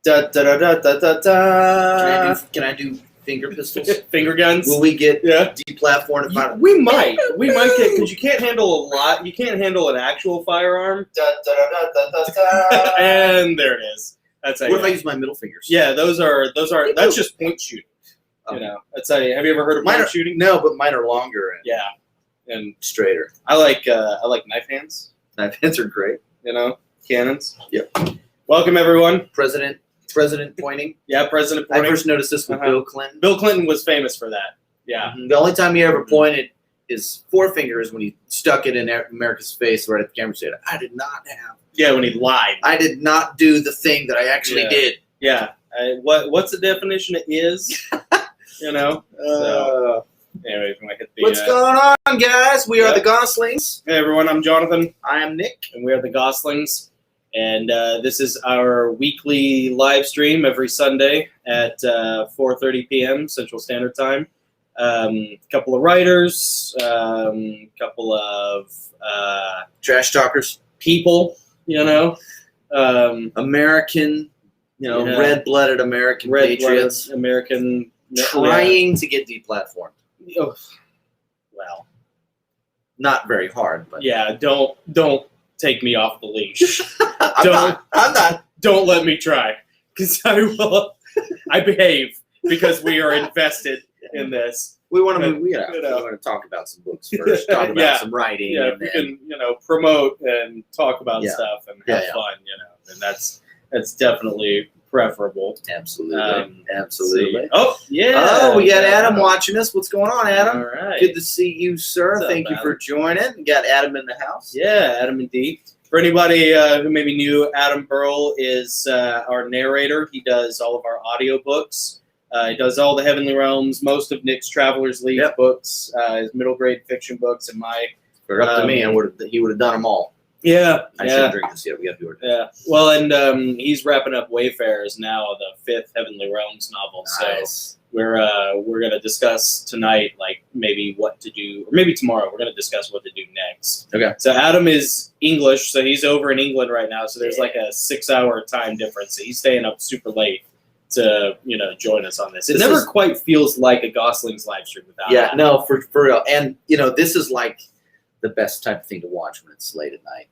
Da da da da da da da. Can I do finger pistols? Finger guns? Will we get deplatformed? We might get, because you can't handle a lot. You can't handle an actual firearm. Da da da da da da. And there it is. That's how what if I use my middle fingers? Yeah, those are. That's just point shooting. You know, that's how. Have you ever heard of point shooting? No, but mine are longer and straighter. I like knife hands. Knife hands are great. You know, cannons. Yep. Welcome everyone. President pointing. Yeah, President pointing. I first noticed this with Bill Clinton. Bill Clinton was famous for that. Yeah. The only time he ever pointed his forefinger is when he stuck it in America's face right at the camera and said, "I did not have." Yeah, when he lied. I did not do the thing that I actually did. Yeah. What's the definition of is? You know. So, anyway, what's going on, guys? We are the Gosslings. Hey everyone, I'm Jonathan. I am Nick, and we are the Gosslings. And this is our weekly live stream every Sunday at 4:30 p.m. Central Standard Time. A couple of writers, couple of trash talkers, people, you know, American, red-blooded American patriots, American trying to get deplatformed. Oh, well, not very hard, but don't take me off the leash. I'm not. Don't let me try, because I will. I behave because we are invested in this. We want to talk about some books first. Talk about some writing. Yeah, we can promote and talk about stuff and have fun. And that's definitely preferable. Absolutely. Absolutely. Oh yeah. Oh, we got Adam watching us. What's going on, Adam? All right. Good to see you, sir. Thank you for joining. We got Adam in the house. Yeah, Adam indeed. For anybody who maybe knew, Adam Burl is our narrator. He does all of our audiobooks. He does all the Heavenly Realms, most of Nick's Traveler's League books, his middle grade fiction books, and my. If it were up to me, he would have done them all. Yeah. I shouldn't drink this yet. We got to do it. Yeah. Well, and he's wrapping up Wayfarers now, the 5th Heavenly Realms novel. Nice. So we're going to discuss tonight, like maybe what to do, or maybe tomorrow. We're going to discuss what to do next. Okay. So Adam is English, so he's over in England right now. So there's like a 6-hour time difference. So he's staying up super late to join us on this. It never quite feels like a Goslings live stream without. Yeah. Adam. No, for real. And this is like the best type of thing to watch when it's late at night.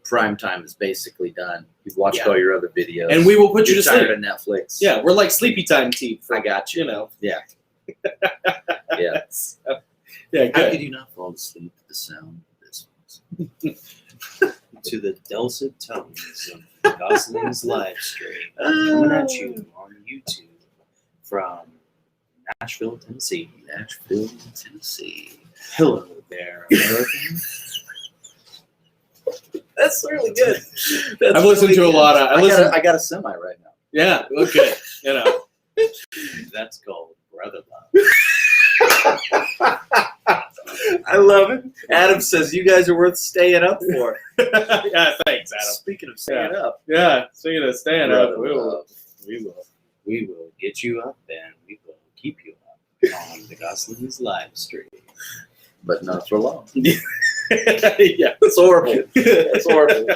Prime time is basically done. You've watched all your other videos, and we will put you to sleep. Tired of Netflix. Yeah, we're like sleepy time team. I got you. Yeah. Yeah. Yeah. Good. How could you not fall asleep to the sound of this? To the dulcet tones of the Goslings live stream coming at you on YouTube from Nashville, Tennessee. Nashville, Tennessee. Hello there, American. That's really good. I've listened to a lot of. I got a semi right now. Yeah. Okay. That's called brother love. I love it. Adam says you guys are worth staying up for. Yeah, thanks, Adam. Speaking of staying up. Yeah, speaking of staying up, we will get you up and we will keep you up on the Goslings live stream. But not for long. Yeah, it's horrible. It's horrible.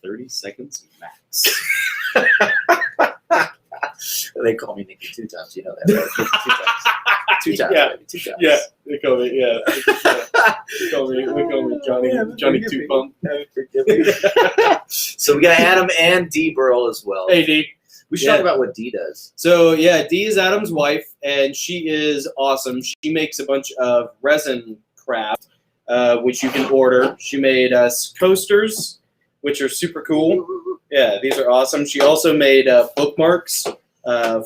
30 seconds max. They call me Nicky 2 times. You know that, right? 2 times. Yeah. Baby, 2 times. Yeah, they call me. Yeah, they call me Johnny 2 Pump. So we got Adam and Dee Burl as well. Hey, Dee. We should talk about what Dee does. So yeah, Dee is Adam's wife, and she is awesome. She makes a bunch of resin craft, which you can order. She made us coasters, which are super cool. Yeah, these are awesome. She also made bookmarks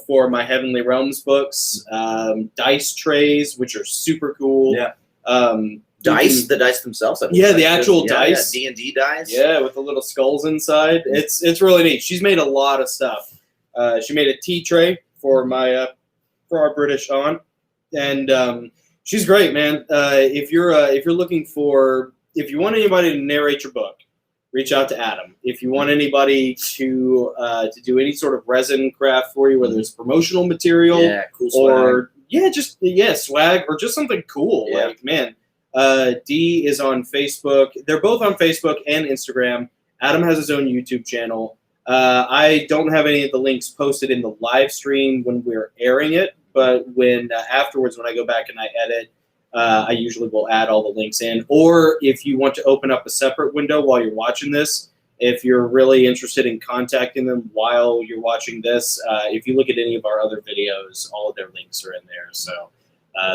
for my Heavenly Realms books, dice trays, which are super cool. Yeah. Dice, the dice themselves. The actual dice. Yeah, D&D dice. Yeah, with the little skulls inside. It's really neat. She's made a lot of stuff. She made a tea tray for our British aunt, and she's great, man. If you're want anybody to narrate your book, reach out to Adam. If you want anybody to do any sort of resin craft for you, whether it's promotional material, cool swag. or swag, or just something cool, like man. Dee is on Facebook. They're both on Facebook and Instagram. Adam has his own YouTube channel. I don't have any of the links posted in the live stream when we're airing it, but when afterwards, when I go back and I edit, I usually will add all the links in. Or if you want to open up a separate window while you're watching this, if you're really interested in contacting them while you're watching this, if you look at any of our other videos, all of their links are in there. So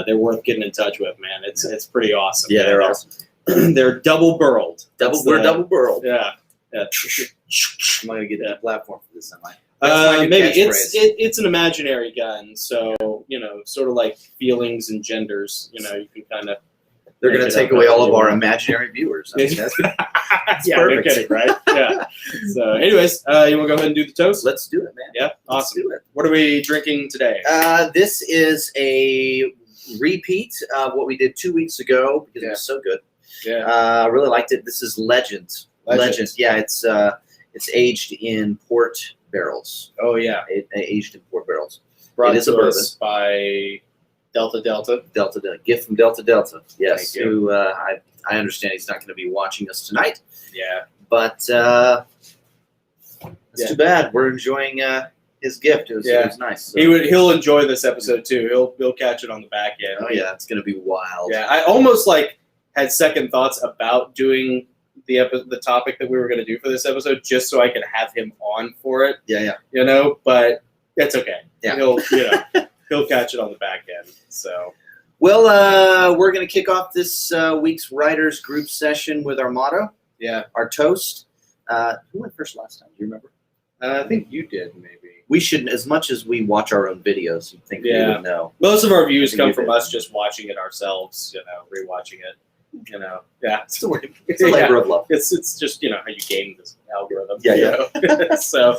they're worth getting in touch with, man. It's pretty awesome. Yeah, they're awesome. They're double burled. We're double burled. Yeah. Yeah. I'm gonna get that platform for this, am I? Maybe it's an imaginary gun, so sort of like feelings and genders. You can kind of. They're gonna take away all of our imaginary viewers. I mean, that's yeah, perfect. No kidding, right? Yeah. So, anyways, you want to go ahead and do the toast? Let's do it, man. Yeah, Let's awesome. do it. What are we drinking today? This is a repeat of what we did 2 weeks ago because it was so good. Yeah. I really liked it. This is Legend. Yeah, it's aged in port barrels. Oh yeah, aged in port barrels. Brought it is to a bourbon us by Delta. Gift from Delta. Yes. Thank you. Who I understand he's not going to be watching us tonight, Yeah. but it's too bad. We're enjoying his gift. It was nice. So. He'll enjoy this episode too. He'll catch it on the back end. Oh yeah, it's going to be wild. Yeah, I almost had second thoughts about doing the topic that we were going to do for this episode, just so I could have him on for it. Yeah. But that's okay. Yeah. He'll catch it on the back end. So. Well, we're going to kick off this week's writers group session with our motto. Yeah. Our toast. Who went first last time? Do you remember? I think you did, maybe. We should, as much as we watch our own videos, you'd think we would know. Most of our views come from us just watching it ourselves, rewatching it. Yeah, it's a labor of love. It's just how you game this algorithm. Yeah. So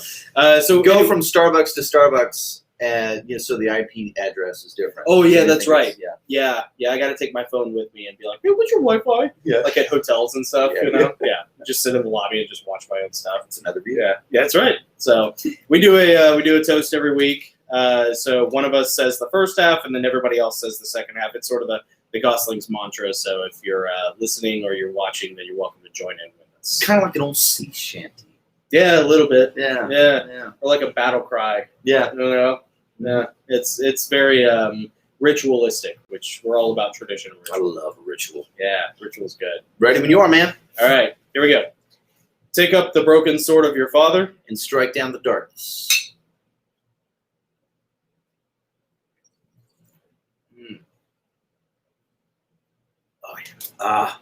go from Starbucks to Starbucks, and so the IP address is different. Oh yeah, that's right. Yeah. I got to take my phone with me and be like, hey, what's your Wi-Fi? Yeah. Like at hotels and stuff. Yeah. Just sit in the lobby and just watch my own stuff. It's another view. Yeah, that's right. So we do a toast every week. So one of us says the first half, and then everybody else says the second half. It's sort of the Gosslings mantra. So if you're listening or you're watching, then you're welcome to join in with us. Kind of like an old sea shanty. Yeah, a little bit. Yeah. Or like a battle cry. Yeah. Yeah. It's very ritualistic, which we're all about tradition. I love a ritual. Yeah, ritual's good. Ready when you are, man. All right, here we go. Take up the broken sword of your father and strike down the darkness. Oh yeah.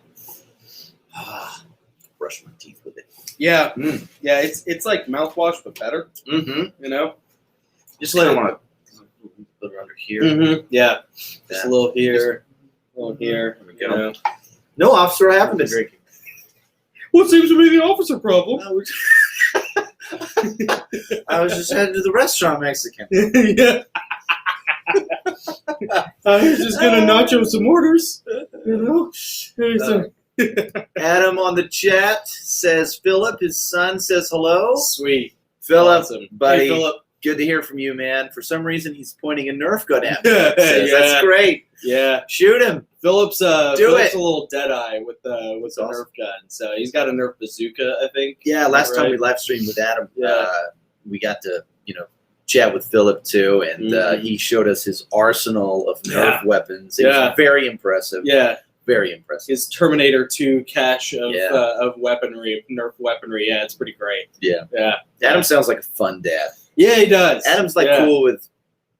Brush my teeth with it. Yeah. Yeah, it's like mouthwash but better. Mm-hmm. Just let it put it under here. Mm-hmm. Yeah. Just a little here. A little here. There we go. No, officer, I haven't been drinking. What seems to be the officer problem? I was just heading to the restaurant Mexican. Yeah. I was just gonna nacho some orders. Adam on the chat says Philip, his son, says hello. Sweet. Philip, awesome. buddy. Hey, Philip. Good to hear from you, man. For some reason, he's pointing a Nerf gun at me. Yeah. That's great. Yeah. Shoot him. Philip's a little deadeye with the awesome. Nerf gun. So he's got a Nerf bazooka, I think. Yeah, last time we live streamed with Adam, we got to chat with Philip too, and he showed us his arsenal of Nerf weapons. It was very impressive. Yeah. Very impressive. His Terminator 2 cache of weaponry, Nerf weaponry. Yeah, it's pretty great. Yeah. Yeah. Adam sounds like a fun dad. Yeah, he does. Adam's cool with.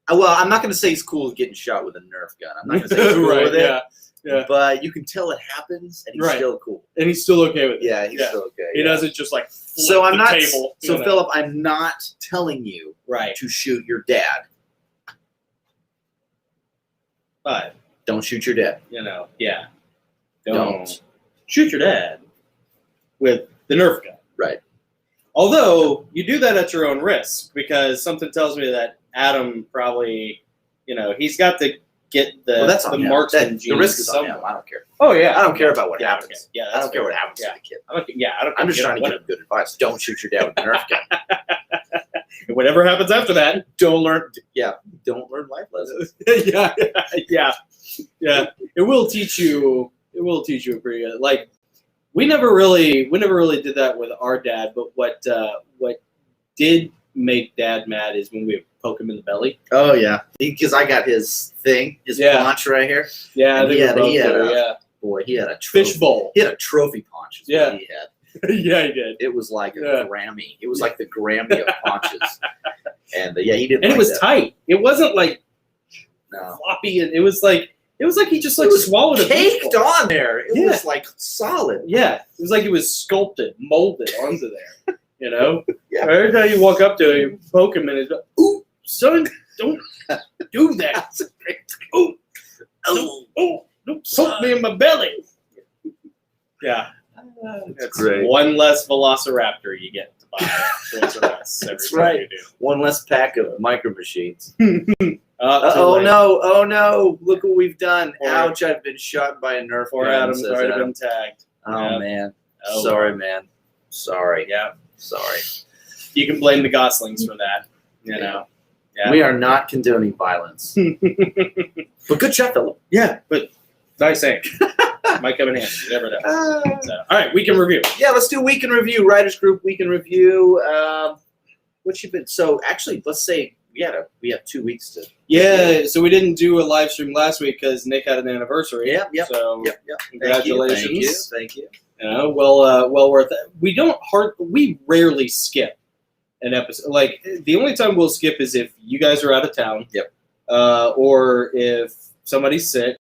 Well, I'm not going to say he's cool with getting shot with a Nerf gun. I'm not going to say he's cool with it. Yeah. But you can tell it happens, and he's still cool. And he's still okay with it. Yeah, he's still okay. He doesn't just flip the table. So Philip, I'm not telling you to shoot your dad. But don't shoot your dad. Don't shoot your dad with the Nerf gun. Right. Although you do that at your own risk, because something tells me that Adam probably, he's got to get the marksman genes. The risk is on him. I don't care. Oh yeah, I don't care about what happens. Yeah, I don't care what happens to the kid. I'm just trying to give him good advice. Don't shoot your dad with a Nerf gun. And whatever happens after that, don't learn life lessons. Yeah. It will teach you. It will teach you a pretty good. We never really did that with our dad. But what did make Dad mad is when we poke him in the belly. Oh yeah, because I got his thing, his paunch right here. Yeah, And they were both there. Boy, he had a trophy. Fishbowl. He had a trophy paunch. Is what he had. Yeah, he did. It was like a Grammy. It was like the Grammy of paunches. And he didn't. And like it was that. tight. It wasn't like No. floppy. It was like he just like swallowed a caked fishbowl. on there. It was like solid. Yeah, it was like it was sculpted, molded onto there. You know. Yeah. Every time you walk up to him, you poke him, and he's like, "Ooh, son, don't do that. Ooh, don't poke me in my belly." Yeah. That's great. One less Velociraptor you get to buy. That's right. You do. One less pack of micro machines. Too Oh late. no! Oh no! Look what we've done! Or- Ouch! I've been shot by a Nerf Or gun. Adam's says already Adam. been tagged. Oh Yeah. man! Oh, Sorry, man. Sorry. Yeah. Sorry. You can blame the Gosslings for that. You know. Yeah. We are not condoning violence. But good shot, Philip. Yeah, but nice aim. Might come in handy. You never know. So, all right, week in review. Yeah, let's do week in review. Writers Group week in review. What you been? So actually, let's say we have 2 weeks to. Yeah, so we didn't do a live stream last week because Nick had an anniversary. Yep. So Yep. congratulations. Thank you. You know, well worth it. We rarely skip an episode. Like the only time we'll skip is if you guys are out of town. Yep. Or if somebody's sick.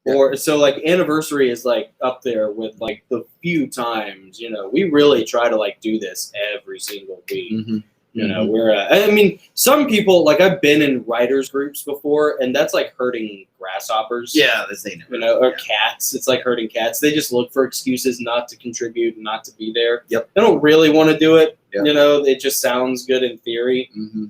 Yep. Or so like anniversary is like up there with like the few times, you know, we really try to like do this every single week. Mm-hmm. You know, I mean, some people, like I've been in writers groups before, and that's like hurting grasshoppers. Yeah, this ain't. You know, or cats. It's like hurting cats. They just look for excuses not to contribute, not to be there. Yep. They don't really want to do it. Yep. You know, it just sounds good in theory. Mm-hmm.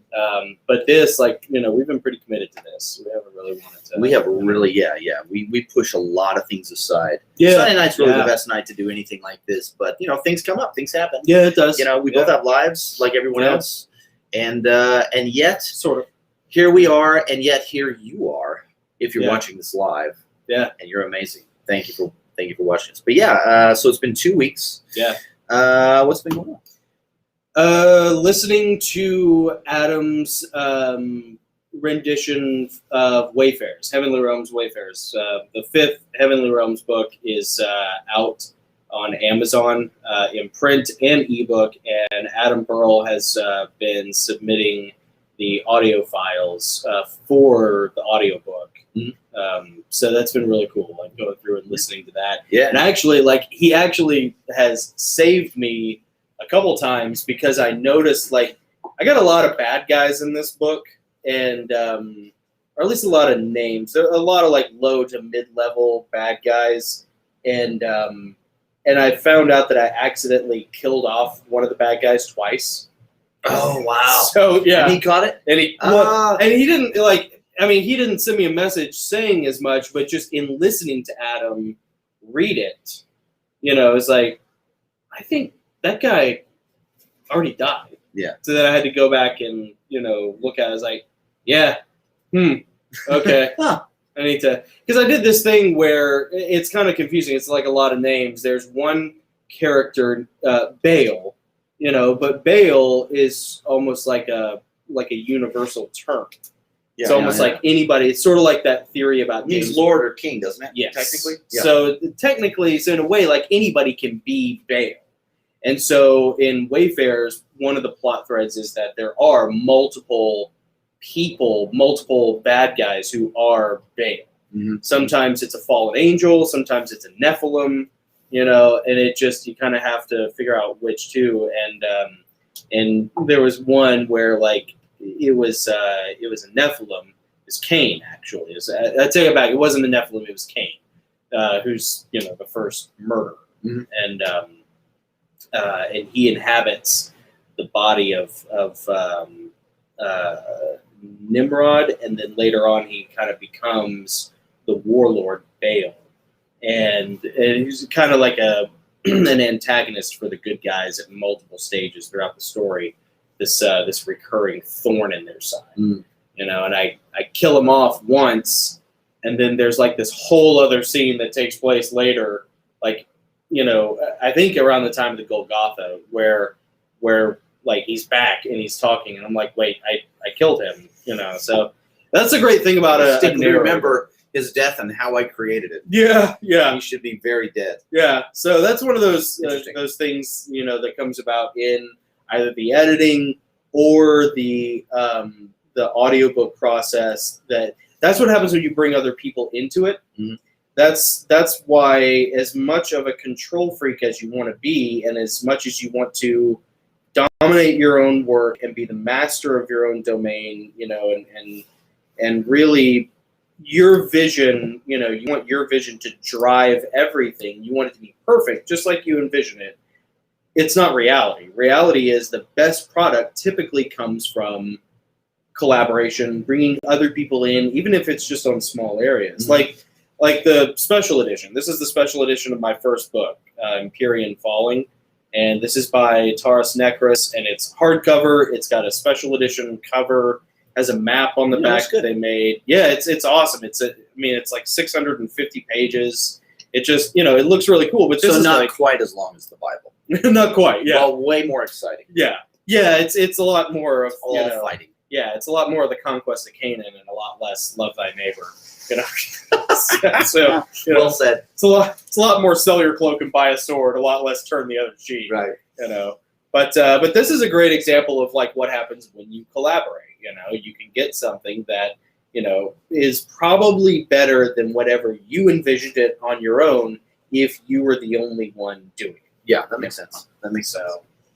But this, like, you know, we've been pretty committed to this. We haven't really wanted to. We have really, we push a lot of things aside. Yeah. Sunday night's really the best night to do anything like this, but you know, things come up, things happen. Yeah, it does. You know, we both have lives like everyone else, and yet Sort of. here we are, and yet here you are. If you're Yeah. watching this live, Yeah. and you're amazing. Thank you for watching this. But yeah, so it's been 2 weeks. Yeah. What's been going on? Listening to Adam's rendition of Wayfarers, Heavenly Realms Wayfarers. The 5th Heavenly Realms book is out on Amazon in print and ebook, and Adam Pearl has been submitting the audio files for the audiobook. Mm-hmm. So that's been really cool, like going through and listening to that. Yeah. And actually, like, he actually has saved me a couple times because I noticed, like, I got a lot of bad guys in this book, and or at least a lot of names. There are a lot of like low to mid-level bad guys, and I found out that I accidentally killed off one of the bad guys twice. Oh wow! So yeah, And he caught it. and he didn't like. I mean, he didn't send me a message saying as much, but just in listening to Adam read it, you know, it's like, I think that guy already died. Yeah. So then I had to go back and, you know, look at it. I was like, yeah, okay. Huh. I need to, because I did this thing where it's kind of confusing. It's like a lot of names. There's one character, Bale, you know, but Bale is almost like a universal term. It's almost like anybody. It's sort of like that theory about He's James. Lord or King, doesn't it? Yes. Technically. Yeah. So technically, so in a way, like anybody can be Bale. And so in Wayfarers, one of the plot threads is that there are multiple people, multiple bad guys who are Bale. Mm-hmm. Sometimes it's a fallen angel, sometimes it's a Nephilim, you know, and it just, you kind of have to figure out which two. And there was one where like it was a Nephilim. It's Cain, actually. I take it back. It wasn't a Nephilim. It was Cain, who's, you know, the first murderer. Mm-hmm. And he inhabits the body of Nimrod, and then later on he kind of becomes the warlord Baal, and he's kind of like an antagonist for the good guys at multiple stages throughout the story. This recurring thorn in their side, you know, and I kill him off once, and then there's like this whole other scene that takes place later, like, you know, I think around the time of the Golgotha, where like he's back and he's talking, and I'm like, wait, I killed him, So that's a great thing about a narrator. Remember his death and how I created it. Yeah. He should be very dead. Yeah. So that's one of those things that comes about in either the editing or the audiobook process. That's what happens when you bring other people into it. Mm-hmm. That's why, as much of a control freak as you want to be, and as much as you want to dominate your own work and be the master of your own domain, and really your vision, you want your vision to drive everything. You want it to be perfect, just like you envision it. It's not reality. Reality is the best product typically comes from collaboration, bringing other people in, even if it's just on small areas. Mm-hmm. Like the special edition. This is the special edition of my first book, Empyrean Falling. And this is by Taurus Necros, and it's hardcover. It's got a special edition cover, has a map on the back that they made. Yeah, it's awesome. It's like 650 pages. It just, it looks really cool. But this is not quite as long as the Bible. Not quite, yeah. Well, way more exciting. Yeah. Yeah, it's a lot more of all fighting. Yeah, it's a lot more of the conquest of Canaan and a lot less love thy neighbor. So well said. It's a lot more sell your cloak and buy a sword, a lot less turn the other cheek. Right. But this is a great example of like what happens when you collaborate. You can get something that is probably better than whatever you envisioned it on your own if you were the only one doing it. Yeah, that makes sense.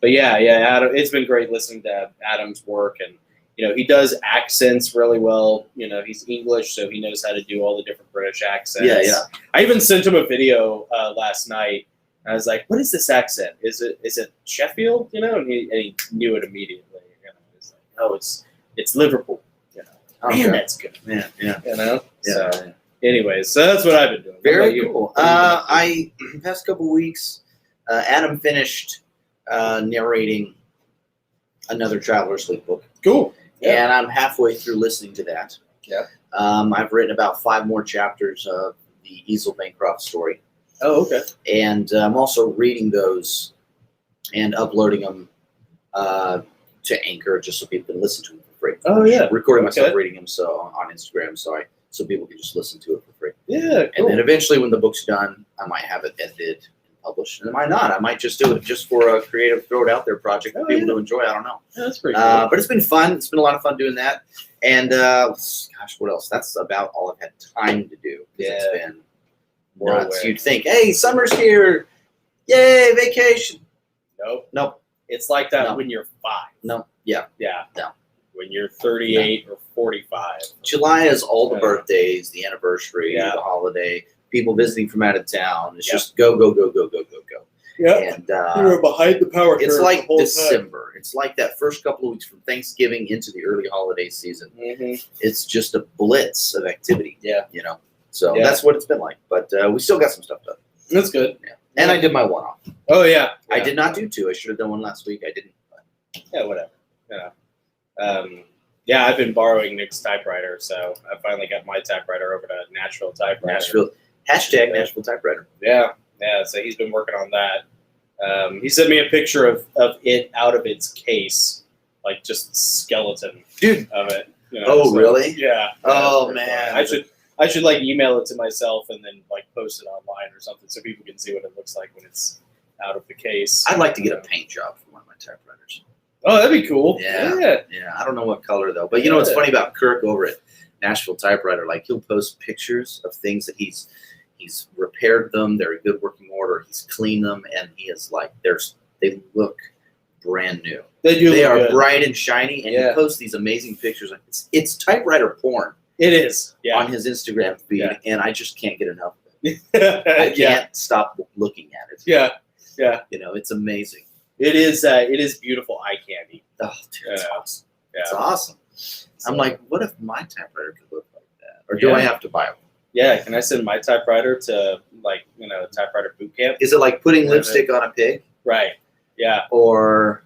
But yeah, Adam, it's been great listening to Adam's work, and he does accents really well. He's English, so he knows how to do all the different British accents. Yeah. I even sent him a video last night. I was like, "What is this accent? Is it Sheffield?" And he knew it immediately. He's like, "Oh, it's Liverpool." Man, that's good. Yeah. Yeah. So, anyways, so that's what I've been doing. Very cool. The past couple weeks, Adam finished narrating another Traveler's Sleep book. Cool. Yeah. And I'm halfway through listening to that. Yeah. I've written about 5 more chapters of the Easel Bancroft story. Oh, okay. And I'm also reading those and uploading them to Anchor just so people can listen to them for free. Oh, yeah. Recording myself reading them on Instagram so people can just listen to it for free. Yeah, cool. And then eventually when the book's done, I might have it edited and published. And I might not. I might just do it just for a creative throw it out there project for people to enjoy. I don't know. Yeah, that's pretty cool. But it's been fun. It's been a lot of fun doing that. And gosh, what else? That's about all I've had time to do. Yeah. It's been nuts. You'd think, hey, summer's here. Yay, vacation. Nope. It's like that when you're 5. No. Yeah. No. When you're 38 or 45. July is all the birthdays, the anniversary, Yeah. the holiday, people visiting from out of town. It's just go. Yeah. And You're behind the power curve. it's like the whole December. It's like that first couple of weeks from Thanksgiving into the early holiday season. Mm-hmm. It's just a blitz of activity. Yeah. So that's what it's been like. But we still got some stuff done. That's good. Yeah. And I did my one-off. Oh, yeah. I did not do 2. I should have done one last week. I didn't. But. Yeah, whatever. I've been borrowing Nick's typewriter, so I finally got my typewriter over to Nashville Typewriter. Nashville Typewriter. Yeah. So he's been working on that. He sent me a picture of it out of its case, like just skeleton Dude. of it. Really? Yeah. Oh, man. I should like email it to myself and then like post it online or something so people can see what it looks like when it's out of the case. I'd like to get a paint job for one of my typewriters. Oh, that'd be cool. Yeah. I don't know what color though, but you know what's funny about Kirk over at Nashville Typewriter? Like he'll post pictures of things that he's repaired them. They're in good working order. He's cleaned them, and he is like they look brand new. They do. They are good. bright and shiny, and he posts these amazing pictures. It's typewriter porn. It is. Yeah. On his Instagram feed, and I just can't get enough of it. I can't stop looking at it. Yeah. It's amazing. It is beautiful eye candy. Oh, dude, it's awesome. Yeah. It's awesome. So, I'm like, what if my typewriter could look like that? Or do I have to buy one? Yeah, can I send my typewriter to typewriter boot camp? Is it like putting lipstick on a pig? Right. Yeah. Or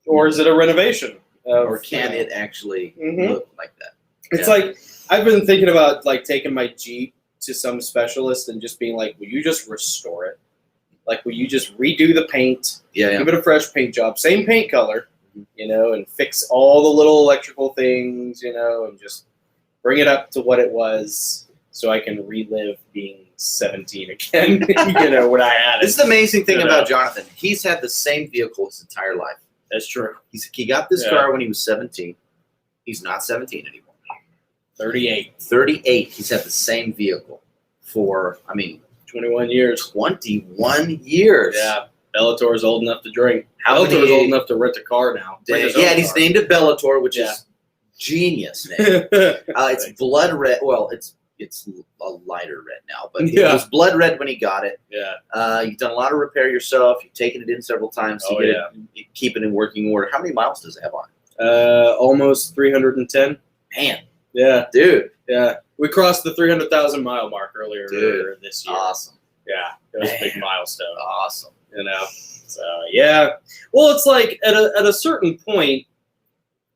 is it a renovation? Or can it actually look like that? It's like I've been thinking about like taking my Jeep to some specialist and just being like, "Will you just restore it?" Like, will you just redo the paint, Yeah. give it a fresh paint job, same paint color, you know, and fix all the little electrical things, you know, and just bring it up to what it was so I can relive being 17 again, you know, when I had it. This is the amazing thing You about know? Jonathan. He's had the same vehicle his entire life. That's true. He got this Yeah. car when he was 17. He's not 17 anymore. 38, 38. He's had the same vehicle for, 21 years. 21 years. Yeah. Bellator's old enough to drink. How Bellator's many- old enough to rent a car now. Rent his own Yeah, and he's car. named it Bellator, which Yeah. is genius name. It's blood red. Well, it's a lighter red now, but it Yeah. was blood red when he got it. Yeah. You've done a lot of repair yourself. You've taken it in several times to Oh, get yeah. it, keep it in working order. How many miles does it have on it? Almost 310. Man, Yeah. dude, Yeah. We crossed the 300,000 mile mark earlier Dude. this year. awesome, Yeah. It was a big milestone. awesome. You know. So yeah. Well, it's like at a certain point,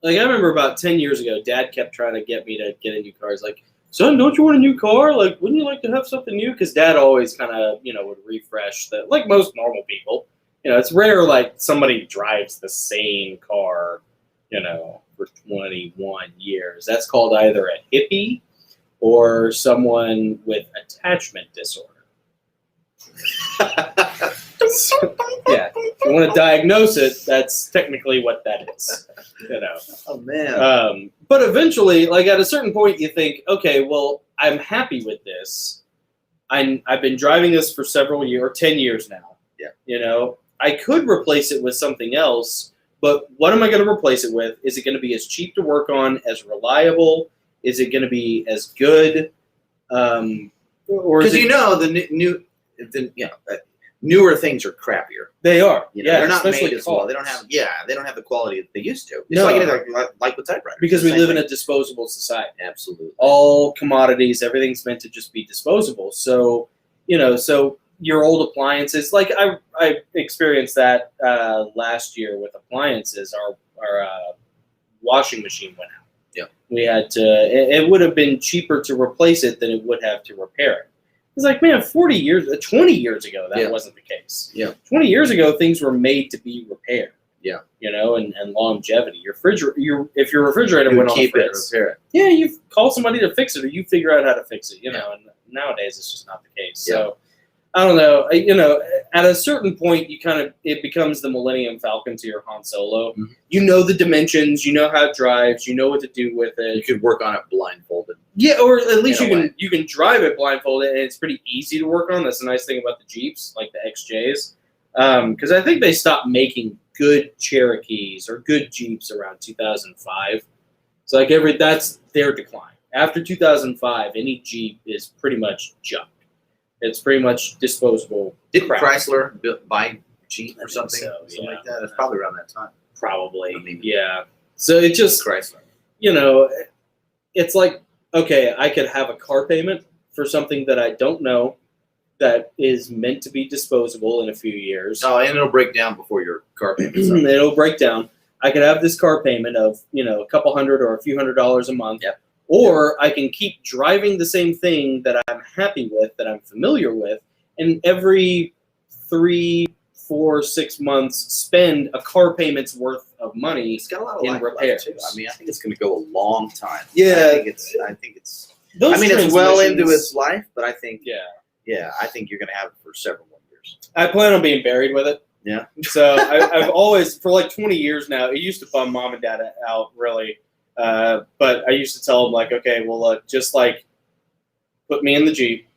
like I remember about 10 years ago, Dad kept trying to get me to get a new car. He's like, "Son, don't you want a new car? Like, wouldn't you like to have something new?" Because Dad always kind of, you know, would refresh that, like most normal people. You know, it's rare like somebody drives the same car, you know, for 21 years. That's called either a hippie or someone with attachment disorder. Yeah, if you want to diagnose it, that's technically what that is. You know. Oh man. But eventually, like at a certain point, you think, okay, well, I'm happy with this. I've been driving this for several years, or 10 years now. Yeah. You know, I could replace it with something else, but what am I going to replace it with? Is it going to be as cheap to work on, as reliable? Is it going to be as good? Or is Because it, newer things are crappier. they are. You know, Yeah, they're not especially made as well. cars. They don't have the quality that they used to. It's No. like anything like with typewriters. Because we Same live in thing. a disposable society. Absolutely. All commodities, everything's meant to just be disposable. So, you know, so your old appliances, like I experienced that last year with appliances. Our washing machine went out. Yeah. We had to. It would have been cheaper to replace it than it would have to repair it. It's like, man, 20 years ago, that Yeah. wasn't the case. Yeah. 20 years ago, things were made to be repaired. Yeah. You know, and longevity. If your refrigerator You went keep on it the and fritz, repair it. yeah, you call somebody to fix it, or you figure out how to fix it. You know, and nowadays it's just not the case. So I don't know. You know, at a certain point, it becomes the Millennium Falcon to your Han Solo. Mhm. You know the dimensions, you know how it drives, you know what to do with You it. could work on it blindfolded. Yeah, or at least In a way. you can drive it blindfolded, and it's pretty easy to work on. That's the nice thing about the Jeeps, like the XJs, because I think they stopped making good Cherokees or good Jeeps around 2005. It's like that's their decline. After 2005, any Jeep is pretty much junk. It's pretty much disposable. Didn't crap. Chrysler buy Jeep I or think something? so, Something yeah. like that. It's probably around that time. Probably, I mean- yeah. So it just, Chrysler. you know, it's like, okay, I could have a car payment for something that I don't know that is meant to be disposable in a few years. Oh, and it'll break down before your car payment's up. It'll break down. I could have this car payment of, you know, a couple hundred or a few $100s a month. Yep. Or I can keep driving the same thing that I'm happy with, that I'm familiar with, and every 3, 4, 6 months spend a car payment's worth of money. It's got a lot of In life left, repairs. too. I mean, I think it's going to go a long time. Yeah. I think it's. Those I mean, it's well into transmissions- its life, but I think. Yeah. Yeah, I think you're going to have it for several more years. I plan on being buried with it. Yeah. So I've always, for like 20 years now, it used to bum mom and dad out, really. But I used to tell them, like, okay, well, just like put me in the Jeep,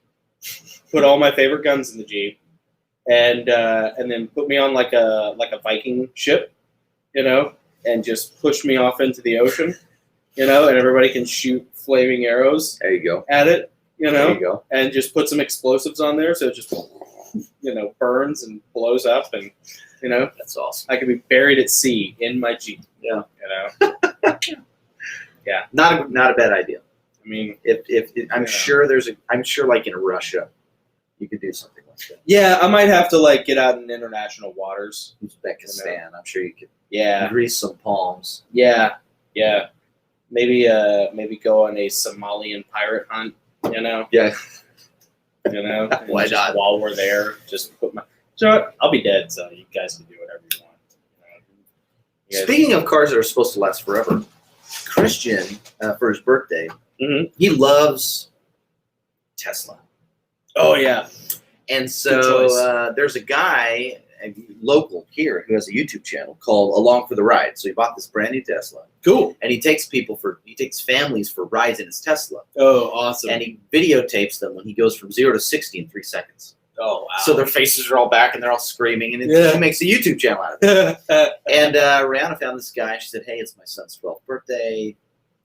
put all my favorite guns in the Jeep, and then put me on like a Viking ship, you know, and just push me off into the ocean, you know, and everybody can shoot flaming arrows There you go. at it, you There know, you go. and just put some explosives on there so it just, you know, burns and blows up, and, you know, That's awesome. I could be buried at sea in my Jeep. Yeah. You know, Not a bad idea. I mean, I'm Yeah. sure I'm sure like in Russia, you could do something like that. yeah, I might have to like get out in international waters. Uzbekistan, I'm sure you could Yeah, grease some palms. yeah. Maybe go on a Somalian pirate hunt. You know, Yeah. and Why just not? while we're there, just So I'll be dead, so you guys can do whatever you want. You guys- Speaking of cars that are supposed to last forever, Christian, for his birthday, Mhm. he loves Tesla. Oh yeah. And Good so choice. there's a guy local here who has a YouTube channel called Along for the Ride. So he bought this brand new Tesla, Cool. and he takes families for rides in his Tesla, Oh, awesome. and he videotapes them when he goes from 0 to 60 in 3 seconds. Oh wow. So their faces are all back and they're all screaming, and Yeah. he makes a YouTube channel out of it. so And Rihanna found this guy. She said, "Hey, it's my son's 12th birthday.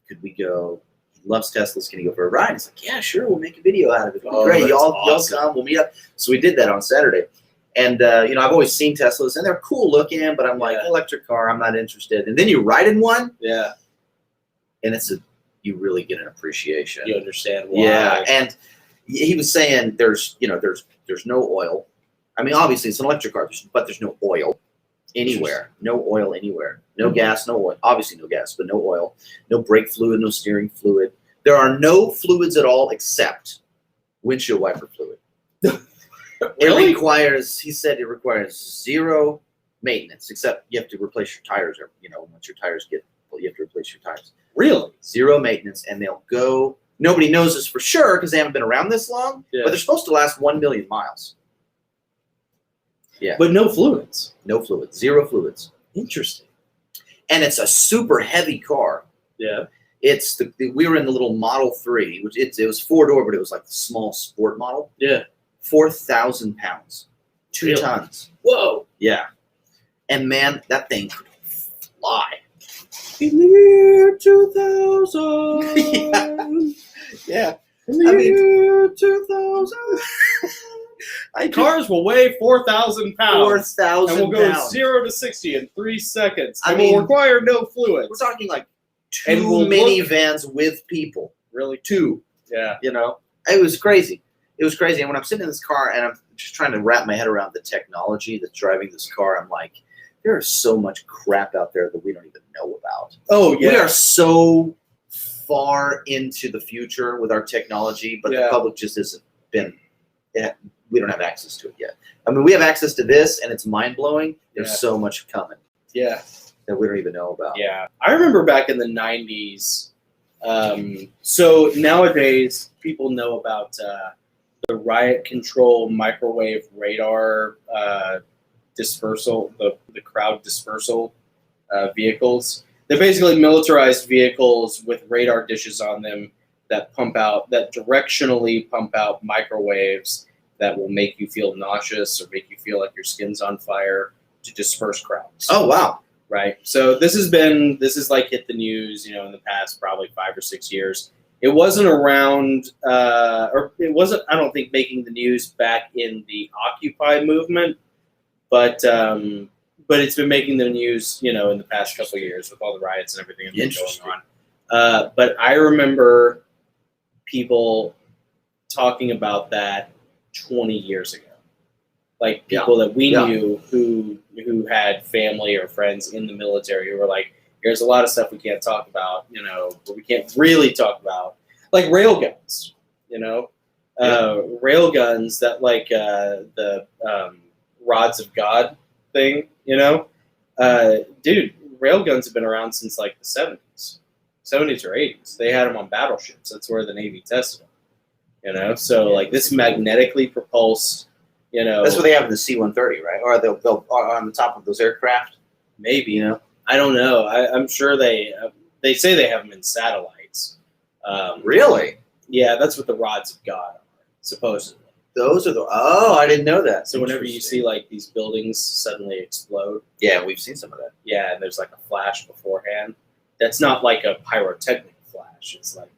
Could we go? He loves Teslas. Can he go for a ride?" He's like, "Yeah, sure. We'll make a video out of it. Oh, Great. that's Y'all awesome. come. We'll meet up." So we did that on Saturday. And I've always seen Teslas, and they're cool looking, but I'm like, Yeah. electric car, I'm not interested. And then you ride in one, yeah, and you really get an appreciation. you understand why. Yeah, and he was saying there's no oil. I mean, obviously it's an electric car, but there's no oil anywhere. No oil anywhere. No gas, no oil. Obviously no gas, but no oil. No brake fluid, no steering fluid. There are no fluids at all except windshield wiper fluid. Really? He said it requires zero maintenance, except you have to replace your tires. Once your tires you have to replace your tires. Really? Zero maintenance, and they'll go. Nobody knows this for sure because they haven't been around this long, Yeah. but they're supposed to last 1 million miles. Yeah. But no fluids. No fluids, zero fluids. Interesting. And it's a super heavy car. Yeah. We were in the little Model 3, which it was 4-door, but it was like the small sport model. Yeah. 4,000 pounds, 2 Really? tons. Whoa. Yeah. And man, that thing could fly. In the year 2000. Yeah. In the I mean- year 2000. Cars will weigh 4,000 pounds. 4,000 And will go pounds. 0 to 60 in 3 seconds. I And mean, will require no fluids. We're talking like 2 And we'll minivans with people. Really? 2. Yeah. It was crazy. It was crazy. And when I'm sitting in this car and I'm just trying to wrap my head around the technology that's driving this car, I'm like, there is so much crap out there that we don't even know about. Oh, yeah. We are so far into the future with our technology, but the Yeah. public just hasn't been. We don't have access to it yet. I mean, we have access to this, and it's mind blowing. There's Yeah. so much coming Yeah. that we don't even know about. Yeah. I remember back in the 90s. So nowadays, people know about the riot control microwave radar dispersal, the crowd dispersal vehicles. They're basically militarized vehicles with radar dishes on them that directionally pump out microwaves that will make you feel nauseous or make you feel like your skin's on fire to disperse crowds. Oh wow! Right. So this has like hit the news, in the past probably 5 or 6 years. It wasn't around, or it wasn't, I don't think, making the news back in the Occupy movement, but it's been making the news, in the past couple of years with all the riots and everything that's been going on. But I remember people talking about that 20 years ago. Like people that we knew who had family or friends in the military who were like, there's a lot of stuff we can't talk about, but we can't really talk about, like railguns, railguns that like the rods of God thing, dude, railguns have been around since like the 70s or 80s. They had them on battleships. That's where the Navy tested them, so like this magnetically propulsed, That's what they have in the C-130, right? Or they'll on the top of those aircraft. Maybe, I don't know. I'm sure they say they have them in satellites. Really? Yeah, that's what the rods of God are, supposedly. Those are I didn't know that. So whenever you see like these buildings suddenly explode, yeah, we've seen some of that. yeah, and there's like a flash beforehand. That's not like a pyrotechnic flash. It's like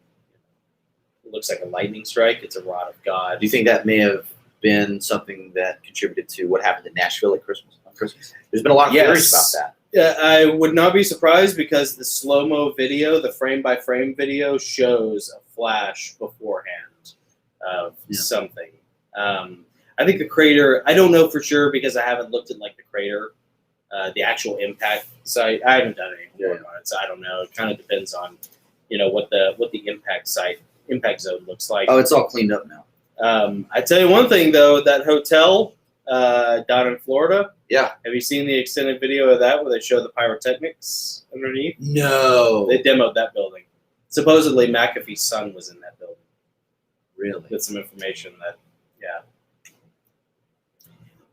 it looks like a lightning strike. It's a rod of God. Do you think that may have been something that contributed to what happened in Nashville at Christmas? On Christmas, there's been a lot of theories about that. Yeah, I would not be surprised because the slow-mo video, the frame-by-frame video, shows a flash beforehand of something. I think the crater, I don't know for sure because I haven't looked at like the crater, the actual impact site. I haven't done any work on it, so I don't know. It kind of depends on, what the impact zone looks like. Oh, it's all cleaned up now. I tell you one thing though, that hotel down in Florida. Yeah. Have you seen the extended video of that where they show the pyrotechnics underneath? No. They demoed that building. Supposedly McAfee's son was in that building. Really? With some information that, yeah.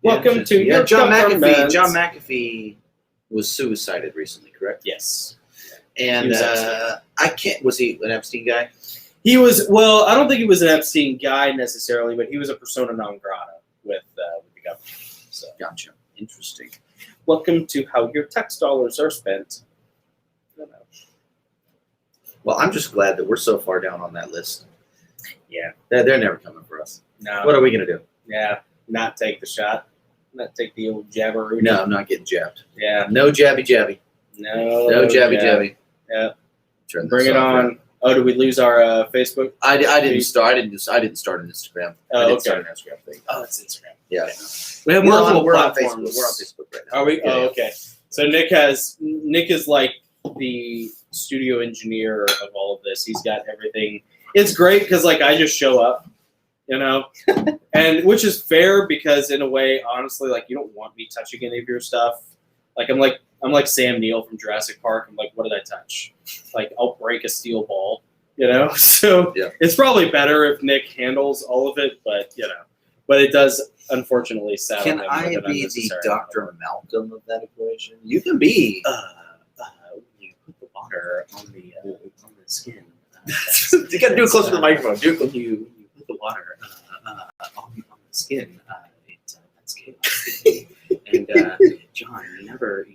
Welcome to yeah, your John McAfee. government. John McAfee was suicided recently, correct? Yes. And He was I can't. Was he an Epstein guy? He was, well, I don't think he was an Epstein guy necessarily, but he was a persona non grata with the government. So, Gotcha. Interesting. welcome to how your tax dollars are spent. I don't know. Well, I'm just glad that we're so far down on that list. Yeah. They're never coming for us. No. What are we gonna do? Yeah. Not take the shot. Not take the old jabberoo. No, I'm not getting jabbed. Yeah. No jabby. No. No jabby. Yeah. Turn Bring this it off. on. Oh, did we lose our Facebook? I didn't start an Instagram. Oh, I didn't okay. start an Instagram thing. Oh, it's Instagram. Yeah. We have We're multiple on platforms. Facebook. We're on Facebook right now. Are we? Yeah, Oh, yeah. okay. So Nick is like the studio engineer of all of this. He's got everything. It's great because like I just show up, you know, and which is fair because in a way, honestly, like you don't want me touching any of your stuff. Like I'm like Sam Neill from Jurassic Park. I'm like, what did I touch? Like I'll break a steel ball, you know. So Yeah. it's probably better if Nick handles all of it, but you know, but it does unfortunately saddle Can him I with an be the unnecessary amount of Dr. work. Malcolm of that equation? You can be. You put the water on the skin. You got to do it closer to the microphone. Do it closer. You put the water on the skin. That's chaos. And John, you were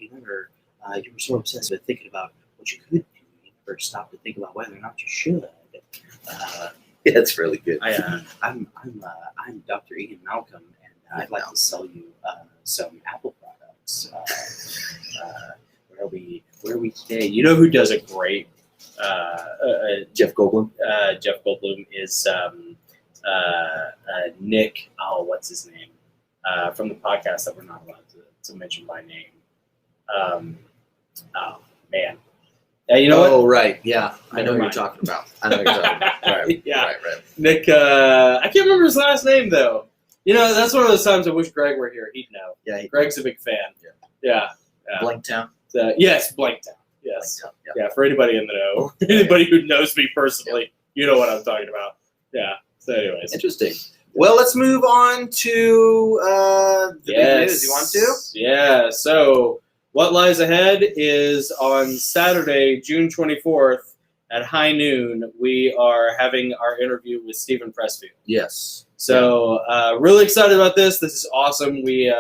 so obsessed with thinking about what you could do. You never stopped to think about whether or not you should. Yeah, that's really good. I'm Dr. Ian Malcolm, and I'd like to sell you some Apple products. Where are we today? You know who does a great Jeff Goldblum. Jeff Goldblum is Nick. Oh, what's his name? From the podcast that we're not allowed to mention by name. Oh man. Yeah, you know Oh, what? right. Yeah, I know Never what you're mind. talking about. I know what you're talking about. Right. Yeah. Right. Nick. I can't remember his last name though. You know, that's one of those times I wish Greg were here. He'd know. Yeah. Greg's a big fan. Yeah. Blanktown. Yes, Blanktown. Yes. Blanktown. Yeah, for anybody in the know, anybody who knows me personally, you know what I'm talking about. Yeah. So, anyways, Interesting. Well, let's move on to the big news. You want to? Yeah. So, what lies ahead is on Saturday, June 24th at high noon. We are having our interview with Steven Pressfield. Yes. So, really excited about this. This is awesome. We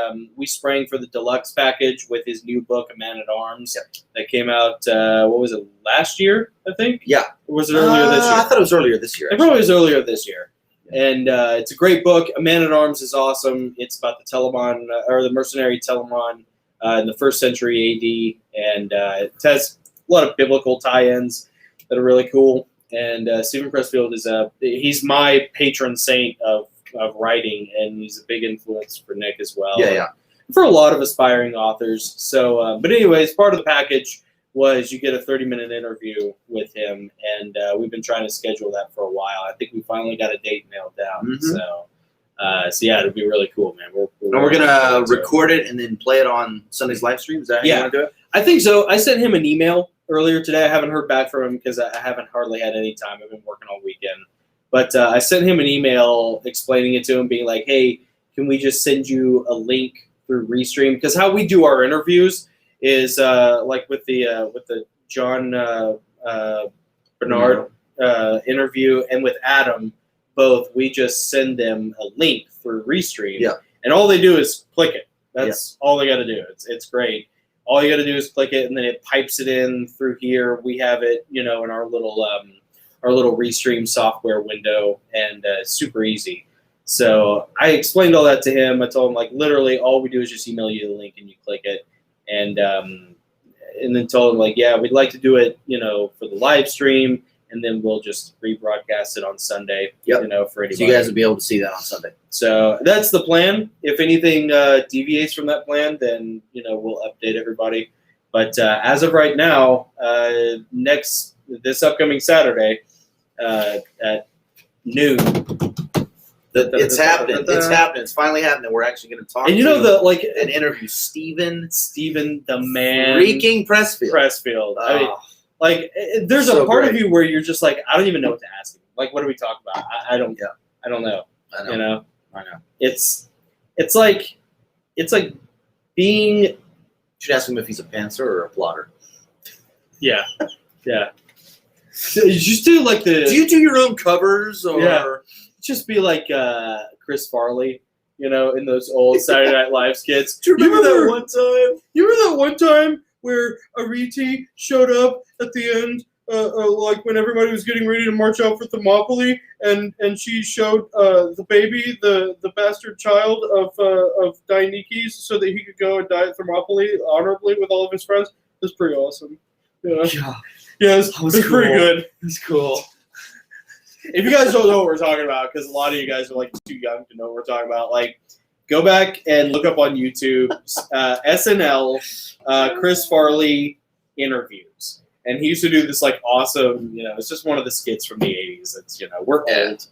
sprang for the deluxe package with his new book, A Man at Arms, that came out. What was it? Last year, I think. Yeah. Or was it earlier this year? I thought it was earlier this year. It probably was earlier this year. And it's a great book. A Man at Arms is awesome. It's about the Telemann, or the mercenary Telemann in the 1st century AD. And it has a lot of biblical tie-ins that are really cool. And Steven Pressfield he's my patron saint of writing, and he's a big influence for Nick as well. Yeah. For a lot of aspiring authors. So, but anyways, part of the package was you get a 30-minute interview with him, and we've been trying to schedule that for a while. I think we finally got a date nailed down. Mhm. So yeah, it'll be really cool, man. We're gonna record it and then play it on Sunday's live stream. Is that how you want to do it? I think so. I sent him an email earlier today. I haven't heard back from him because I haven't hardly had any time. I've been working all weekend. But I sent him an email explaining it to him, being like, hey, can we just send you a link through Restream? Because how we do our interviews is like with the John Bernard interview and with Adam, both, we just send them a link through Restream. Yeah. And all they do is click it. That's all they got to do. It's great. All you got to do is click it, and then it pipes it in through here. We have it, in our little Restream software window, and it's super easy. So I explained all that to him. I told him, like, literally all we do is just email you the link and you click it. And then told him, like, yeah, we'd like to do it, for the live stream, and then we'll just rebroadcast it on Sunday, for anybody. So you guys will be able to see that on Sunday. So that's the plan. If anything deviates from that plan, then, we'll update everybody. But as of right now, this upcoming Saturday at noon, It's happening. It's happening. It's finally happening. We're actually going to talk. And you know and interview Steven the man freaking Pressfield. I mean, like, there's So a part great. of you where you're just like, I don't even know what to ask him. Like, what do we talk about? I don't know. I know. You know, I know. it's like being. You should ask him if he's a pantser or a plotter. Yeah. So you just do like the. Do you do your own covers or? Yeah. Just be like Chris Farley, you know, in those old Saturday Night Live skits. Do you remember that one time? You remember that one time where Ariti showed up at the end, like when everybody was getting ready to march out for Thermopylae, and she showed the baby, the bastard child of Dionysus, so that he could go and die at Thermopylae honorably with all of his friends. It was pretty awesome. Yeah, it was pretty good. It's cool. If you guys don't know what we're talking about, because a lot of you guys are like too young to know what we're talking about, like go back and look up on YouTube SNL Chris Farley interviews, and he used to do this like awesome, you know, it's just one of the skits from the '80s. It's, you know, we're old, so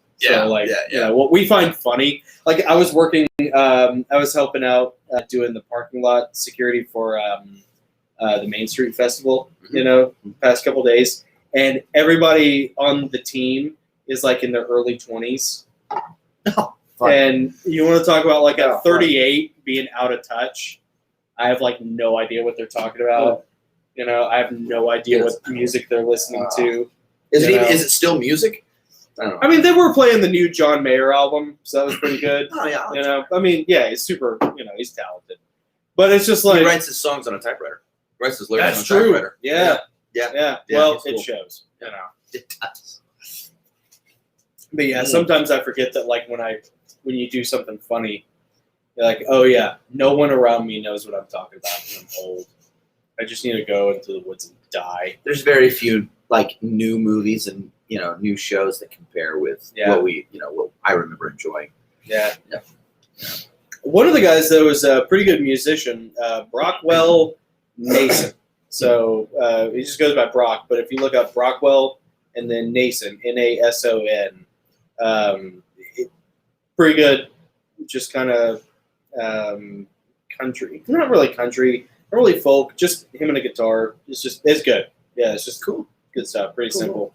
you know what we find funny. Like I was working, I was helping out doing the parking lot security for the Main Street Festival, you know, past couple days, and everybody on the team is like in their early 20s. And you want to talk about like at 38 being out of touch. I have like no idea what they're talking about. You know, I have no idea what music they're listening to. Is it still music? I don't know. I mean, they were playing the new John Mayer album, so that was pretty good. Oh yeah. You know, I mean, yeah, he's super, you know, he's talented. But it's just like he writes his songs on a typewriter. Writes his lyrics that's on a true. typewriter. Yeah. Well, cool. it shows, you know. It does. But yeah, sometimes I forget that like when you do something funny, you're like, oh yeah, no one around me knows what I'm talking about because I'm old. I just need to go into the woods and die. There's very few like new movies and, you know, new shows that compare with what I remember enjoying. Yeah. One of the guys though is a pretty good musician, Brockwell Nason. So he just goes by Brock, but if you look up Brockwell and then Nason, Nason, pretty good. Just kind of country, not really country, not really folk. Just him and a guitar. It's good. Yeah, it's just cool, good stuff. Pretty simple.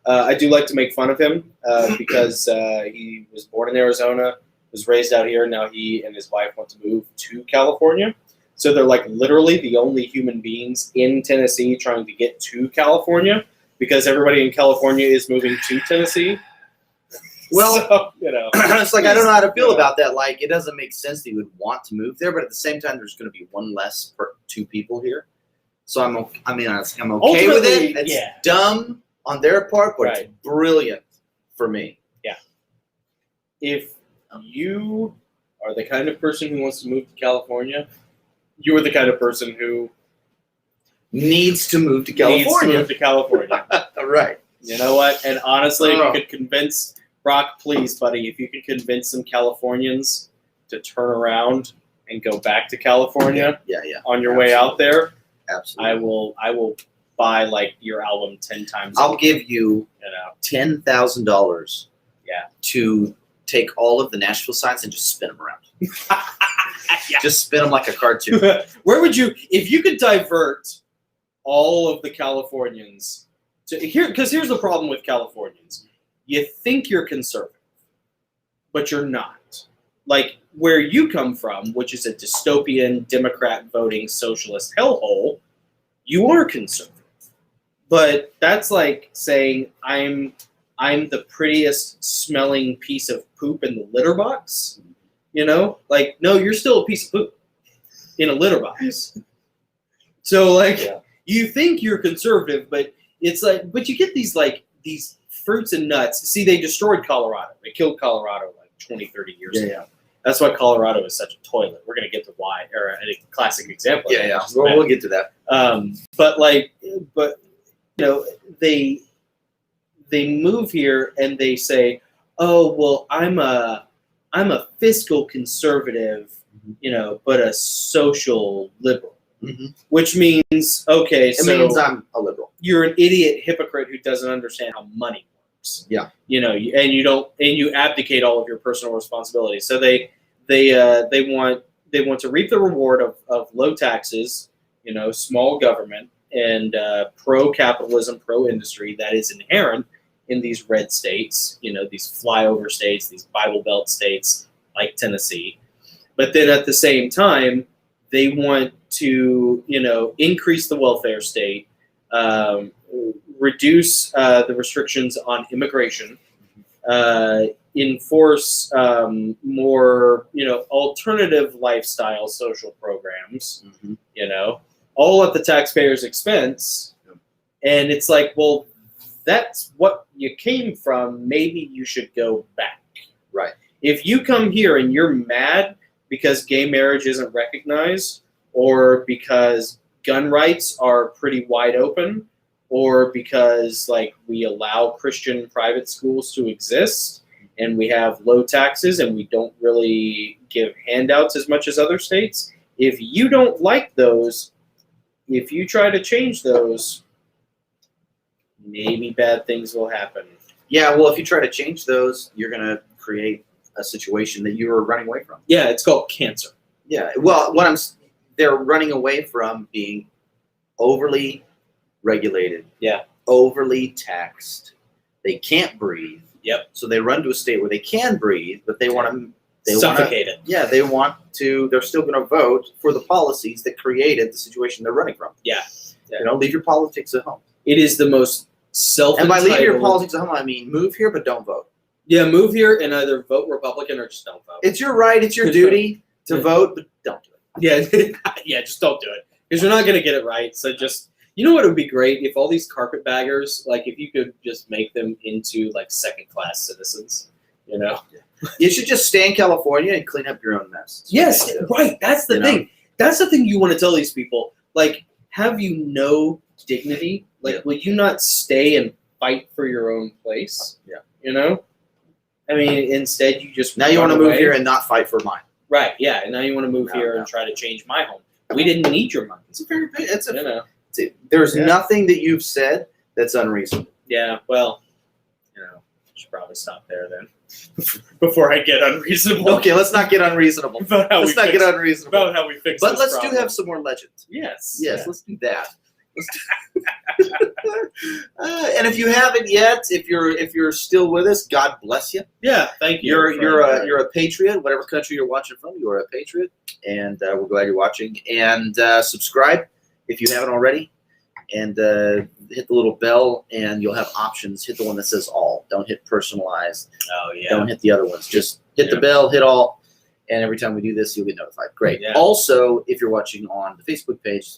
I do like to make fun of him because he was born in Arizona, was raised out here. Now he and his wife want to move to California. So they're like literally the only human beings in Tennessee trying to get to California because everybody in California is moving to Tennessee. Well, so, you know, it's like I don't know how to feel about that. Like, it doesn't make sense that you would want to move there, but at the same time, there's going to be one less per 2 people here. So I'm okay with it. It's dumb on their part, but it's brilliant for me. Yeah. If you are the kind of person who wants to move to California, you are the kind of person who needs to move to California. Right. You know what? And honestly, if you could convince Brock, please, buddy, if you could convince some Californians to turn around and go back to California on your way out there, absolutely, I will buy like your album 10 times. I'll give you $10,000 to take all of the Nashville signs and just spin them around. Just spin them like a cartoon. Where would you, if you could divert all of the Californians to here? Because here's the problem with Californians. You think you're conservative, but you're not. Like where you come from, which is a dystopian, Democrat voting, socialist hellhole, you are conservative. But that's like saying I'm the prettiest smelling piece of poop in the litter box. You know? Like, no, you're still a piece of poop in a litter box. So like you think you're conservative, but it's like, but you get these like these fruits and nuts. See, they destroyed Colorado. They killed Colorado like 20, 30 years ago. That's why Colorado is such a toilet. We're going to get to why, or a classic example. We'll get to that. But you know, they move here and they say, oh, well, I'm a fiscal conservative, you know, but a social liberal. Which means, okay, it means I'm a liberal. You're an idiot hypocrite who doesn't understand how money works. works. Yeah. And you abdicate all of your personal responsibilities. So they want to reap the reward of low taxes, small government, and pro-capitalism, pro-industry that is inherent in these red states, these flyover states, these Bible Belt states like Tennessee. But then at the same time, they want to, increase the welfare state, reduce the restrictions on immigration, enforce more, alternative lifestyle social programs, all at the taxpayer's expense. And it's like, well, that's what you came from. Maybe you should go back. Right. If you come here and you're mad because gay marriage isn't recognized, or because gun rights are pretty wide open, or because we allow Christian private schools to exist and we have low taxes and we don't really give handouts as much as other states, if you don't like those, if you try to change those, maybe bad things will happen. Yeah, well, if you try to change those, you're going to create a situation that you were running away from. Yeah, it's called cancer. Yeah, well, they're running away from being overly regulated. Yeah. Overly taxed. They can't breathe. Yep. So they run to a state where they can breathe, but they want to suffocate it. Yeah, they're still going to vote for the policies that created the situation they're running from. Yeah. Leave your politics at home. It is the most self-entitled. And by leaving your politics at home, I mean move here, but don't vote. Yeah, move here and either vote Republican or just don't vote. It's your right, it's your duty to vote, but don't do it. Yeah, yeah, just don't do it. Because you're not going to get it right. So just, what would be great? If all these carpetbaggers, if you could just make them into, second-class citizens, You should just stay in California and clean up your own mess. Yes, right. That's the thing. That's the thing you want to tell these people. Have you no dignity? Will you not stay and fight for your own place? Yeah. I mean, instead you just now you want to move here and not fight for mine. Right. Yeah. And now you want to move here and try to change my home. We didn't need your money. There's nothing that you've said that's unreasonable. Yeah. Well, I should probably stop there then. Before I get unreasonable. Okay, let's not get unreasonable. About how we fix But let's do have some more legends. Yes. Yes, let's do that. And if you haven't yet, if you're still with us, God bless you. Yeah, thank you. You're a patriot, whatever country you're watching from. You are a patriot, and we're glad you're watching. And subscribe if you haven't already, and hit the little bell, and you'll have options. Hit the one that says all. Don't hit personalized. Oh yeah. Don't hit the other ones. Just hit the bell. Hit all, and every time we do this, you'll get notified. Great. Yeah. Also, if you're watching on the Facebook page,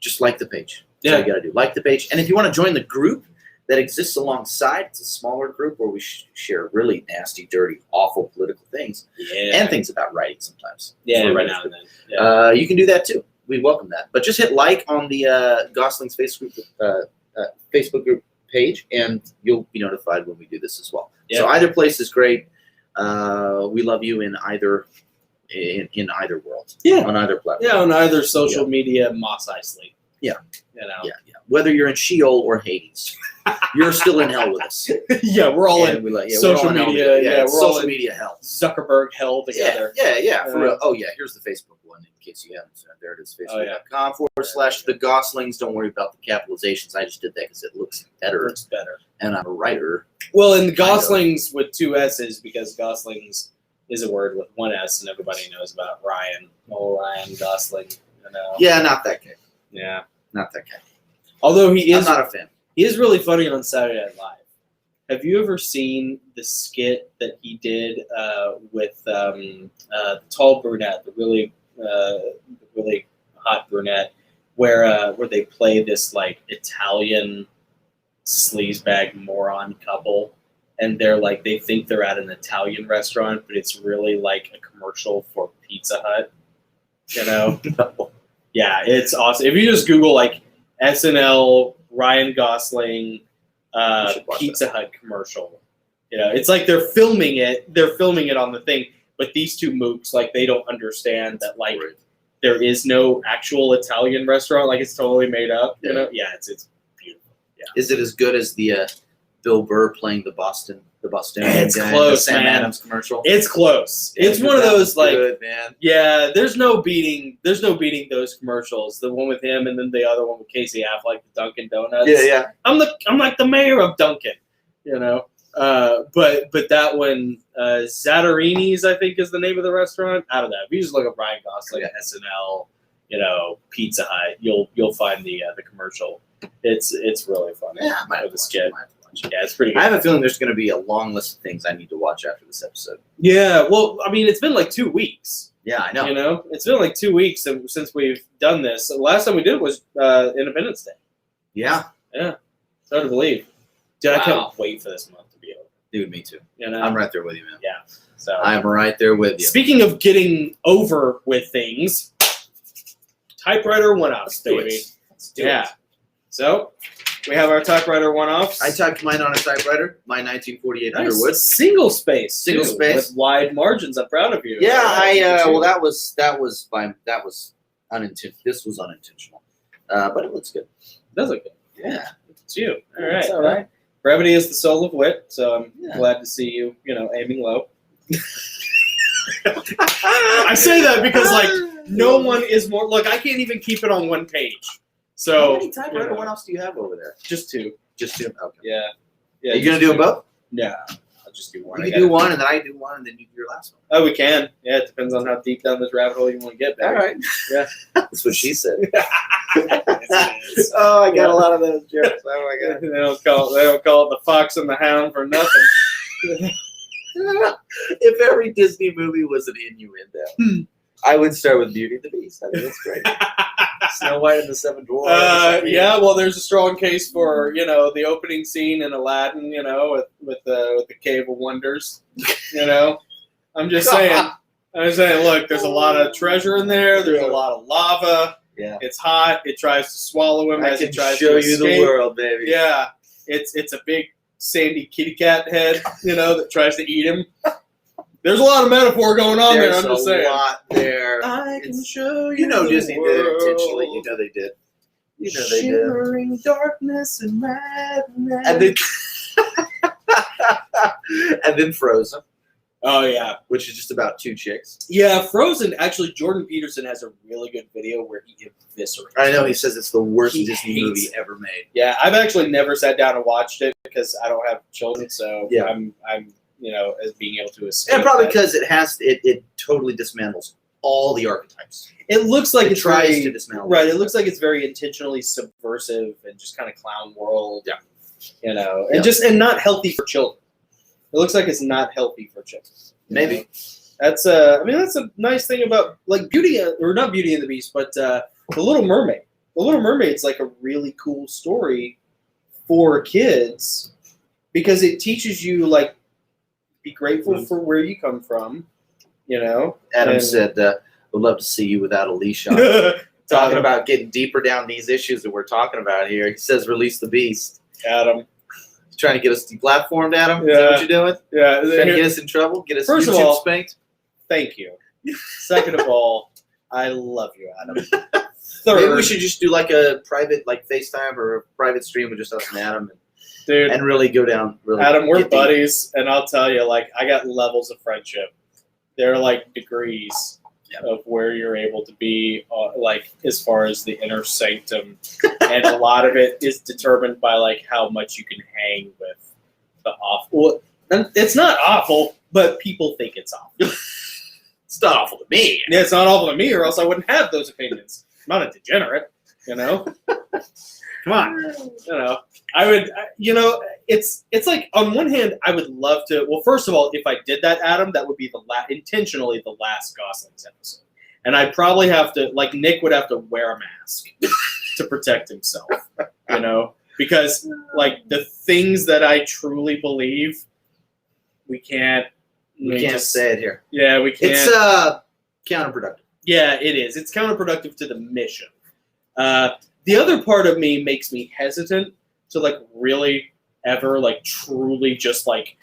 just like the page. That's all you got to do. Like the page. And if you want to join the group that exists alongside, it's a smaller group where we share really nasty, dirty, awful political things and things about writing sometimes. Yeah, right now and then. Yeah. You can do that too. We welcome that. But just hit like on the Gosslings Facebook group page, and you'll be notified when we do this as well. Yeah. So either place is great. We love you in either world. Yeah. On either platform. Yeah, on either social media, Mos Eisley. Yeah. Yeah. Whether you're in Sheol or Hades, you're still in hell with us. Yeah, we're all in social media. Yeah, we're all in media hell. Zuckerberg hell together. Yeah. For real. Oh yeah, here's the Facebook one in case you haven't seen it. There it is, Facebook.com/the Gosslings. Don't worry about the capitalizations. I just did that because it looks better. It's better. And I'm a writer. Well, and the Gosslings with 2 S's because Gosslings is a word with 1 S, and everybody knows about Ryan. Oh, Ryan Gosling. Yeah, not that guy. Yeah. Not that guy. Although I'm not a fan. He is really funny on Saturday Night Live. Have you ever seen the skit that he did with the tall brunette, the really hot brunette, where they play this Italian sleazebag moron couple, and they think they're at an Italian restaurant, but it's really like a commercial for Pizza Hut. No. Yeah, it's awesome. If you just Google SNL, Ryan Gosling, Pizza Hut commercial, it's like they're filming it. They're filming it on the thing, but these two mooks they don't understand that there is no actual Italian restaurant. It's totally made up. Yeah, it's beautiful. Yeah. Is it as good as the Bill Burr playing the Boston. It's guy, close, the Sam man. Adams commercial. It's close. Yeah, It's one of that those was like, good, man. yeah. There's no beating those commercials. The one with him, and then the other one with Casey Affleck, the Dunkin' Donuts. Yeah. I'm like the mayor of Dunkin', you know. But that one, Zattarini's, I think, is the name of the restaurant. I don't know. If you just look up Ryan Gosling, SNL, you know, Pizza Hut, you'll find the commercial. It's really funny. Yeah, I might have With the to skit. watch it. Yeah, it's pretty good. I have a feeling there's going to be a long list of things I need to watch after this episode. Yeah, well, I mean, it's been like 2 weeks. Yeah, I know. You know, it's been like 2 weeks since we've done this. The last time we did it was Independence Day. Yeah. Hard to believe. Dude, I Wow. can't wait for this month to be over. Dude, me too. You know? I'm right there with you, man. Yeah. So I'm right there with you. speaking of getting over with things, typewriter one-offs, baby. Let's do Yeah. it. So we have our typewriter one-offs. I typed mine on a typewriter, my 1948 Underwood. Nice. Single space. Single too, space. with wide margins. I'm proud of you. Yeah, well, that was unintentional. This was unintentional, but it looks good. It does look good. Yeah, It's you. All right. It's all right. Brevity is the soul of wit, so I'm Yeah. glad to see you, aiming low. I say that because, like, no one is more. Look, I can't even keep it on one page. How So, many typewriter one-offs do you have over there? just two. Just two. Okay. Yeah. Yeah. Are you gonna just do two. them both? Yeah. I'll just do one. You I can do gotta- one, and then I do one, and then you do your last one. Oh, we can. Yeah, it depends on how deep down this rabbit hole you want to get. Baby. All right. Yeah. That's what she said. Yes, it is. Oh, I got Yeah. a lot of those jokes. Oh my god. They don't call it the Fox and the Hound for nothing. If every Disney movie was an innuendo, I would start with Beauty and the Beast. I mean, that's great. Snow White and the Seven Dwarfs. Yeah, well, there's a strong case for the opening scene in Aladdin, with the Cave of Wonders. I'm just saying. Look, there's a lot of treasure in there. There's a lot of lava. Yeah. It's hot. It tries to swallow him I as can it tries show to you escape. the world, baby. Yeah, it's a big sandy kitty cat head, that tries to eat him. There's a lot of metaphor going on there. There's I'm just a saying. lot there. I can It's- show you. You know the Disney did it world. intentionally. You know they did. You know they did. Shimmering darkness and madness. And then, and then Frozen, Oh yeah, which is just about two chicks. yeah. Frozen. Actually, Jordan Peterson has a really good video where he eviscerates. I know he says it's the worst He Disney hates movie it. ever made. Yeah, I've actually never sat down and watched it because I don't have children, so Yeah. I'm as being able to escape. And probably that. because it totally dismantles all the archetypes. It looks like It it's tries very, to dismantle. right. It looks like it's very intentionally subversive and just kind of clown world. Yeah. And Yeah. and not healthy for children. It looks like it's not healthy for children. Maybe. That's that's a nice thing about like not Beauty and the Beast, but The Little Mermaid. The Little Mermaid's like a really cool story for kids because it teaches you like be grateful for where you come from. Adam and- said, "Would love to see you without a leash on." Talking about getting deeper down these issues that we're talking about here. He says, "Release the beast." Adam. You trying to get us deplatformed, Adam? Is that Yeah. what you're doing? Yeah. Trying to get us in trouble? Get us First of YouTube all- spanked? Thank you. Second of all, I love you, Adam. Maybe Third, we should just do like a private, like FaceTime or a private stream with just us and Adam, dude. and really go down. Really, Adam, we're get deep. buddies, and I'll tell you, like, I got levels of friendship. They're like degrees of where you're able to be, like, as far as the inner sanctum, and a lot of it is determined by like how much you can hang with the awful. Well, it's not awful, but people think it's awful. It's not awful to me. Yeah, it's not awful to me, or else I wouldn't have those opinions. I'm not a degenerate, Come on, I would, it's like on one hand, I would love to. Well, first of all, if I did that, Adam, that would be intentionally the last Gosslings episode, and I'd probably have to, like, Nick would have to wear a mask to protect himself, because like the things that I truly believe, we can't Say it here. Yeah, we can't. It's counterproductive. Yeah, it is. It's counterproductive to the mission. The other part of me makes me hesitant to like really ever like truly just like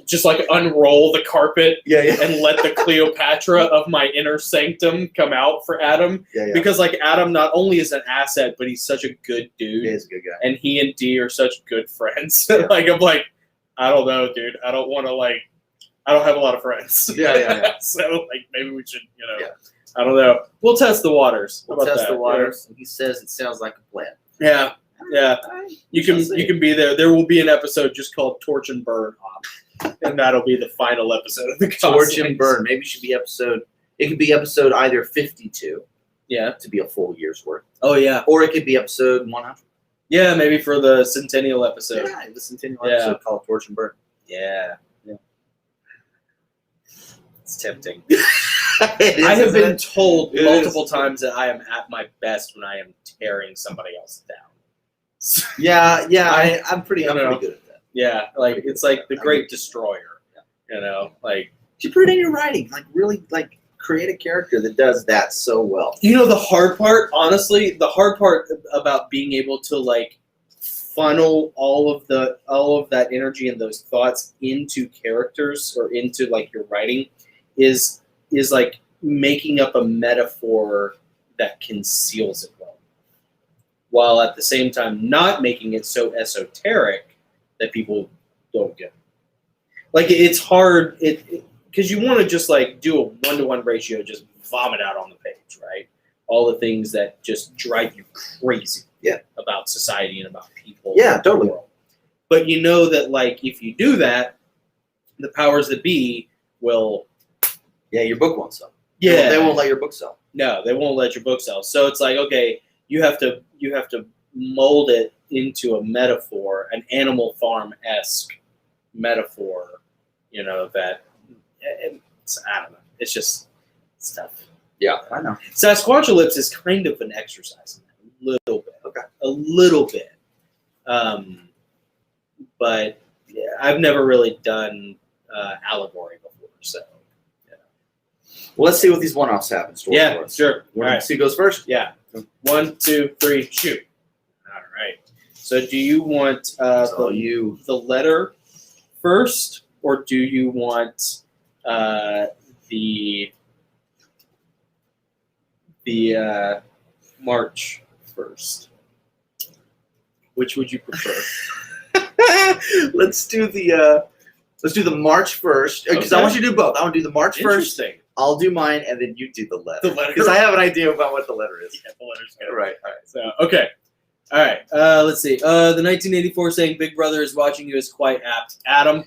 just like unroll the carpet Yeah, yeah. and let the Cleopatra of my inner sanctum come out for Adam. Yeah, yeah. Because like Adam not only is an asset, but he's such a good dude. He is a good guy. And he and Dee are such good friends. Yeah. Like I'm like, I don't know, dude. I don't want to I don't have a lot of friends. Yeah. So like maybe we should, Yeah. I don't know. We'll test the waters. How We'll about test that? the waters. And he says it sounds like a plan. Yeah. Yeah. You Shall see. can be there. There will be an episode just called Torch and Burn Op. And that'll be the final episode of the Torch and Gosslings. Burn. Maybe it should be episode. It could be episode either 52 Yeah. to be a full year's worth, Oh yeah. or it could be episode 100. Yeah, maybe for the centennial episode. Yeah, the centennial Yeah. episode called Torch and Burn. Yeah. It's tempting. It is, I have isn't been it? told It multiple is. times that I am at my best when I am tearing somebody else down. Yeah, I'm pretty I don't know. good at that. Yeah, like it's like the Great Destroyer. Like You put it in your writing, like really, like create a character that does that so well. the hard part, honestly, the hard part about being able to like funnel all of that energy and those thoughts into characters or into like your writing is like making up a metaphor that conceals it well, while at the same time not making it so esoteric that people don't get it. Like it's hard because you want to just like do a 1-to-1 ratio, just vomit out on the page, right? All the things that just drive you crazy about society and about people. Yeah, and the totally. world. But you know that like if you do that, the powers that be will. Yeah, your book won't sell. Yeah, They won't let your book sell. No, they won't let your book sell. So it's like, okay, you have to mold it into a metaphor, an Animal Farm-esque metaphor. That I don't know. It's just stuff. Yeah, I know. Sasquatchalypse is kind of an exercise in that, a little bit. Okay. A little bit. But yeah, I've never really done allegory before, so. Well, let's see what these one-offs have in store Yeah, for us. sure. All All right. See who goes first? Yeah. 1, 2, 3, shoot. All right. So do you want the letter first, or do you want the march first? Which would you prefer? Let's do the march first, because I Okay. want you to do both. I want to do the march first. Interesting. I'll do mine, and then you do the letter. The letter. Because I have an idea about what the letter is. Yeah, the letter's good. Right. All right. So, okay. All right. Let's see. The 1984 saying Big Brother is watching you is quite apt. Adam,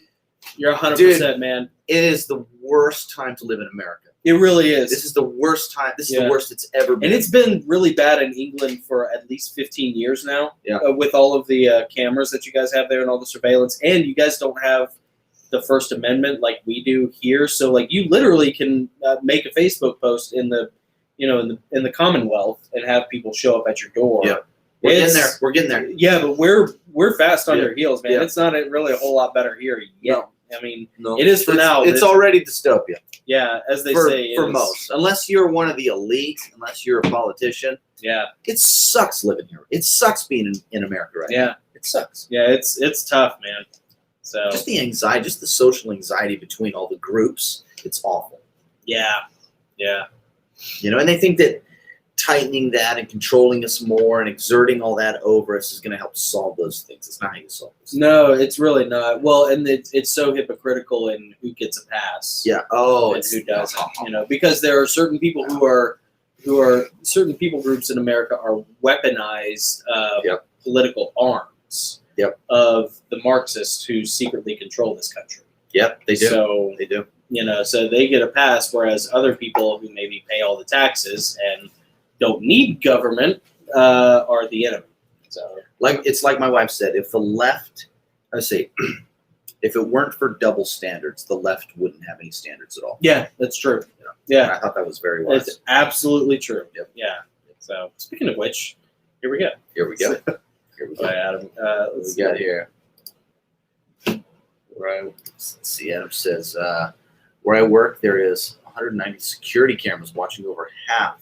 you're 100%, man. It is the worst time to live in America. It really is. This is the worst time. This is Yeah. the worst it's ever been. And it's been really bad in England for at least 15 years now. Yeah. With all of the cameras that you guys have there and all the surveillance, and you guys don't have the First Amendment like we do here. So like you literally can make a Facebook post in the Commonwealth and have people show up at your door. Yeah. We're getting there. We're getting there. Yeah, but we're fast on Yeah. your heels, man. Yeah. It's not really a whole lot better here yet. No. I mean, No, it is for now. It's already dystopia. Yeah, as they for, say, for it's- most. Unless you're one of the elite, unless you're a politician, Yeah, it sucks living here. It sucks being in America right now. yeah, It sucks. yeah. It's tough, man. So Just the anxiety, just the social anxiety between all the groups, it's awful. yeah. And they think that tightening that and controlling us more and exerting all that over us is going to help solve those things. It's not how you solve this. No, it's really not. Well, and it's so hypocritical in who gets a pass. Yeah. Oh, And who doesn't? Because there are certain people who are certain people groups in America are weaponized Yep. political arms. Yep. Of the Marxists who secretly control this country. Yep, they do. So They do. so they get a pass, whereas other people who maybe pay all the taxes and don't need government are the enemy. So It's like my wife said, if the left, if it weren't for double standards, the left wouldn't have any standards at all. yeah, that's true. And Yeah, I thought that was very wise. it's absolutely true. Yep. Yeah. So speaking of which, here we go. Here we go. Here we All go. right, Adam. What Let's we got here? Let's see, Adam says, where I work, there is 190 security cameras watching over half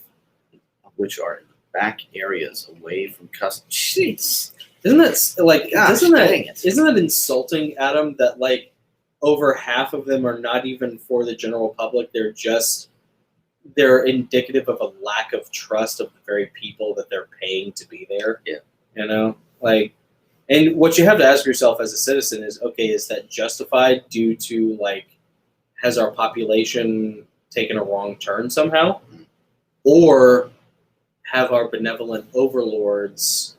of which are in the back areas away from customers. Jeez. Isn't that like? Gosh, Isn't dang it. that insulting, Adam? That like over half of them are not even for the general public. They're indicative of a lack of trust of the very people that they're paying to be there. Yeah. You know, like, and what you have to ask yourself as a citizen is, okay, is that justified due to, like, has our population taken a wrong turn somehow? Or have our benevolent overlords,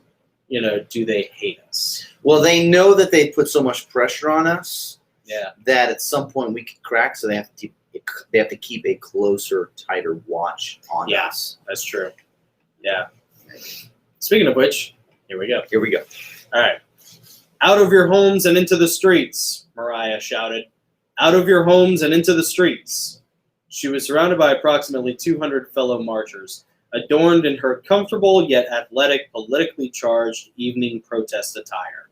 you know, do they hate us? Well, they know that they put so much pressure on us Yeah. that at some point we could crack, so they have to keep a closer, tighter watch on Yeah. us. That's true. Yeah. Speaking of which, here we go. Here we go. All right. Out of your homes and into the streets, Mariah shouted. Out of your homes and into the streets. She was surrounded by approximately 200 fellow marchers, adorned in her comfortable yet athletic, politically charged evening protest attire.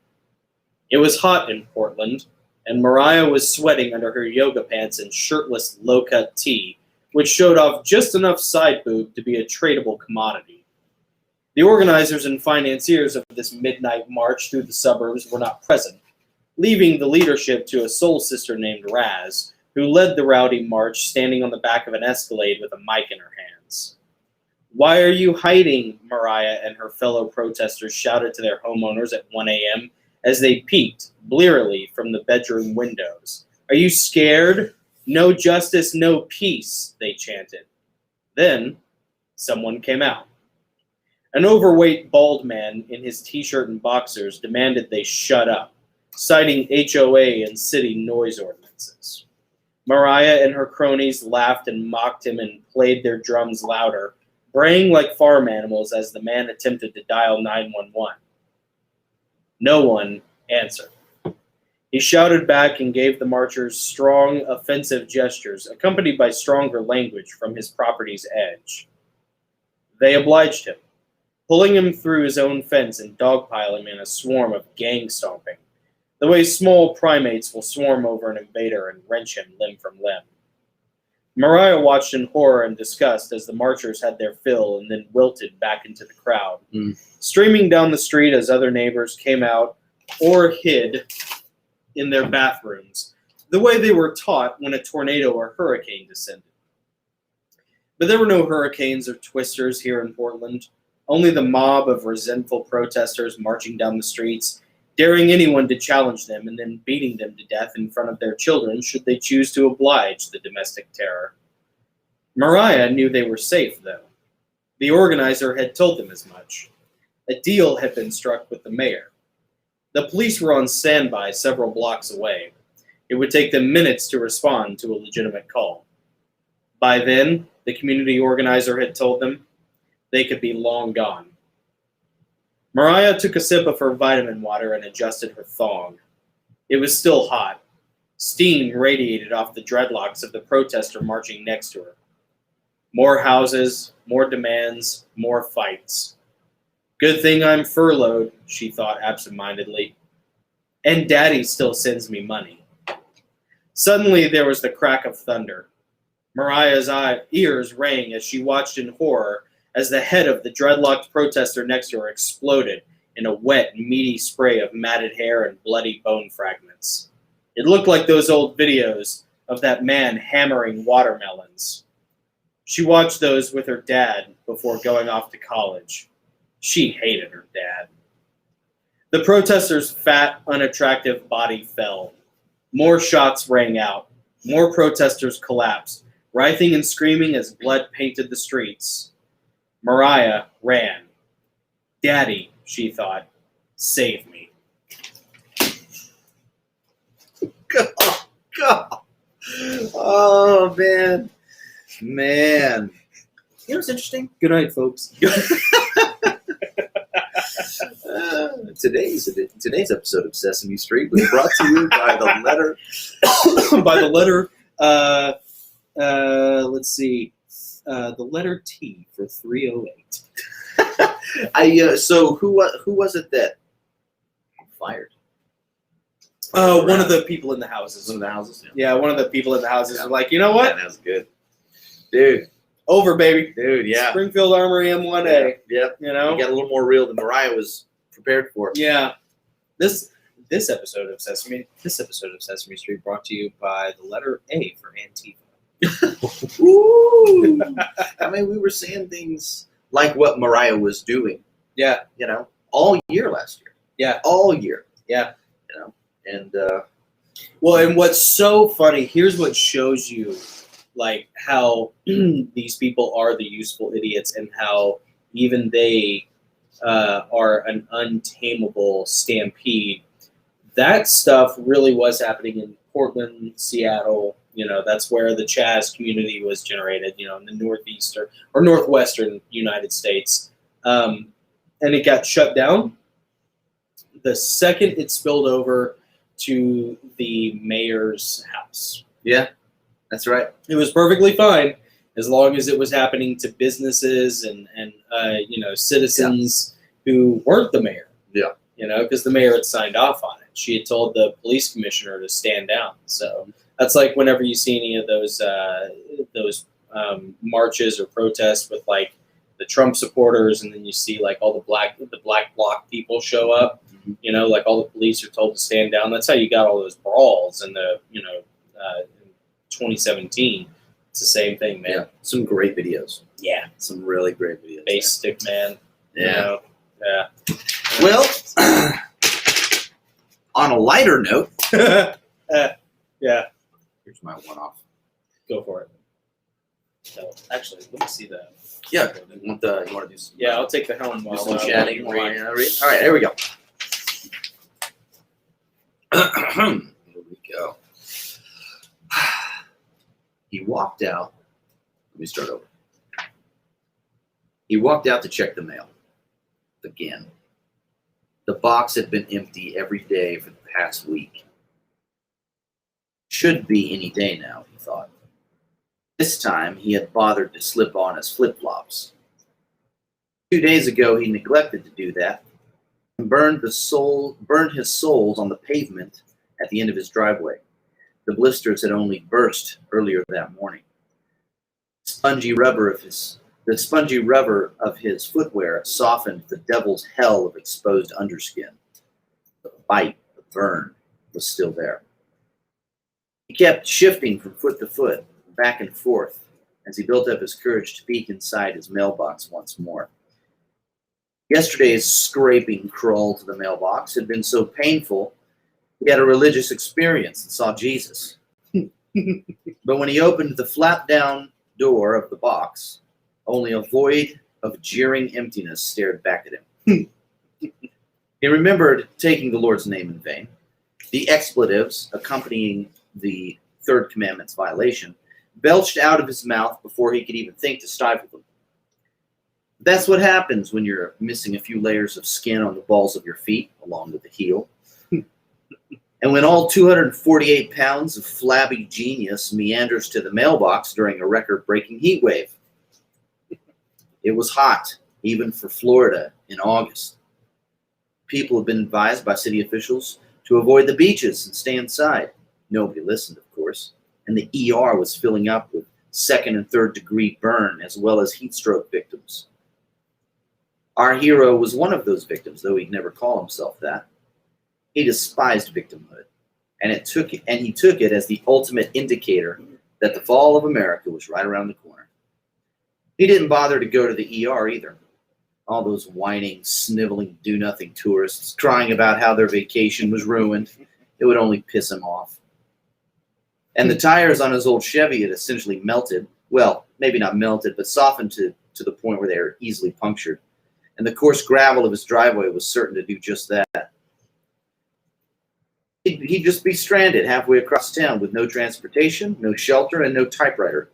It was hot in Portland, and Mariah was sweating under her yoga pants and shirtless low-cut tee, which showed off just enough side boob to be a tradable commodity. The organizers and financiers of this midnight march through the suburbs were not present, leaving the leadership to a soul sister named Raz, who led the rowdy march standing on the back of an Escalade with a mic in her hands. "Why are you hiding?" Mariah and her fellow protesters shouted to their homeowners at 1 a.m. as they peeked, blearily, from the bedroom windows. "Are you scared? No justice, no peace," they chanted. Then, someone came out. An overweight bald man in his t-shirt and boxers demanded they shut up, citing HOA and city noise ordinances. Mariah and her cronies laughed and mocked him and played their drums louder, braying like farm animals as the man attempted to dial 911. No one answered. He shouted back and gave the marchers strong, offensive gestures, accompanied by stronger language from his property's edge. They obliged him, pulling him through his own fence and dogpiling him in a swarm of gang stomping, the way small primates will swarm over an invader and wrench him limb from limb. Mariah watched in horror and disgust as the marchers had their fill and then wilted back into the crowd, streaming down the street as other neighbors came out or hid in their bathrooms, the way they were taught when a tornado or hurricane descended. But there were no hurricanes or twisters here in Portland, only the mob of resentful protesters marching down the streets, daring anyone to challenge them and then beating them to death in front of their children should they choose to oblige the domestic terror. Mariah knew they were safe, though. The organizer had told them as much. A deal had been struck with the mayor. The police were on standby several blocks away. It would take them minutes to respond to a legitimate call. By then, the community organizer had told them, they could be long gone. Mariah took a sip of her vitamin water and adjusted her thong. It was still hot. Steam radiated off the dreadlocks of the protester marching next to her. More houses, more demands, more fights. Good thing I'm furloughed, she thought absentmindedly. And Daddy still sends me money. Suddenly there was the crack of thunder. Mariah's ears rang as she watched in horror as the head of the dreadlocked protester next to her exploded in a wet, meaty spray of matted hair and bloody bone fragments. It looked like those old videos of that man hammering watermelons. She watched those with her dad before going off to college. She hated her dad. The protester's fat, unattractive body fell. More shots rang out. More protesters collapsed, writhing and screaming as blood painted the streets. Mariah ran. Daddy, she thought, save me. God. Oh, man. Man. You know what's interesting? Good night, folks. Today's episode of Sesame Street was brought to you by the letter. Let's see. The letter T for 308. So who was it that fired? One of the people in the houses. One of the houses. Yeah, one of the people in the houses were like, you know what? Man, that was good, dude. Over, baby. Dude, yeah. Springfield Armory M1A. Yep. You know, You got a little more real than Mariah was prepared for. yeah. This This episode of Sesame Street brought to you by the letter A for Antifa. Ooh. I mean, we were saying things like what Mariah was doing. Yeah. You know, all year last year. Yeah. All year. Yeah. You know, and well, and what's so funny, here's what shows you, like, how these people are the useful idiots and how even they are an untamable stampede. That stuff really was happening in Portland, Seattle. You know, that's where the Chaz community was generated, you know, in the northeastern or northwestern United States. And it got shut down the second it spilled over to the mayor's house. yeah, that's right. It was perfectly fine as long as it was happening to businesses and citizens who weren't the mayor. Yeah. You know, because the mayor had signed off on it. She had told the police commissioner to stand down. So that's like whenever you see any of those marches or protests with like the Trump supporters, and then you see like all the black bloc people show up. You know, like all the police are told to stand down. That's how you got all those brawls in the in 2017. It's the same thing, man. Yeah, some great videos. Yeah, Some really great videos. Base stick man. Yeah. You know? Yeah. Well, on a lighter note, Yeah. here's my one-off. Go for it. So, actually, let me see that. Yeah, you want to do some? Yeah, I'll take the helm Do while some I chatting. read. All right, here we go. Here we go. He walked out. Let me start over. He walked out to check the mail. Again. The box had been empty every day for the past week. Should be any day now, he thought. This time, he had bothered to slip on his flip-flops. 2 days ago, he neglected to do that and burned his soles on the pavement at the end of his driveway. The blisters had only burst earlier that morning. The spongy rubber of his footwear softened the devil's hell of exposed underskin. The bite, the burn, was still there. He kept shifting from foot to foot, back and forth, as he built up his courage to peek inside his mailbox once more. Yesterday's scraping crawl to the mailbox had been so painful, he had a religious experience and saw Jesus. But when he opened the flap-down door of the box, only a void of jeering emptiness stared back at him. He remembered taking the Lord's name in vain. The expletives accompanying the third commandment's violation belched out of his mouth before he could even think to stifle them. That's what happens when you're missing a few layers of skin on the balls of your feet, along with the heel. And when all 248 pounds of flabby genius meanders to the mailbox during a record-breaking heat wave. It was hot, even for Florida, in August. People have been advised by city officials to avoid the beaches and stay inside. Nobody listened, of course, and the ER was filling up with second and third degree burn as well as heat stroke victims. Our hero was one of those victims, though he'd never call himself that. He despised victimhood, and he took it as the ultimate indicator that the fall of America was right around the corner. He didn't bother to go to the ER either. All those whining, sniveling, do-nothing tourists crying about how their vacation was ruined. It would only piss him off. And the tires on his old Chevy had essentially melted. Well, maybe not melted, but softened to the point where they were easily punctured. And the coarse gravel of his driveway was certain to do just that. He'd just be stranded halfway across town with no transportation, no shelter, and no typewriter.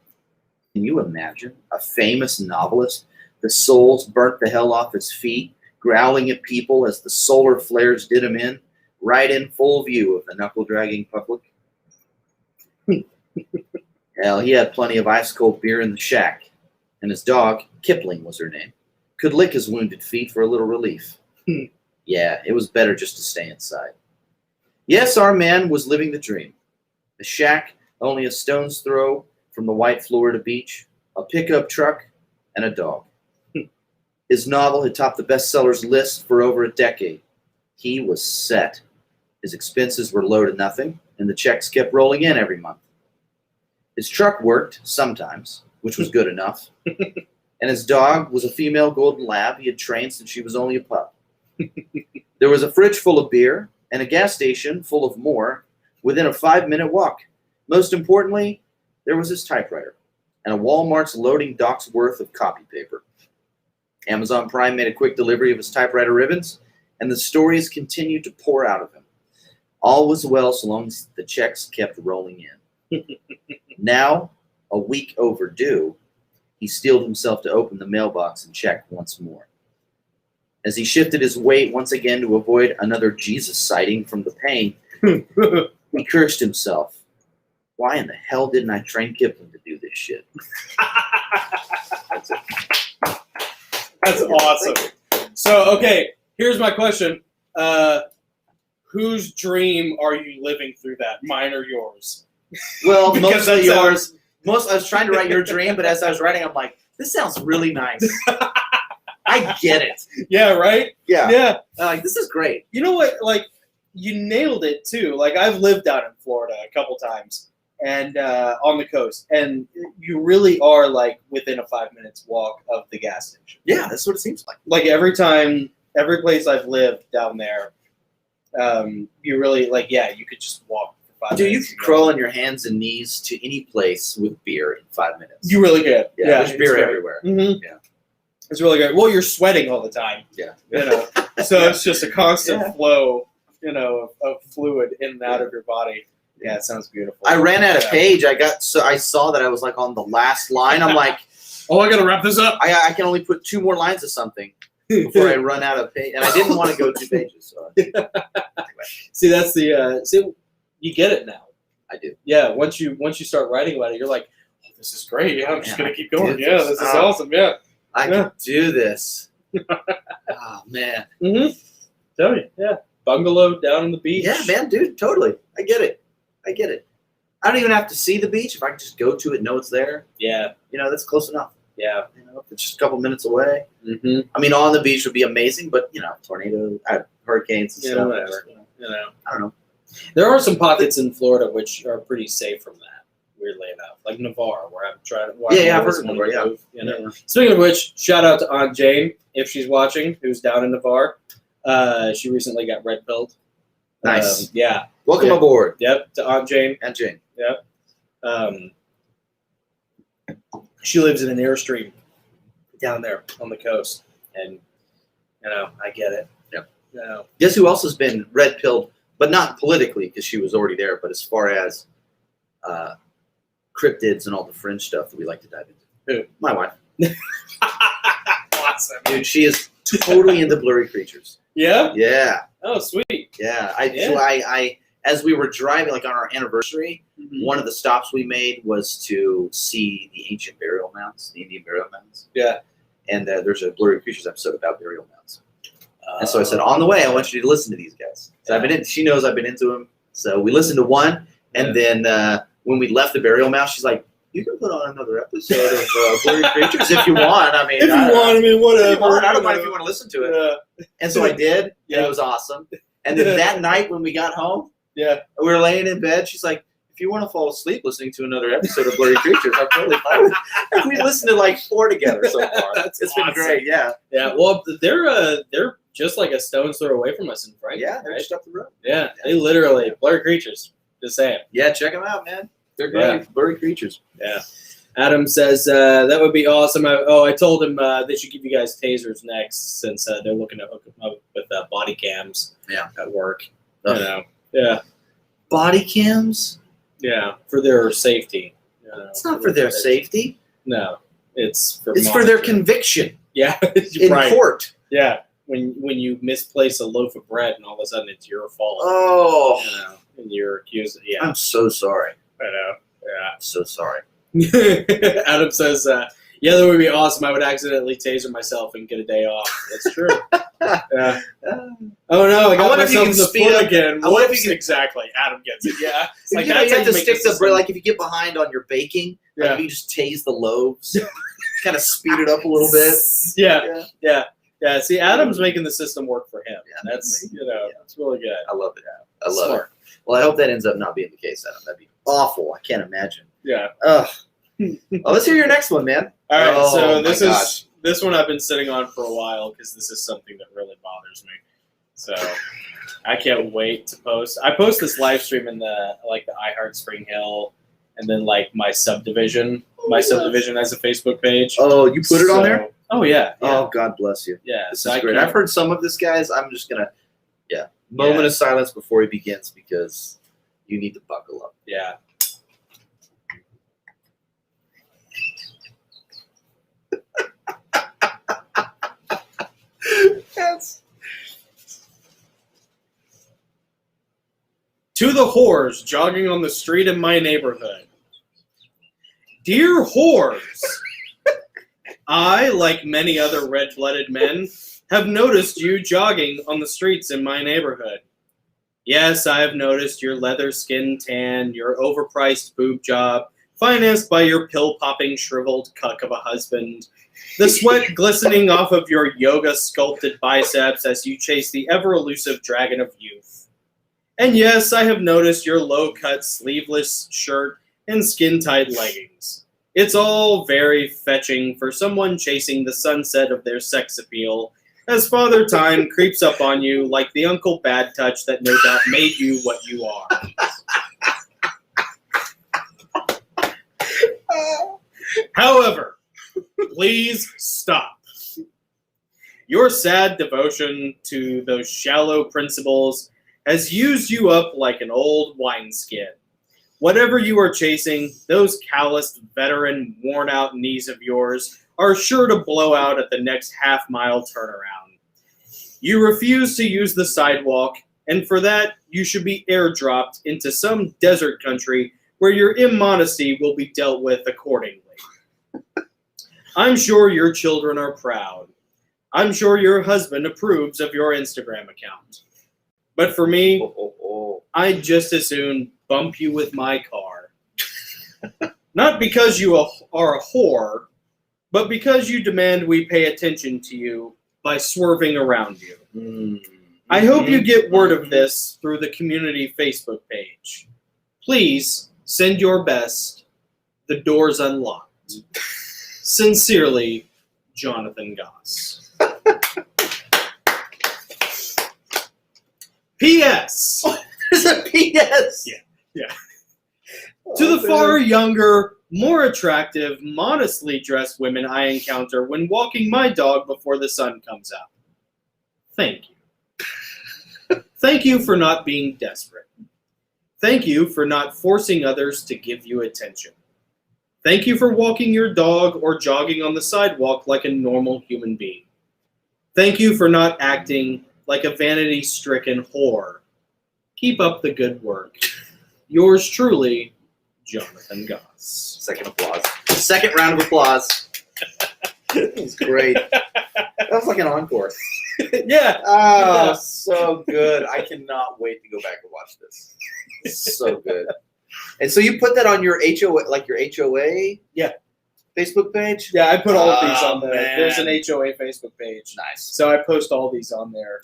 Can you imagine a famous novelist? The soles burnt the hell off his feet, growling at people as the solar flares did him in, right in full view of the knuckle-dragging public. Hell, he had plenty of ice-cold beer in the shack, and his dog, Kipling was her name, could lick his wounded feet for a little relief. Yeah, it was better just to stay inside. Yes, our man was living the dream. A shack only a stone's throw from the white Florida beach, a pickup truck, and a dog. His novel had topped the bestsellers list for over a decade. He was set. His expenses were low to nothing, and the checks kept rolling in every month. His truck worked sometimes, which was good enough, and his dog was a female golden lab he had trained since she was only a pup. There was a fridge full of beer and a gas station full of more within a 5-minute walk. Most importantly, there was his typewriter and a Walmart's loading dock's worth of copy paper. Amazon Prime made a quick delivery of his typewriter ribbons, and the stories continued to pour out of him. All was well so long as the checks kept rolling in. Now, a week overdue, he steeled himself to open the mailbox and check once more. As he shifted his weight once again to avoid another Jesus sighting from the pain, he cursed himself. Why in the hell didn't I train Kipling to do this shit? That's awesome. So, okay, here's my question. Whose dream are you living through that? Mine or yours? Well, Because mostly that yours. I was trying to write your dream, but as I was writing, I'm like, this sounds really nice. I get it. Yeah, right? Yeah. Yeah. Like, this is great. You know what? Like, you nailed it, too. Like, I've lived down in Florida a couple times and on the coast, and you really are, like, within a 5 minutes walk of the gas station. Yeah, that's what it seems like. Like, every place I've lived down there, you really, like, yeah, you could just walk for 5 Dude, minutes. you can crawl on your hands and knees to any place with beer in 5 minutes. You really could. Yeah, there's it's beer great. everywhere. Mm-hmm. Yeah. It's really good. Well, you're sweating all the time. Yeah. You know, so it's just a constant Yeah. flow, you know, of fluid in and out of your body. Yeah, it sounds beautiful. I ran out of Yeah. page. I saw that I was like on the last line. I'm like, Oh, I gotta wrap this up. I can only put 2 more lines of something before I run out of page. And I didn't want to go 2 pages. So anyway, See, that's the you get it now. I do. Yeah, once you start writing about it, you're like, oh, this is great. Yeah, I'm just Man, gonna keep going. dude, Yeah, this is awesome. Yeah. I Yeah. can do this. Oh, man. Mm-hmm. Tell you, yeah. Bungalow down on the beach. Yeah, man, dude, totally. I get it. I don't even have to see the beach. If I can just go to it and know it's there, Yeah. you know, that's close enough. Yeah. You know, if it's just a couple minutes away. Mm-hmm. I mean, on the beach would be amazing, but, you know, tornadoes, You hurricanes and know, stuff. whatever. You know. I don't know. There are some pockets in Florida which are pretty safe from that. Weirdly enough, like Navarre, where I'm trying. Yeah, I've heard of Navarre, yeah. You know. Speaking of which, shout out to Aunt Jane if she's watching, who's down in Navarre. She recently got red pilled. Nice. Yeah. Welcome Yeah. aboard, Yep. To Aunt Jane. Aunt Jane. Yep. She lives in an airstream down there on the coast, and you know, I get it. Yep. You know. Guess who else has been red pilled, but not politically because she was already there, but as far as cryptids and all the fringe stuff that we like to dive into. Who? My wife. Awesome. Dude, she is totally into blurry creatures. Yeah. Yeah. Oh, sweet. Yeah. Yeah. So I as we were driving, like on our anniversary, Mm-hmm. one of the stops we made was to see the ancient burial mounds, the Indian burial mounds. Yeah. And there's a Blurry Creatures episode about burial mounds. And so I said, on the way, I want you to listen to these guys. So I've been in, she knows I've been into them. So we listened to one, and then when we left the burial mound, she's like, "You can put on another episode of Blurry Creatures if you want. I mean, if you want, I mean, whatever. I don't mind if you want to listen to it." Yeah. And so I did. Yeah. And it was awesome. And then that night when we got home, Yeah. we were laying in bed. She's like, "If you want to fall asleep listening to another episode of Blurry Creatures, I'm totally fine with it." And we listened to like 4 together so far. That's It's awesome. been great. Yeah. Yeah. Well, they're just like a stone's throw away from us in Franklin. Yeah. They're Right? just up the road. Yeah. They literally Blurry Creatures. Just saying. Yeah. Check them out, man. They're great. Yeah. Blurry Creatures. Yeah. Adam says that would be awesome. I told him they should give you guys tasers next since they're looking to hook them up with body cams. Yeah. At work. Ugh. You know. Yeah. Body cams? Yeah. For their safety. It's not for their safety. No. It's for It's for their monitoring. conviction Yeah. in right. court. Yeah. When you misplace a loaf of bread and all of a sudden it's your fault. Oh, You know, and you're accused. Yeah. I'm so sorry. I know. I'm so sorry. Yeah. Adam says, yeah, that would be awesome. I would accidentally taser myself and get a day off. That's true. Yeah. Oh no, I got wonder if you myself can in the speed foot up- again. I wonder if Whoops. you can- Exactly. Adam gets it. Yeah. It's Like, that's you how have to make stick the the bread. system. Like if you get behind on your baking, Yeah. like you just tase the loaves, kind of speed it up a little bit. Yeah. Yeah. See, Adam's making the system work for him. Yeah. That's it's really good. I love it. I love it. Well, I hope that ends up not being the case, Adam. That'd be awful. I can't imagine. Yeah. Ugh. Oh, let's hear your next one, man. All right. Oh, So my this one I've been sitting on for a while because this is something that really bothers me. So I can't wait to post. I post this live stream in the iHeart Spring Hill, and then like my subdivision. My subdivision has a Facebook page. Oh, you put it on there? Oh yeah. Oh, God bless you. Yeah. This So is great. I've heard some of this, guys. I'm just gonna, moment of silence before he begins because you need to buckle up. Yeah. Yes. To the whores jogging on the street in my neighborhood. Dear whores, I, like many other red-blooded men, have noticed you jogging on the streets in my neighborhood. Yes, I have noticed your leather skin tan, your overpriced boob job, financed by your pill-popping shriveled cuck of a husband, the sweat glistening off of your yoga-sculpted biceps as you chase the ever-elusive dragon of youth. And yes, I have noticed your low-cut sleeveless shirt and skin-tight leggings. It's all very fetching for someone chasing the sunset of their sex appeal as Father Time creeps up on you like the Uncle Bad Touch that no doubt made you what you are. However, please stop. Your sad devotion to those shallow principles has used you up like an old wineskin. Whatever you are chasing, those calloused, veteran, worn-out knees of yours are sure to blow out at the next half-mile turnaround. You refuse to use the sidewalk, and for that, you should be airdropped into some desert country where your immodesty will be dealt with accordingly. I'm sure your children are proud. I'm sure your husband approves of your Instagram account. But for me, I'd just as soon bump you with my car. Not because you are a whore, but because you demand we pay attention to you by swerving around you. I hope you get word of this through the community Facebook page. Please send your best. The door's unlocked. Sincerely, Jonathan Goss. P.S. There's a P.S. Yeah. To the far younger, more attractive, modestly dressed women I encounter when walking my dog before the sun comes out. Thank you. Thank you for not being desperate. Thank you for not forcing others to give you attention. Thank you for walking your dog or jogging on the sidewalk like a normal human being. Thank you for not acting like a vanity-stricken whore. Keep up the good work. Yours truly, Jonathan Goss. Second applause. Second round of applause. That was great. That was like an encore. Yeah. Oh, so good. I cannot wait to go back and watch this. So good. And so you put that on your HOA, like your HOA? Yeah. Facebook page? Yeah, I put all of these Oh, on there. man. There's an HOA Facebook page. Nice. So I post all these on there.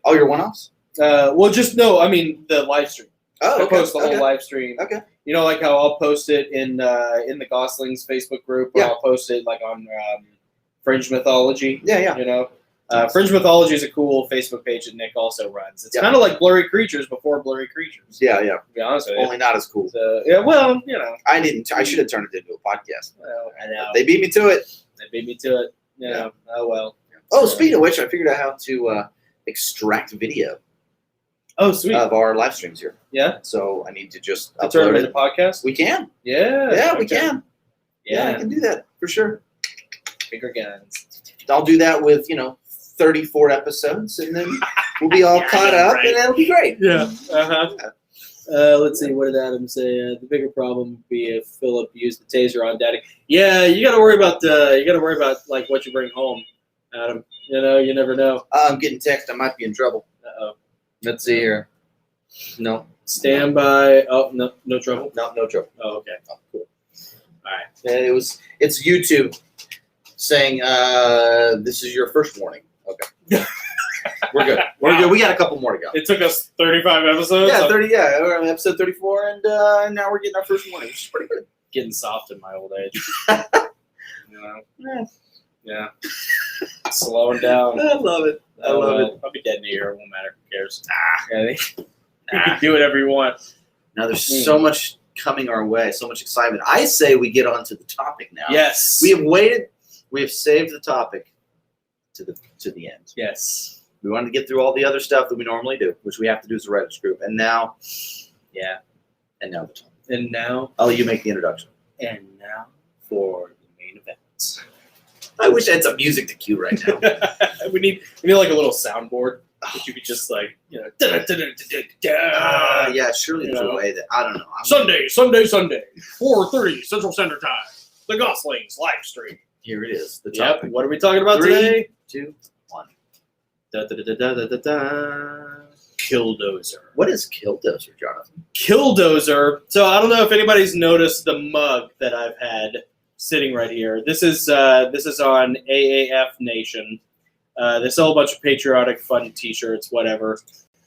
Oh, your one-offs? Well, just no. I mean the live stream. Oh, I okay. post the whole live stream. Okay. You know, like how I'll post it in the Gosslings Facebook group, or Yeah. I'll post it like on Fringe Mythology. Yeah, yeah. You know, Fringe Mythology is a cool Facebook page that Nick also runs. It's Yeah. kind of like Blurry Creatures before Blurry Creatures. Yeah, yeah. To be honest with you. Only not as cool. So, yeah. Well, you know. I should have turned it into a podcast. Well, I know. They beat me to it. They beat me to it. You know. Oh well. Oh, speaking of which, I figured out how to extract video Oh, sweet. of our live streams here. Yeah. So I need to just To turn upload them it. into podcast. We can. Yeah. Yeah, we okay. can. Yeah, I Yeah. can do that for sure. Bigger guns. I'll do that with 34 episodes, and then we'll be all caught up, right. and that'll be great. Yeah. Let's see. What did Adam say? The bigger problem would be if Philip used the taser on Daddy. Yeah, you got to worry about like what you bring home, Adam. You know, you never know. I'm getting text. I might be in trouble. Uh-oh. Let's see here. No. Stand by. Oh, no trouble. No trouble. Oh, okay. Oh, cool. All right. It's YouTube saying this is your first warning. Okay. We're good. We're Wow. good. We got a couple more to go. It took us 35 episodes. Yeah, of 30. Yeah, we're on episode 34, and now we're getting our first warning, which is pretty good. getting soft in my old age. You know? Yeah. Slowing down. I love it. I love it. I'll be dead in a year. It won't matter. Who cares? You can do whatever you want. Now there's so much coming our way, so much excitement. I say we get on to the topic now. Yes. We have waited. We have saved the topic to the end. Yes. We wanted to get through all the other stuff that we normally do, which we have to do as a writers group. And now Yeah. the topic. And now. I'll let you make the introduction. And now for the main event. I wish I had some music to cue right now. we need like a little soundboard that you could just like, you know, Yeah, surely there's a way that I don't know. Sunday, 4:30 Central Standard Time. The Gosslings live stream. Here it is. The Yep. topic. What are we talking about 3, today? 2, 1. Killdozer. What is Killdozer, Jonathan? Killdozer. So I don't know if anybody's noticed the mug that I've had sitting right here. This is on AAF Nation. They sell a bunch of patriotic, fun T-shirts, whatever.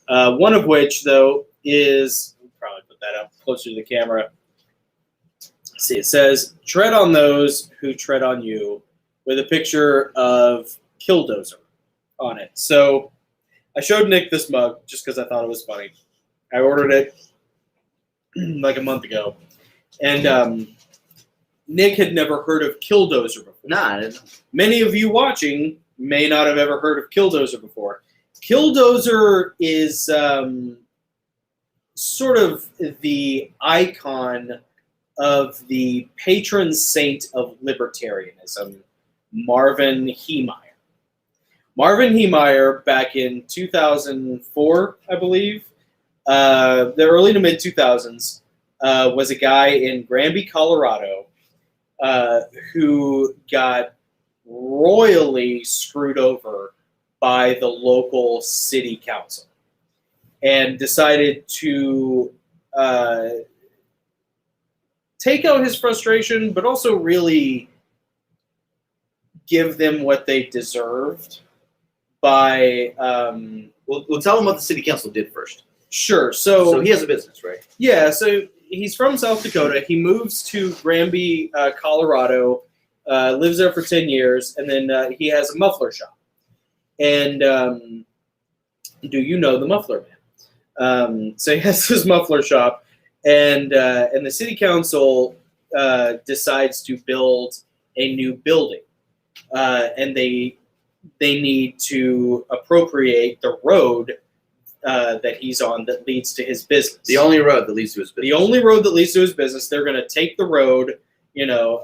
One of which, though, is I'll probably put that up closer to the camera. See, it says "Tread on those who tread on you," with a picture of Killdozer on it. So I showed Nick this mug just because I thought it was funny. I ordered it like a month ago, and Nick had never heard of Killdozer before. Nah, I didn't know. Many of you watching may not have ever heard of Killdozer before. Killdozer is sort of the icon of the patron saint of libertarianism, Marvin Heemeyer. Marvin Heemeyer, back in 2004, I believe, the early to mid-2000s, was a guy in Granby, Colorado, who got royally screwed over by the local city council and decided to take out his frustration, but also really give them what they deserved by... We'll tell him what the city council did first. Sure. So he has a business, right? Yeah, so he's from South Dakota. He moves to Granby, Colorado, lives there for 10 years, and then he has a muffler shop. And do you know the Muffler Man? So he has this muffler shop, and the city council decides to build a new building, and they need to appropriate the road that he's on that leads to his business. The only road that leads to his business. The only road that leads to his business. They're going to take the road. You know,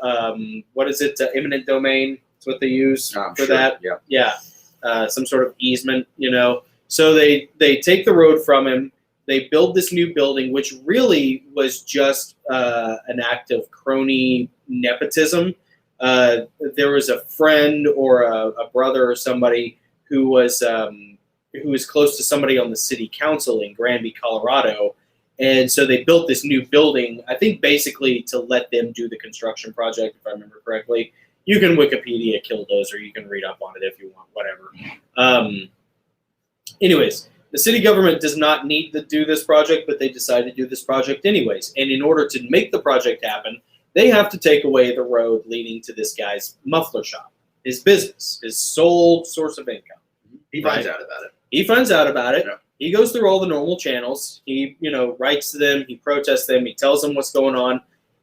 what is it? Eminent domain. That's what they use for that. Yeah. Yeah. Some sort of easement. You know. So they take the road from him. They build this new building, which really was just an act of crony nepotism. There was a friend or a brother or somebody who was close to somebody on the city council in Granby, Colorado. And so they built this new building, I think basically to let them do the construction project, if I remember correctly. You can Wikipedia Killdozer. You can read up on it if you want, whatever. Anyways, the city government does not need to do this project, but they decided to do this project anyways. And in order to make the project happen, they have to take away the road leading to this guy's muffler shop, his business, his sole source of income. He finds out about it. He finds out about it. Yeah. He goes through all the normal channels. He, writes to them. He protests them. He tells them what's going on.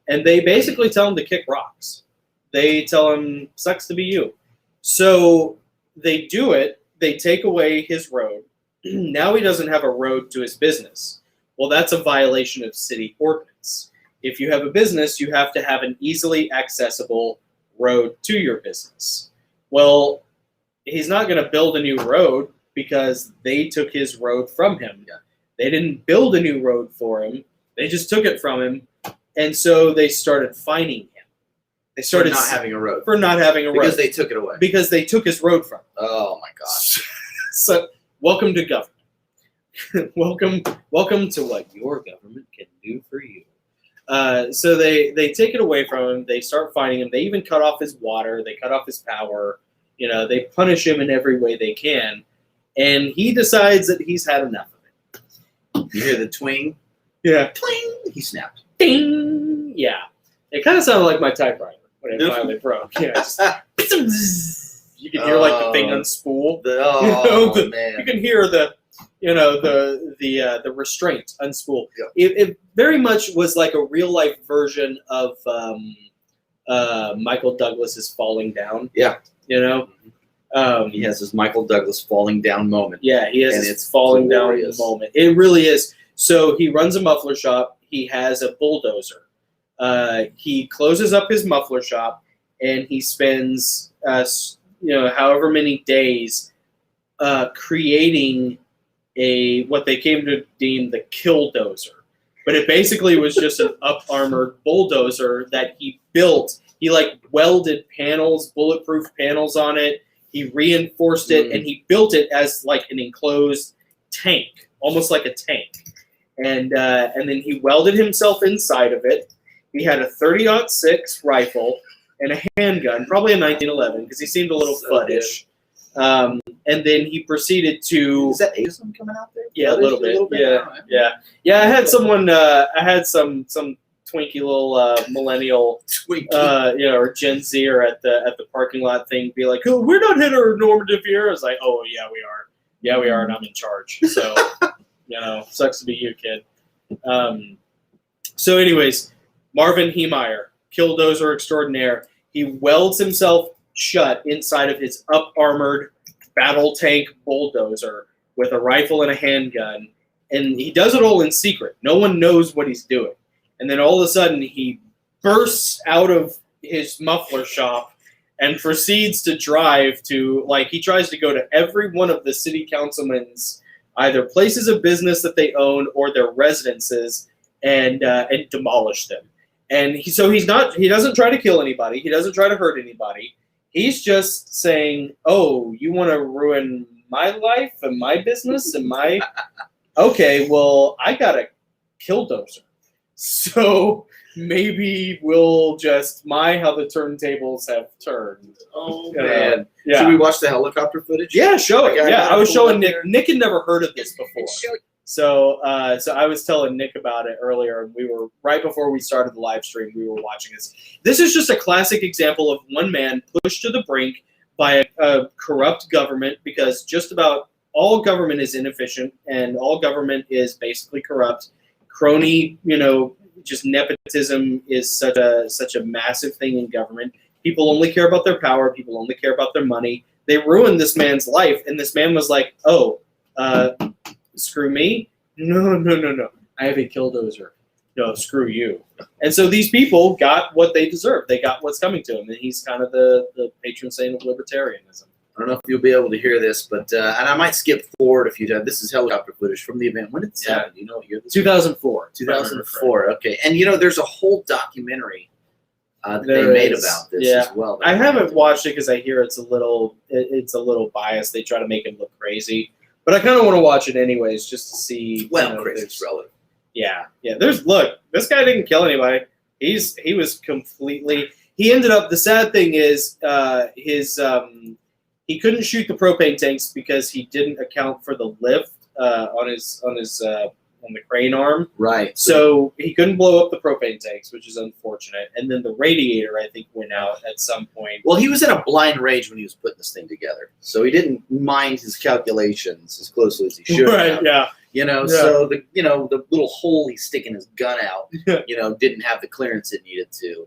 And they basically tell him to kick rocks. They tell him, sucks to be you. So they do it. They take away his road. Now he doesn't have a road to his business. Well, that's a violation of city ordinance. If you have a business, you have to have an easily accessible road to your business. Well, he's not going to build a new road because they took his road from him. Yeah. They didn't build a new road for him. They just took it from him. And so they started fining him. They started for not having a road. For not having a road. Because they took it away. Because they took his road from him. Oh my gosh. So welcome to government. welcome to what your government can do for you. So they take it away from him. They start fining him. They even cut off his water. They cut off his power. They punish him in every way they can. and he decides that he's had enough of it. You hear the twing? Yeah. Twing! He snapped. Ding! Yeah. It kind of sounded like my typewriter when it finally broke. Yeah. Just, you can hear like the thing unspool. Man. You can hear the restraint unspool. Yeah. It very much was like a real life version of Michael Douglas's Falling Down. Yeah. You know? He has his Michael Douglas falling down moment. Yeah, he has And his it's falling glorious. down moment. It really is. So he runs a muffler shop. He has a bulldozer. He closes up his muffler shop, and he spends however many days creating what they came to deem the Killdozer. But it basically was just an up-armored bulldozer that he built. He welded panels, bulletproof panels on it. He reinforced it, and he built it as like an enclosed tank, almost like a tank. And then he welded himself inside of it. He had a 30-06 rifle and a handgun, probably a 1911, because he seemed a little fuddish. And then he proceeded to. Is that Aism coming out there? Yeah, a little bit. Yeah. I had someone. I had some twinky little millennial, or Gen Zer at the parking lot thing, be like, "Oh, we're not heteronormative here." I was like, "Oh yeah, we are. Yeah, we are, and I'm in charge." So, sucks to be you, kid. So, anyways, Marvin Heemeyer, Killdozer extraordinaire. He welds himself shut inside of his up-armored battle tank bulldozer with a rifle and a handgun, and he does it all in secret. No one knows what he's doing. And then all of a sudden, he bursts out of his muffler shop and proceeds to drive to, he tries to go to every one of the city councilmen's either places of business that they own or their residences and demolish them. And he doesn't try to kill anybody. He doesn't try to hurt anybody. He's just saying, "Oh, you want to ruin my life and my business and my..." Okay, well, I got a Killdozer. So maybe we'll just how the turntables have turned. Oh, man. Yeah. Should we watch the helicopter footage? Yeah, show it. Yeah, I was showing Nick. There. Nick had never heard of this before. So I was telling Nick about it earlier, and we were right before we started the live stream. We were watching this. This is just a classic example of one man pushed to the brink by a corrupt government, because just about all government is inefficient, and all government is basically corrupt. Crony, just nepotism is such a massive thing in government. People only care about their power. People only care about their money. They ruined this man's life, and this man was like, "Oh, screw me? No. I have a Killdozer. No, screw you." And so these people got what they deserved. They got what's coming to them, and he's kind of the patron saint of libertarianism. I don't know if you'll be able to hear this, but and I might skip forward a few times. This is helicopter footage from the event. When did it happen? Do you know what year this 2004. 2004. Okay, and there's a whole documentary that they made about this as well. I haven't watched it because I hear it's a little biased. They try to make it look crazy, but I kind of want to watch it anyways, just to see. Crazy's relative. Yeah. Look, this guy didn't kill anybody. He was completely. He ended up. The sad thing is, he couldn't shoot the propane tanks because he didn't account for the lift on the crane arm. Right. So he couldn't blow up the propane tanks, which is unfortunate. And then the radiator, I think, went out at some point. Well, he was in a blind rage when he was putting this thing together, so he didn't mind his calculations as closely as he should. Right. Have. Yeah. So the little hole he's sticking his gun out, didn't have the clearance it needed to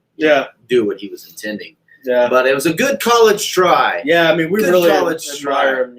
do what he was intending. Yeah. But it was a good college try. Yeah, I mean, we good really college admire him,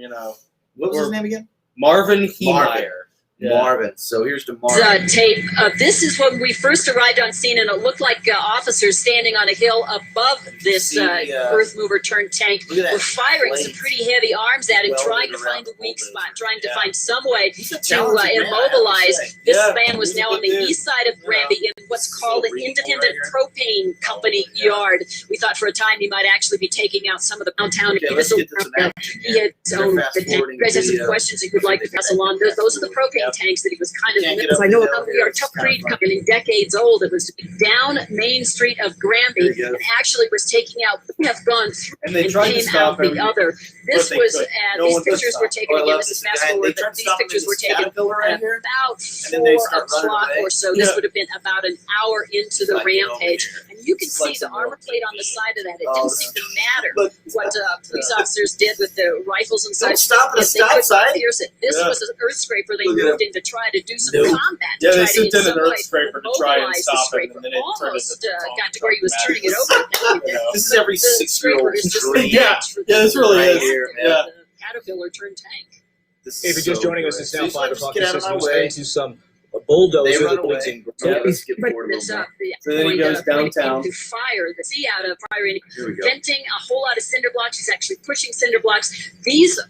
What was his name again? Marvin Heemeyer. Marvin. So here's to Marvin. Tape. This is when we first arrived on scene, and it looked like officers standing on a hill above this earth mover turned tank were firing some pretty heavy arms at it, trying to find a weak spot, trying to find some way to immobilize. This man was now on the east side of Granby in what's called an independent propane company yard. We thought for a time he might actually be taking out some of the downtown. Okay, let's get to some action. He had his own. You guys have some questions you would like to pass along. Those are the propane propane tanks that he was kind of. Can't get Because up I know the hill we here. are It's Tough kinda Creek fun. company, decades old. It was down Main Street of Granby, There you go. and actually was taking out. We have gone through And they and tried to came stop out him. the other. This they was couldn't. No these one could pictures stop. were taken Oh, I again. love This is this fast guy. They forward. tried But to these stop him in pictures were this taken Caterpillar right here. about And then they 4 start running o'clock away. or so. This Yeah. would have been about an hour into the Like, get over rampage, here. and you can It's see like the some armor real plate on the side of that. It Oh, didn't no. seem to matter Look, what police officers did with the rifles and don't such. stop at a If they could stop not sign. pierce it. This Yeah. was an earth scraper they Look at moved in to try to do some Nope. combat. Yeah, to they try to sent in some an earth way scraper to try and immobilize the stop him, scraper. and then it turned Almost into got to where he was turning it over. You know? This is every The 6-year-old scraper is just dream. Yeah. Yeah, this really Right is. here, man. Yeah. The Caterpillar turned tank. This If is you're just so joining us, great. it's now Seriously, 5 just o'clock. get This out is of my going way. to some bulldozer They run that brings away. in. Yeah, let's skip But forward a this little more. So then he goes downtown. To fire the sea out of fire, Here we go. venting a whole lot of cinder blocks. He's actually pushing cinder blocks. These are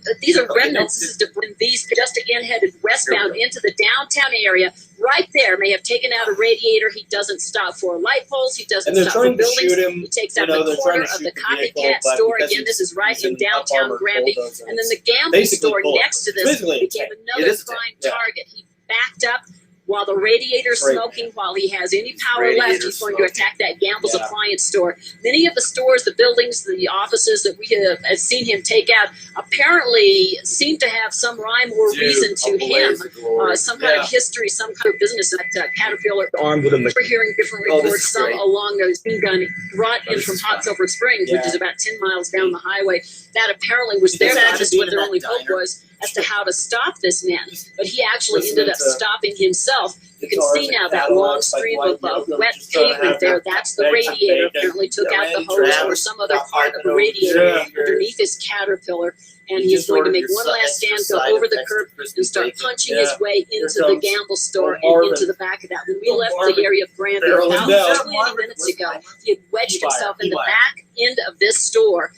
Okay, remnants. This is debris. These just again headed westbound into the downtown area. Right there, may have taken out a radiator. He doesn't stop for light poles. He doesn't And they're stop for trying to buildings. shoot him. He takes You out know, the they're corner trying to of the shoot the vehicle, copycat but store. because Again, this is right he's in an downtown up-armored Granby. bulldozer. And then the gambling Basically store bulletproof. next to this Basically a became tank. It another is a tank, prime yeah. target. He backed up while the radiator's Great. smoking, while he has any power left, Radiator's he's going smoking. to attack that Gamble's Yeah. appliance store. Many of the stores, the buildings, the offices that we have seen him take out apparently seem to have some rhyme or Dude, reason to a blaze him. of glory. Some kind Yeah. of history, some kind of business at Caterpillar. Armed with a We're hearing different Oh, this reports, is some great. along those gun brought Oh, in this from is Hot fun. Silver Springs, which Yeah. is about 10 miles down the highway. That apparently was their Imagine message, being what in their that only hope diner. was as to how to stop this man. But he actually Listening ended up to stopping himself. You can guitars see and now that Cadillacs, long like stream White of Yoga, wet just trying to pavement have there. That's the eggs and radiator. bacon. Apparently took Yeah, out the Randy hose or Travis, some other not part of the Harper, radiator yeah. underneath his Caterpillar. And He he's just going to ordered make your one side- last stand, extra go side over of the extra curb, crispy and start bacon. punching Yeah. his way Here into the comes gamble store and Marvin. into the back of that. When we Oh, left Marvin. the area of Granby Barreling about down. 20 minutes ago, he had wedged Ebire, himself in the Ebire. back end of this store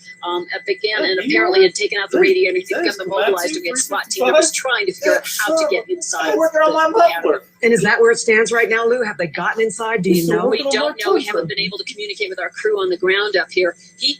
again, and Ebire? apparently had taken out the radiator. He'd That is become immobilized. Komatsu We had SWAT team that was trying to figure out how to get inside. I'm working on my the Caterpillar. muffler. And is that where it stands right now, Lou? Have they gotten inside? Do you know? We don't know. We haven't been able to communicate with our crew on the ground up here. You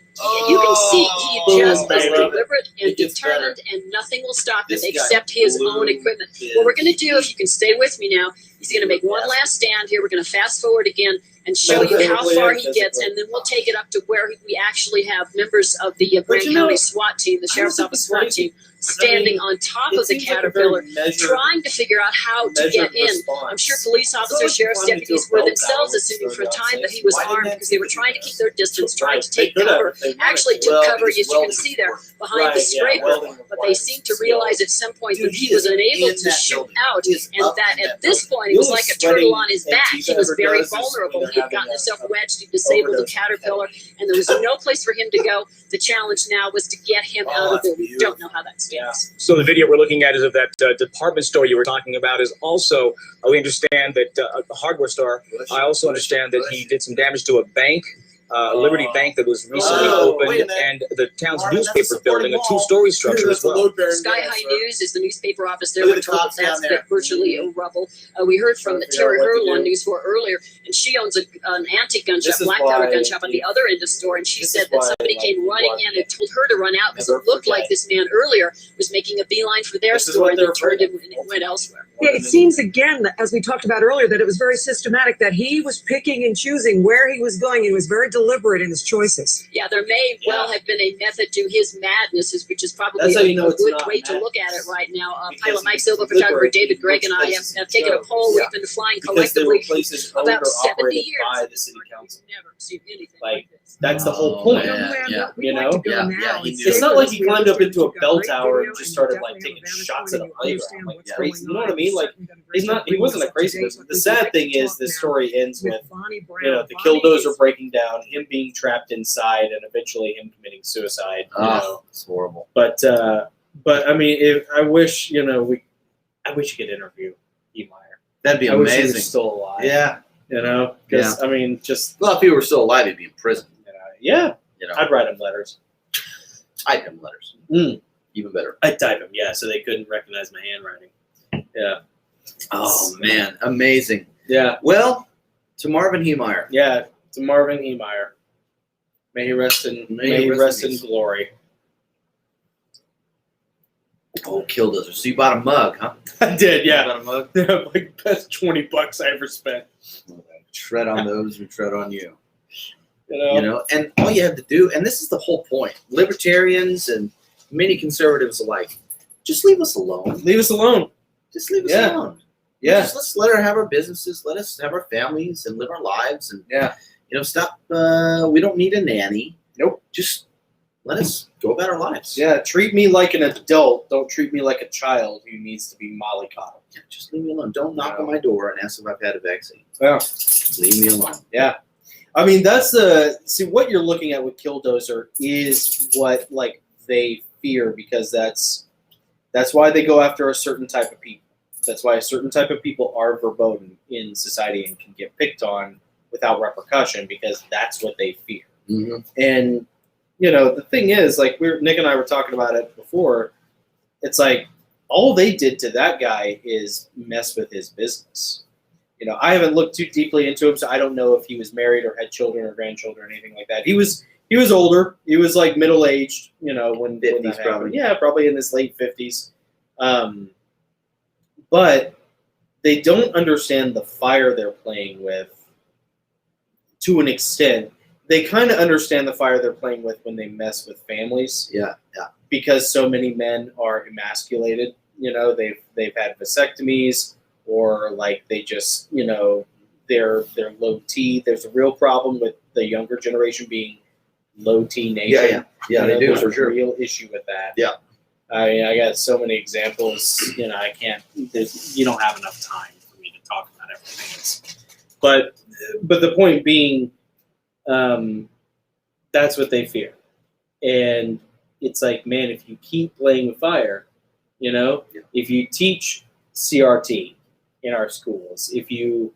can see he just boom, is baby. deliberate and It gets determined, and nothing will stop him This guy except his blew own equipment. his- What we're going to do, if you can stay with me now, he's going to make one last stand here. We're going to fast forward again and show you how Physically far and he gets, physically. and then we'll take it up to where we actually have members of the Grant you know, County SWAT team, the Sheriff's think Office it's SWAT crazy. team, standing on top of the Caterpillar, trying to figure out how to get in. I'm sure police officers, sheriff's deputies were themselves assuming for a time that he was armed because they were trying to keep their distance, trying to take cover. Actually took cover, as you can see there, behind the scraper, but they seemed to realize at some point that he was unable to shoot out, and that at this point he was like a turtle on his back. He was very vulnerable. He had gotten himself wedged, he disabled the Caterpillar, and there was no place for him to go. The challenge now was to get him out of there. We don't know how that stands. So the video we're looking at is of that department store you were talking about. Is also we understand that a hardware store. I also understand that he did some damage to a bank, Liberty Bank, that was recently opened, wait a minute. and the town's Marvin, that's a newspaper building, a supporting wall. two-story structure as well. Sky High News is the newspaper office there. Look at We're the told cops that that's down there. virtually rubble. We heard from Trying to figure Terry out what to Hurl on do. News 4 earlier, and she owns an antique gun shop, This is black powder why gun shop on the other end of the store, and she this said is that why, somebody like, came running you in and told her to run out because never it looked forget. like this man earlier was making a beeline for their This is store what and then they're turned afraid and of. went elsewhere. Yeah, it seems again, as we talked about earlier, that it was very systematic, that he was picking and choosing where he was going. He was very deliberate in his choices. Yeah, there may well have been a method to his madness, which is probably That's how you know a it's good not way to madness. look at it right now. Because Pilot Mike he Silva, photographer deliberates David Gregg, which and I places have to taken a go. poll. Yeah. We've been flying Because they were collectively places owned about or 70 operated years. by the city council. Never seen anything Like, like this. That's the whole Oh, point. yeah. We'd You like know? to go Yeah, now yeah, and he see knew. It's not this. like he We climbed up understand into a you've got bell great tower video and just you started definitely like taking have a shots at a vantage point. You playground. Like understand crazy. what's You know what I going mean? on. Like You've done a great he's job not. He bringing wasn't us a crazy up to date. person. But The we'd sad like thing to is talk the now story ends with with Bonnie Brown. the Bonnie Killdozer is- breaking down, him being trapped inside, and eventually him committing suicide. You know? Oh, it's horrible. But I mean, I wish I wish you could interview E. Meyer. That'd be I wish he was amazing. still alive. Yeah. You know, because I mean, just Well, if he were still alive, he'd be in prison. yeah, You know, I'd write him letters. type him letters. Mm. Even better. I'd type him, yeah, so they couldn't recognize my handwriting. Yeah, Oh man, amazing. yeah, Well, to Marvin Heemeyer. yeah. To Marvin E. Meyer. May he rest in May he rest in in peace. glory. Oh, Killdozer. So you bought a mug, huh? I did, You yeah. bought a mug? Like best $20 I ever spent. Tread on those who tread on you. You know? And all you have to do, and this is the whole point, libertarians and many conservatives alike, just leave us alone. Leave us alone. Just leave us Yeah. alone. Yeah. Just let's let her have our businesses, let us have our families and live our lives, and Yeah. stop. We don't need a nanny. Nope. Just let us go about our lives. Yeah. Treat me like an adult. Don't treat me like a child who needs to be mollycoddled. Yeah, just leave me alone. Don't knock No. on my door and ask if I've had a vaccine. Yeah. Leave me alone. Yeah. I mean, what you're looking at with Killdozer is what like they fear, because that's why they go after a certain type of people. That's why a certain type of people are verboten in society and can get picked on without repercussion, because that's what they fear. Mm-hmm. And the thing is, like Nick and I were talking about it before, it's like all they did to that guy is mess with his business. I haven't looked too deeply into him, so I don't know if he was married or had children or grandchildren or anything like that. He was older. He was like middle aged, when that 50s happened. probably. Yeah, probably in his late 50s. But they don't understand the fire they're playing with to an extent. They kind of understand the fire they're playing with when they mess with families. Yeah. Because so many men are emasculated. They've had vasectomies, or like they just, they're low T. There's a real problem with the younger generation being low T nation. Yeah, they do, There's for a sure. real issue with that. Yeah. I got so many examples. I can't. You don't have enough time for me to talk about everything. But the point being, that's what they fear, and it's like, man, if you keep playing with fire, if you teach CRT in our schools, if you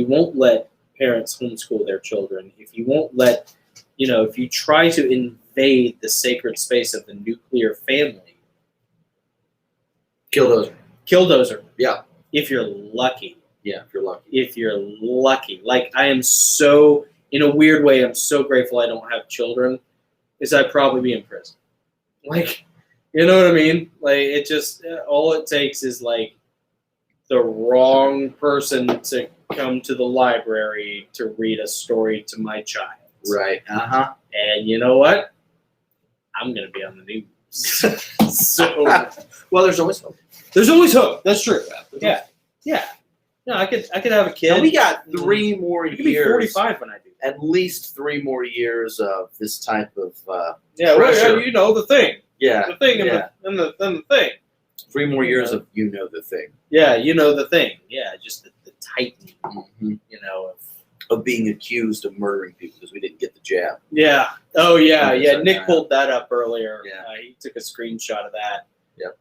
won't let parents homeschool their children, if you won't let, if you try to invade the sacred space of the nuclear family, Killdozer. Yeah. If you're lucky. Yeah, if you're lucky. If you're lucky. Like, I am so, in a weird way, I'm so grateful I don't have children, is I'd probably be in prison. Like, you know what I mean? Like, it just, all it takes is, like, the wrong person to come to the library to read a story to my child. Right. Uh-huh. And you know what? I'm going to be on the news. So, well, there's always hope. There's always hope. That's true. Yeah. Yeah. No, I could have a kid. And we got 3 more I could be years. 45 when I do. At least 3 more years of this type of Yeah, pressure. well, the thing. Yeah. The thing Yeah. and the thing. 3 more years of the thing. Yeah, the thing. Yeah, just the tightening, Mm-hmm. of being accused of murdering people because we didn't get the jab. Yeah. Oh, yeah. Yeah. Sorry, Nick pulled that up earlier. Yeah. He took a screenshot of that. Yep.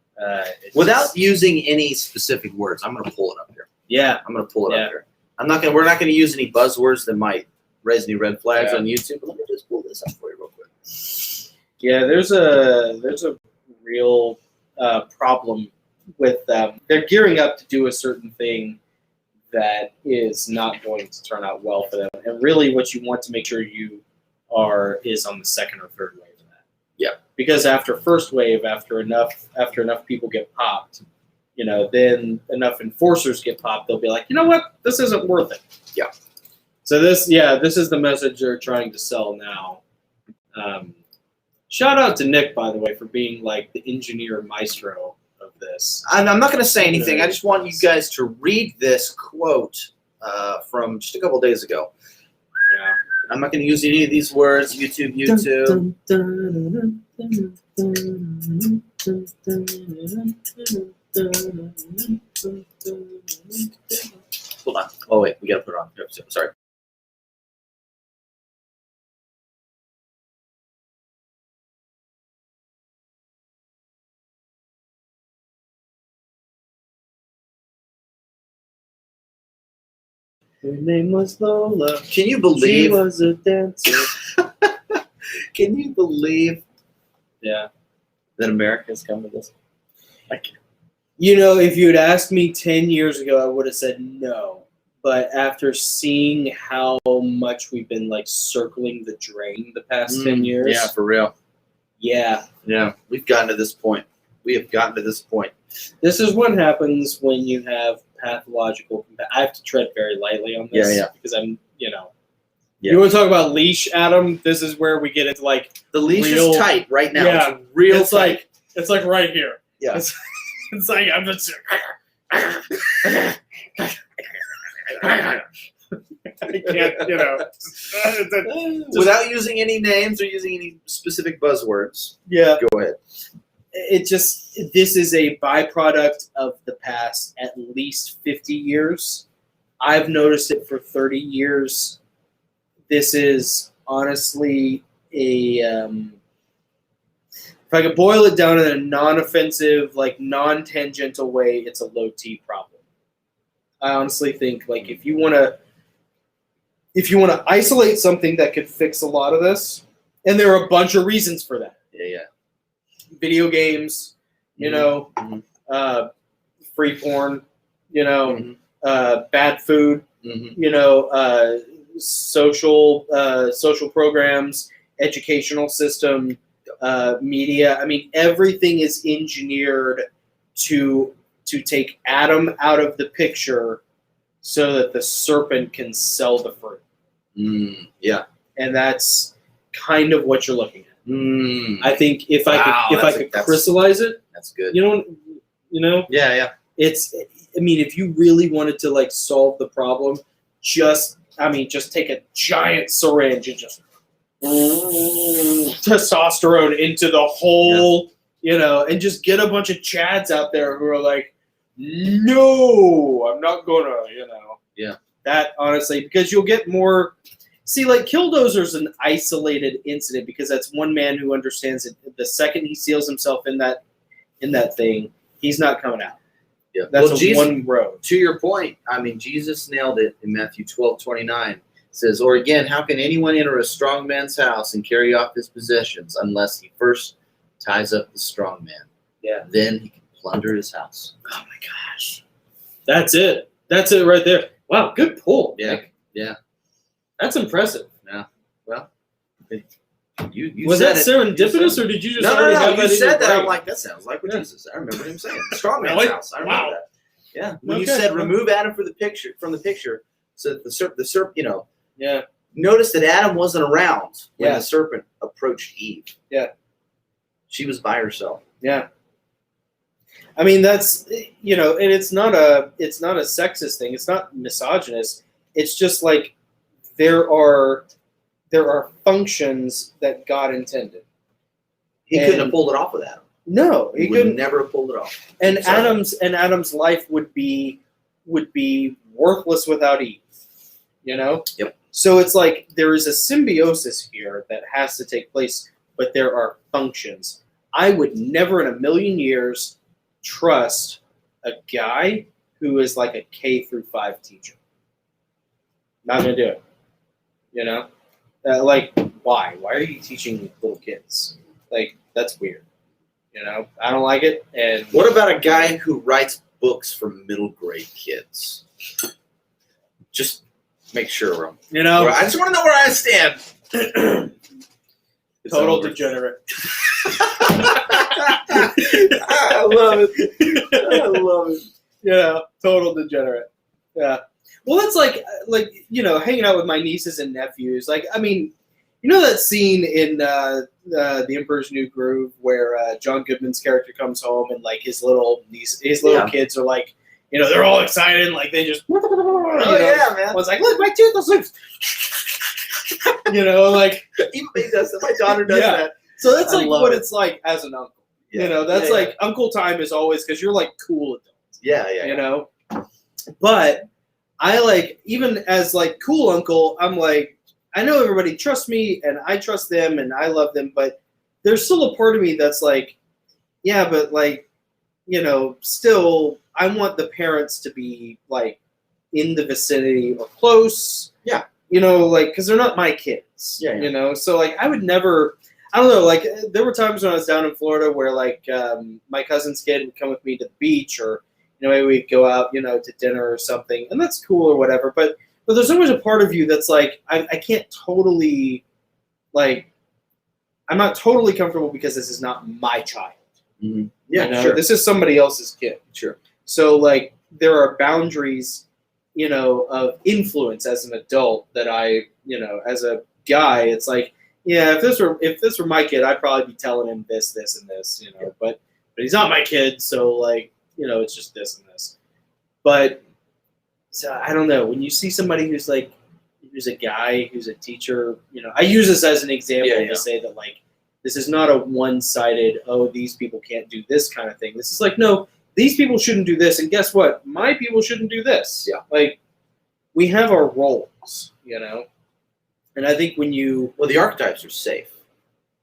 Just- Without using any specific words, I'm going to pull it up here. Yeah. I'm going to pull it up here. We're not going to use any buzzwords that might raise any red flags Yeah. on YouTube. But let me just pull this up for you real quick. Yeah. There's a real problem with them. They're gearing up to do a certain thing that is not going to turn out well for them. And really, what you want to make sure you is on the second or third wave of that. Yeah. Because after first wave, after enough people get popped, then enough enforcers get popped, they'll be like, you know what, this isn't worth it. Yeah. So this is the message they're trying to sell now. Shout out to Nick, by the way, for being like the engineer maestro of this. I'm not going to say anything. I just want you guys to read this quote from just a couple days ago. Yeah. I'm not going to use any of these words. YouTube. Hold on. Oh, wait. We got to put it on. Sorry. Her name was Lola. Can you She believe? was a dancer. Can you believe Yeah. that America's come to this? If you had asked me 10 years ago, I would have said no. But after seeing how much we've been like circling the drain the past 10 years, Yeah, for real. yeah, Yeah, we've gotten to this point. We have gotten to this point. This is what happens when you have pathological. I have to tread very lightly on this. Yeah. Because I'm, Yeah. Yeah. You want to talk about leash, Adam? This is where we get into like The leash real, is tight right now. Yeah, It's real it's tight. it's like right here. Yeah. It's like I'm just. I can't, Without using any names or using any specific buzzwords. Yeah. Go ahead. This is a byproduct of the past at least 50 years. I've noticed it for 30 years. This is honestly if I could boil it down in a non-offensive, like non-tangential way, it's a low T problem. I honestly think if you want to isolate something that could fix a lot of this, and there are a bunch of reasons for that. Yeah. Video games, free porn, bad food, social programs, educational system, media. I mean, everything is engineered to take Adam out of the picture so that the serpent can sell the fruit. Yeah. And that's kind of what you're looking at. I think if I could crystallize it, that's good. Yeah. If you really wanted to solve the problem, just take a giant syringe and just testosterone into the whole, and just get a bunch of chads out there who are like, no, I'm not gonna, Yeah. That honestly, because you'll get more. See, Killdozer's an isolated incident because that's one man who understands it. The second he seals himself in that thing, he's not coming out. Yeah. That's one road. To your point, Jesus nailed it in Matthew 12:29. It says, or again, how can anyone enter a strong man's house and carry off his possessions unless he first ties up the strong man? Yeah. Then he can plunder his house. Oh my gosh. That's it. That's it right there. Wow, good pull. Yeah. Nick. Yeah. That's impressive. Yeah. Well, you was said that it. serendipitous, or did you just No. have You that in said your that. brain? I'm like, that sounds like what Jesus said. I remember him saying strong man's Really? house. I remember that. Yeah. When you Okay. said remove Adam from the picture, so that the serpent, Yeah. Notice that Adam wasn't around when Yeah. the serpent approached Eve. Yeah. She was by herself. Yeah. That's and it's not a sexist thing. It's not misogynist. It's just there are functions that God intended. He couldn't have pulled it off with Adam. No, he would couldn't. never have pulled it off. And Adam's life would be worthless without Eve. Yep. So it's there is a symbiosis here that has to take place, but there are functions. I would never in a million years trust a guy who is a K through 5 teacher. Not gonna do it. Why? Why are you teaching little kids? That's weird. I don't like it. And what about a guy who writes books for middle grade kids? Just make sure I just want to know where I stand. Total degenerate. I love it. I love it. Yeah, total degenerate. Yeah. Well, that's hanging out with my nieces and nephews. That scene in The Emperor's New Groove where John Goodman's character comes home and his little kids are they're all excited and they just yeah, man. One's look, my tooth is loose. Even he does that. My daughter does that. So that's what it. it's like as an uncle. Yeah. That's uncle time is always because you're cool adults. Yeah. But I even as cool uncle, I'm I know everybody trusts me and I trust them and I love them, but there's still a part of me that's yeah, but still I want the parents to be in the vicinity or close. Yeah. Because they're not my kids. Yeah. So I would never. I don't know. There were times when I was down in Florida where my cousin's kid would come with me to the beach, or maybe we'd go out to dinner or something, and that's cool or whatever. But there's always a part of you that's I can't totally I'm not totally comfortable because this is not my child. Mm-hmm. Yeah, you know? sure. This is somebody else's kid. Sure. So like there are boundaries, you know, of influence as an adult that I, you know, as a guy, it's like, yeah, if this were my kid, I'd probably be telling him this, and this, you know, but he's not my kid, so like, you know, it's just this and this. But so I don't know, when you see somebody who's a guy, who's a teacher, you know, I use this as an example to say that like this is not a one-sided, oh, these people can't do this kind of thing. This is like, no, these people shouldn't do this, and guess what? My people shouldn't do this. Yeah. Like, we have our roles, you know? And I think when you... Well, the archetypes are safe.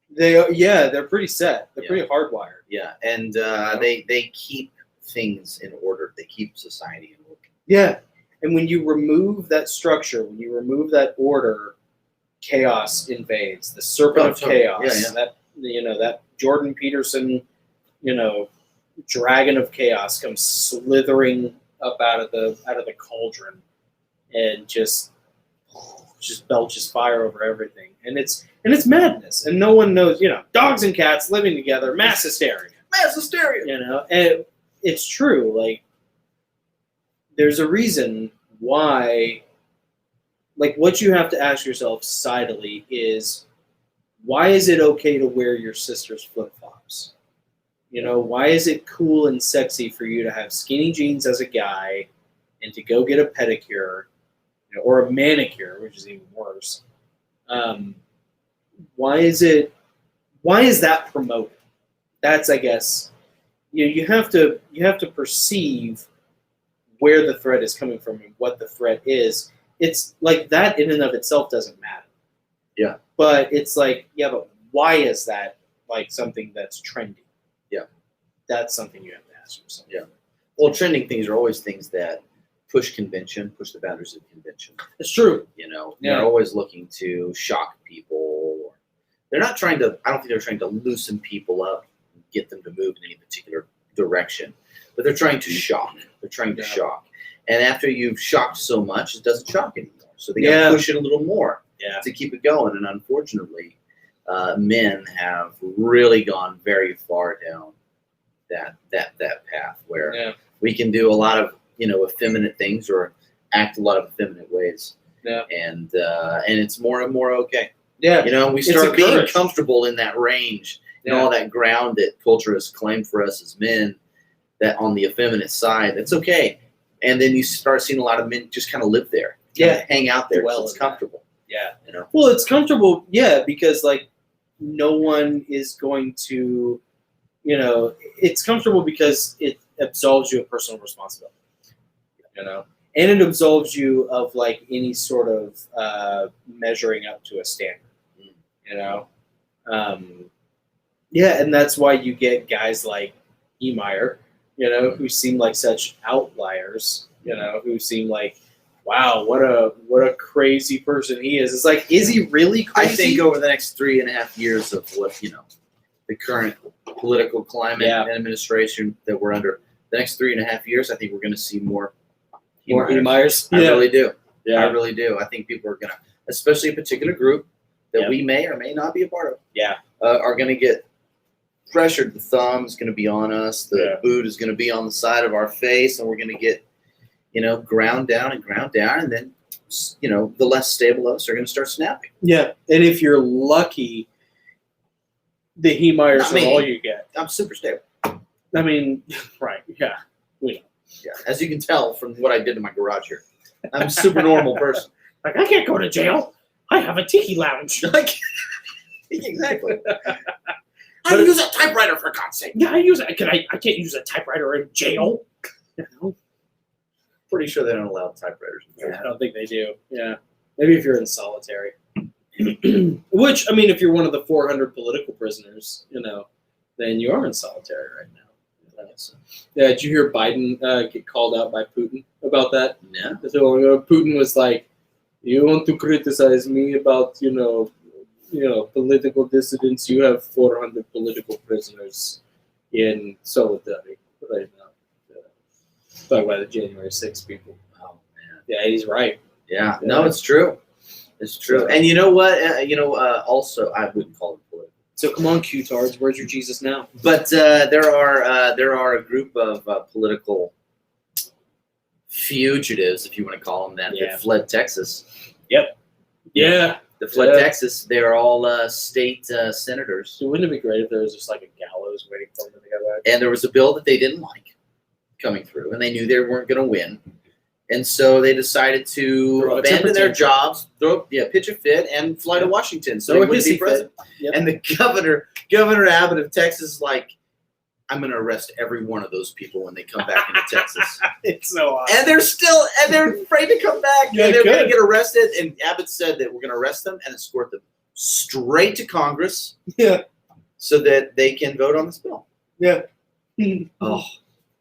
They're pretty set. They're pretty hardwired. Yeah, and they keep things in order. They keep society in order. Yeah. And when you remove that structure, when you remove that order, chaos invades. The serpent of chaos. Yeah. That, you know, that Jordan Peterson, you know, dragon of chaos comes slithering up out of the cauldron and just belches fire over everything. And it's madness. And no one knows, you know, dogs and cats living together, mass hysteria. Mass hysteria. You know, and it's true. Like, there's a reason why, like, what you have to ask yourself societally is, why is it okay to wear your sister's flip-flops? You know, why is it cool and sexy for you to have skinny jeans as a guy and to go get a pedicure, you know, or a manicure, which is even worse? Why is that promoted? That's, I guess, you have to perceive where the threat is coming from and what the threat is. It's like that in and of itself doesn't matter. Yeah. But it's like, yeah, but why is that like something that's trendy? Yeah. That's something you have to ask yourself. Yeah. Well, trending things are always things that push convention, push the boundaries of convention. It's true. You know, Yeah. they're always looking to shock people. They're not trying to, I don't think they're trying to loosen people up and get them to move in any particular direction, but they're trying to shock. They're trying to shock. And after you've shocked so much, it doesn't shock anymore. So they got to push it a little more to keep it going. And unfortunately, men have really gone very far down that path where we can do a lot of, you know, effeminate things or act a lot of effeminate ways. Yeah. And it's more and more okay. Yeah. You know, we start being comfortable in that range, and all that ground that culture has claimed for us as men, that on the effeminate side, that's okay. And then you start seeing a lot of men just kind of live there. Hang out there. Well, it's comfortable. Yeah. You know? Well, it's comfortable, because like no one is going to, you know, it's comfortable because it absolves you of personal responsibility. You know? And it absolves you of like any sort of measuring up to a standard. You know? And that's why you get guys like Emeyer, you know, who seem like such outliers, you know, who seem like, wow, what a crazy person he is. It's like, is he really crazy? I think over the next 3.5 years of what, you know, the current political climate and administration that we're under, the next 3.5 years, I think we're going to see more Emeyers. I really do. Yeah. I really do. I think people are going to, especially a particular group that we may or may not be a part of, are going to get pressured. The thumb is going to be on us. The boot is going to be on the side of our face, and we're going to get, you know, ground down, and then, you know, the less stable of us are going to start snapping. Yeah, and if you're lucky, the Emeyers are all you get. I'm super stable. I mean, right? Yeah, we know. Yeah, as you can tell from what I did in my garage here, I'm a super normal person. Like, I can't go to jail. I have a tiki lounge. Exactly. I use a typewriter, for God's sake. Yeah, I use it. I can't use a typewriter in jail. You know? Pretty sure they don't allow typewriters in jail. I don't think they do. Yeah, maybe if you're in solitary. Which, I mean, if you're one of the 400 political prisoners, you know, then you are in solitary right now. Yeah, did you hear Biden get called out by Putin about that? Yeah. So Putin was like, "You want to criticize me about, you know, political dissidents? You have 400 political prisoners in solidarity right now." Talk about the January 6th people. Oh man. Yeah, he's right. Yeah. No, it's true. It's true. And you know what? Also, I wouldn't call them political. So come on, Q-tards, where's your Jesus now? But there are a group of political fugitives, if you want to call them that fled Texas. Yep. Yeah. That fled Texas. They're all state senators. So wouldn't it be great if there was just like a gallows waiting for them to go back? And there was a bill that they didn't like coming through, and they knew they weren't going to win. And so they decided to abandon their jobs, pitch a fit, and fly to Washington so they wouldn't be president. Yep. And the Governor Abbott of Texas is like, I'm going to arrest every one of those people when they come back into Texas. It's so awesome. And they're afraid to come back. Yeah, and they're going to get arrested. And Abbott said that we're going to arrest them and escort them straight to Congress. Yeah. So that they can vote on this bill. Yeah. Oh,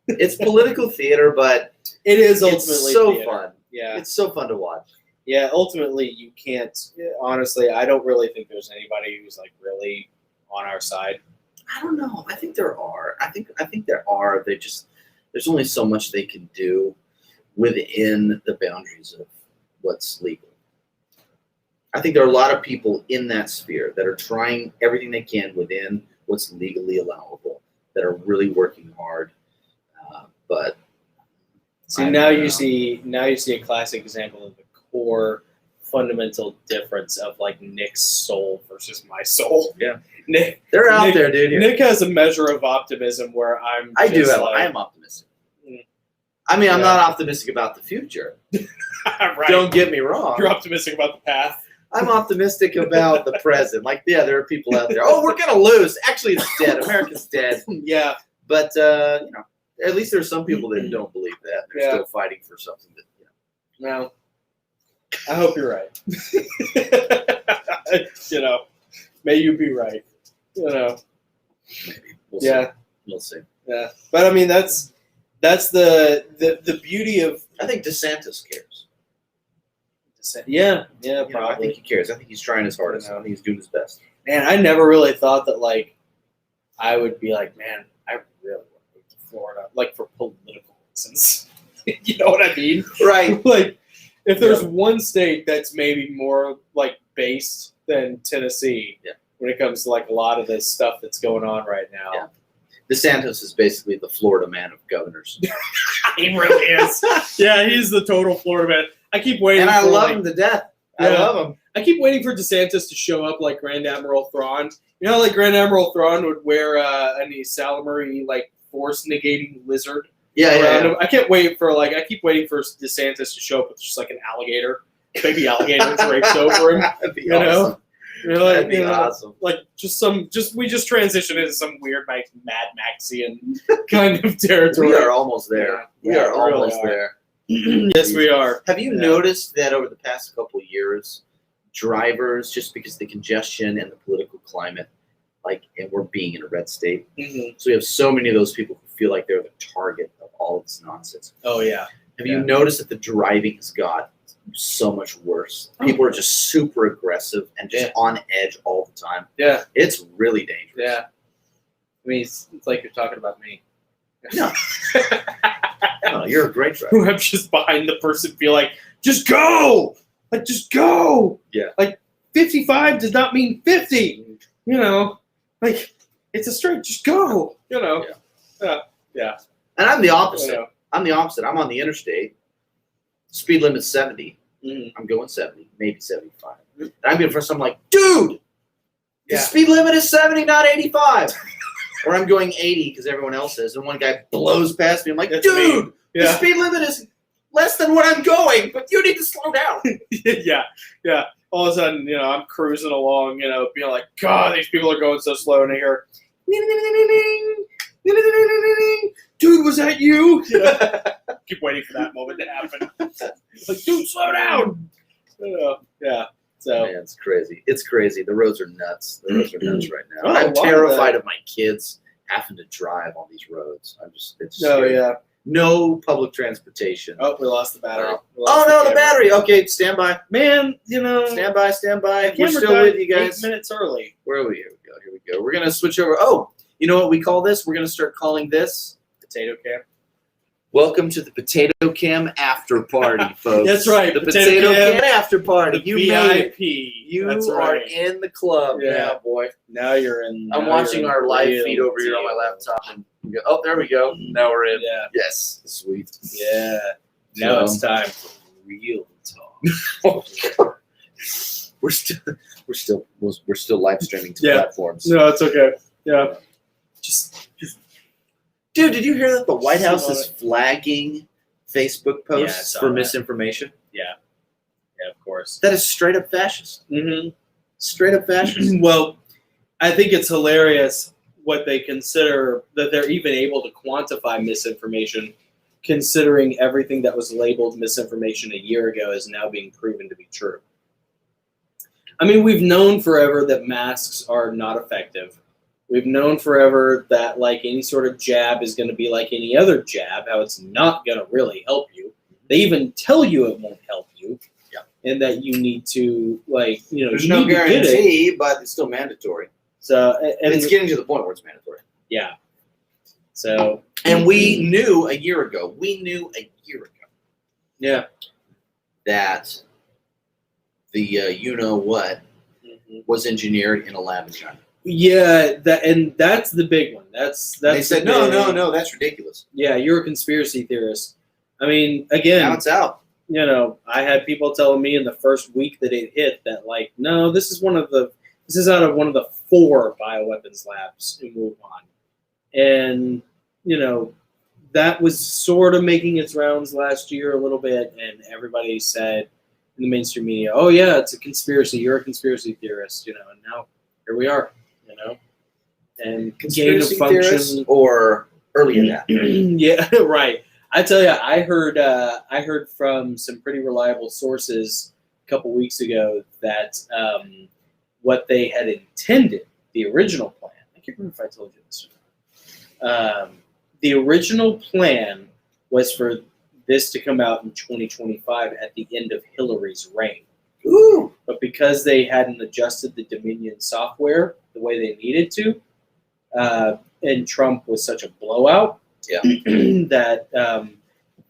it's political theater, but it is ultimately so theater. fun. Yeah. It's so fun to watch. Yeah, ultimately you can't. Honestly, I don't really think there's anybody who's like really on our side. I don't know. I think there are. I think there are. There's only so much they can do within the boundaries of what's legal. I think there are a lot of people in that sphere that are trying everything they can within what's legally allowable, that are really working hard. But see, now you see a classic example of the core fundamental difference of like Nick's soul versus my soul. Yeah. They're out there, dude. Here. Nick has a measure of optimism where I am optimistic. I mean, I'm not optimistic about the future. Right. Don't get me wrong. You're optimistic about the path. I'm optimistic about the present. Like, yeah, there are people out there. Oh, we're gonna lose. Actually, it's dead. America's dead. Yeah. But at least there's some people that don't believe that. They're still fighting for something that. Well, I hope you're right. May you be right. Maybe. We'll see. We'll see. Yeah, but I mean that's the beauty of. I think DeSantis cares. Yeah, probably. I think he cares. I think he's trying his hardest. I think he's doing his best. Man, I never really thought that like I would be like, man, I really want to move to Florida, like for political reasons. You know what I mean? Right. Like, if there's one state that's maybe more like based than Tennessee when it comes to like a lot of this stuff that's going on right now. Yeah. DeSantis is basically the Florida man of governors. He really is. Yeah, he's the total Florida man. I keep waiting. And I love him to death. I love him. I keep waiting for DeSantis to show up like Grand Admiral Thrawn. You know, like Grand Admiral Thrawn would wear an Salamory like force negating lizard. Yeah. I keep waiting for DeSantis to show up with just like an alligator, baby alligator draped over him. That'd be awesome. That'd be awesome. Like we just transitioned into some weird like Mad Maxian kind of territory. We are almost there. We are almost there. Yes, we are. Have you noticed that over the past couple of years, drivers, just because of the congestion and the political climate, and we're being in a red state, so we have so many of those people who feel like they're the target of all of this nonsense. Oh yeah. Have you noticed that the driving has got so much worse? People are just super aggressive and just on edge all the time. Yeah. It's really dangerous. Yeah. I mean, it's like you're talking about me. No. No, you're a great driver. I'm just behind the person, feel like, just go! Like, just go! Yeah. Like, 55 does not mean 50. You know? Like, it's a straight, just go! You know? Yeah. And I'm the opposite. I'm the opposite. I'm on the interstate. Speed limit's 70. I'm going 70, maybe 75. And I'm being first. I'm like, dude, the speed limit is 70, not 85. Or I'm going 80 because everyone else is, and one guy blows past me. I'm like, dude, the speed limit is less than what I'm going, but you need to slow down. Yeah. All of a sudden, I'm cruising along, being like, God, these people are going so slow, and I hear, dude, was that you? Keep waiting for that moment to happen. Like, dude, slow down. Yeah. So man, it's crazy. It's crazy. The roads are nuts. The roads are nuts right now. Oh, I'm terrified of my kids having to drive on these roads. It's scary. No public transportation. Oh, we lost the battery. The battery. Okay, stand by. Man, Stand by. We're still died with you guys. 8 minutes early. Where are we? Here we go. We're going to switch over. Oh, you know what we call this? We're going to start calling this Potato can. Welcome to the Potato Cam after party, folks. That's right. The Potato Cam after party. The You made VIP. it. You That's are right. in the club Yeah. now, boy. Now you're in. I'm now watching you're in our the live real feed over here on my deal. laptop. And we go, oh, there we go. Now we're in. Yeah. Yes. Sweet. Yeah. Now it's time for real talk. We're still live streaming to Yeah. platforms. No, it's okay. Yeah. Just, dude, did you hear that the White House is flagging Facebook Yeah, I posts saw for that. misinformation? Yeah, of course. That is straight up fascist. Mm-hmm. Straight up fascist. Well, I think it's hilarious what they consider that they're even able to quantify misinformation, considering everything that was labeled misinformation a year ago is now being proven to be true. I mean, we've known forever that masks are not effective. We've known forever that like any sort of jab is going to be like any other jab, how it's not going to really help you. They even tell you it won't help you. Yeah. And that you need to like, There's you no need to get it. guarantee, but it's still mandatory. So and It's getting to the point where it's mandatory. yeah. So And we knew a year ago. yeah. That the you-know-what was engineered in a lab in China. Yeah, that's the big one. That's They said, the big- no, that's ridiculous. Yeah, you're a conspiracy theorist. I mean, again, Now it's out. I had people telling me in the first week that it hit that like, no, this is out of one of the 4 bioweapons labs in Wuhan. And, that was sort of making its rounds last year a little bit, and everybody said in the mainstream media, oh yeah, it's a conspiracy, you're a conspiracy theorist, and now here we are, and Conspiracy gain of function theorists or early adapter. yeah, right. I tell you, I heard from some pretty reliable sources a couple weeks ago that what they had intended, the original plan. I can't remember if I told you this or not. The original plan was for this to come out in 2025 at the end of Hillary's reign. Ooh. But because they hadn't adjusted the Dominion software the way they needed to, and Trump was such a blowout, Yeah.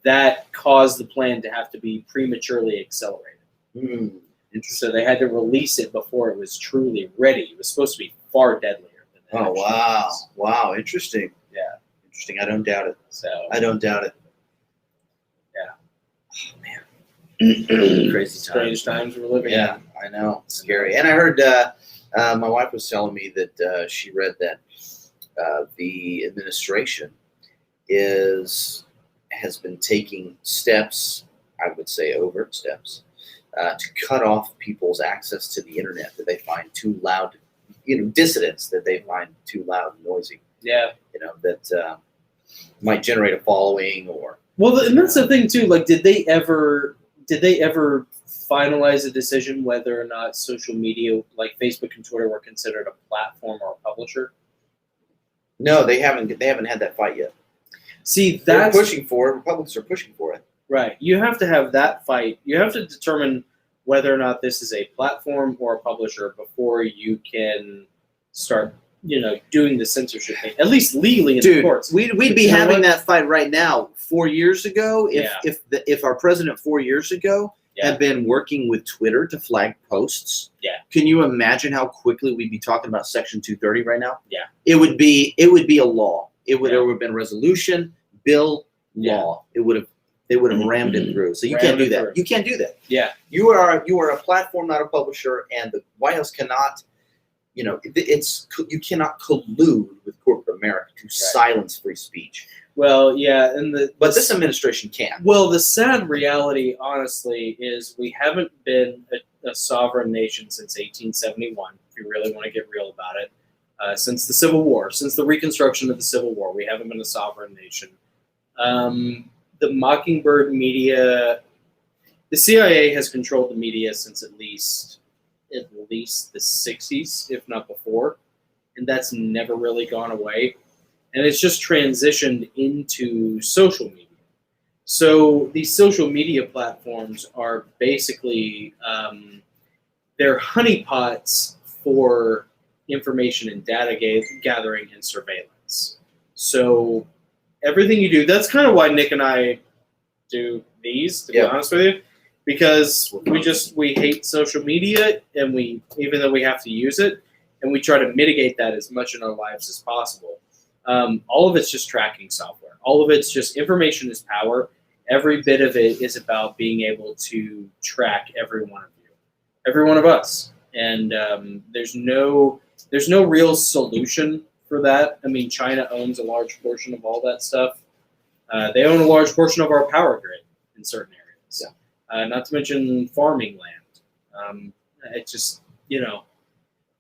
that caused the plan to have to be prematurely accelerated. So they had to release it before it was truly ready. It was supposed to be far deadlier than that. Oh, wow. Wow, interesting. Yeah. Interesting. I don't doubt it. So I don't doubt it. Yeah. Oh, man. Crazy strange times we're living Yeah, I know. It's scary. And I heard my wife was telling me that she read that the administration has been taking steps, I would say overt steps, to cut off people's access to the internet that they find too loud, dissidents that they find too loud and noisy. Yeah. That might generate a following or. Well, and that's the thing too. Like, did they ever finalize a decision whether or not social media, like Facebook and Twitter, were considered a platform or a publisher? No, they haven't had that fight yet. See, They're that's pushing for it. Republicans are pushing for it. right. You have to have that fight. You have to determine whether or not this is a platform or a publisher before you can start, doing the censorship thing, at least legally in the courts. We'd be You know having what? that fight right now. 4 years ago, Yeah. if our president 4 years ago Yeah. had been working with Twitter to flag posts, Yeah. can you imagine how quickly we'd be talking about Section 230 right now? Yeah. It would be a law. There would have been resolution, bill, Yeah. law. They would have rammed it through. So you can't Rammed do it that. through. You can't do that. Yeah. You are a platform, not a publisher, and the White House cannot. You cannot collude with corporate America to silence free speech. Well, yeah, But this administration can. Well, the sad reality, honestly, is we haven't been a sovereign nation since 1871, if you really want to get real about it. Since the Civil War, since the reconstruction of the Civil War, we haven't been a sovereign nation. The Mockingbird media, the CIA has controlled the media since at least the 60s, if not before, and that's never really gone away. And it's just transitioned into social media. So these social media platforms are basically, they're honeypots for information and data gathering and surveillance. So everything you do. That's kind of why Nick and I do these, to be honest with you, because we hate social media, and even though we have to use it, and we try to mitigate that as much in our lives as possible. All of it's just tracking software. All of it's just information is power. Every bit of it is about being able to track every one of you, every one of us. And there's no real solution for that. I mean, China owns a large portion of all that stuff. They own a large portion of our power grid in certain areas. Not to mention farming land. It's just,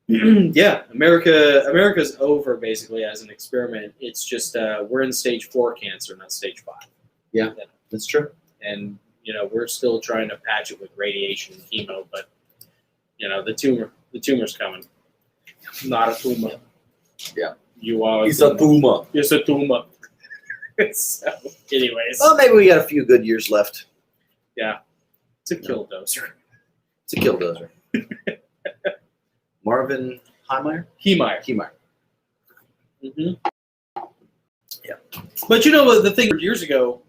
yeah, America's over basically as an experiment. It's just we're in stage 4 cancer, not stage 5. Yeah, that's true. And we're still trying to patch it with radiation and chemo, but the tumor's coming. Not a tumor. Yeah, you are. It's a tumor. It's a tumor. So, anyways. Well, maybe we got a few good years left. Yeah, it's a Killdozer. It's a Killdozer. Marvin Heemeyer? Heemeyer. Mm-hmm. Yeah. But the thing, years ago,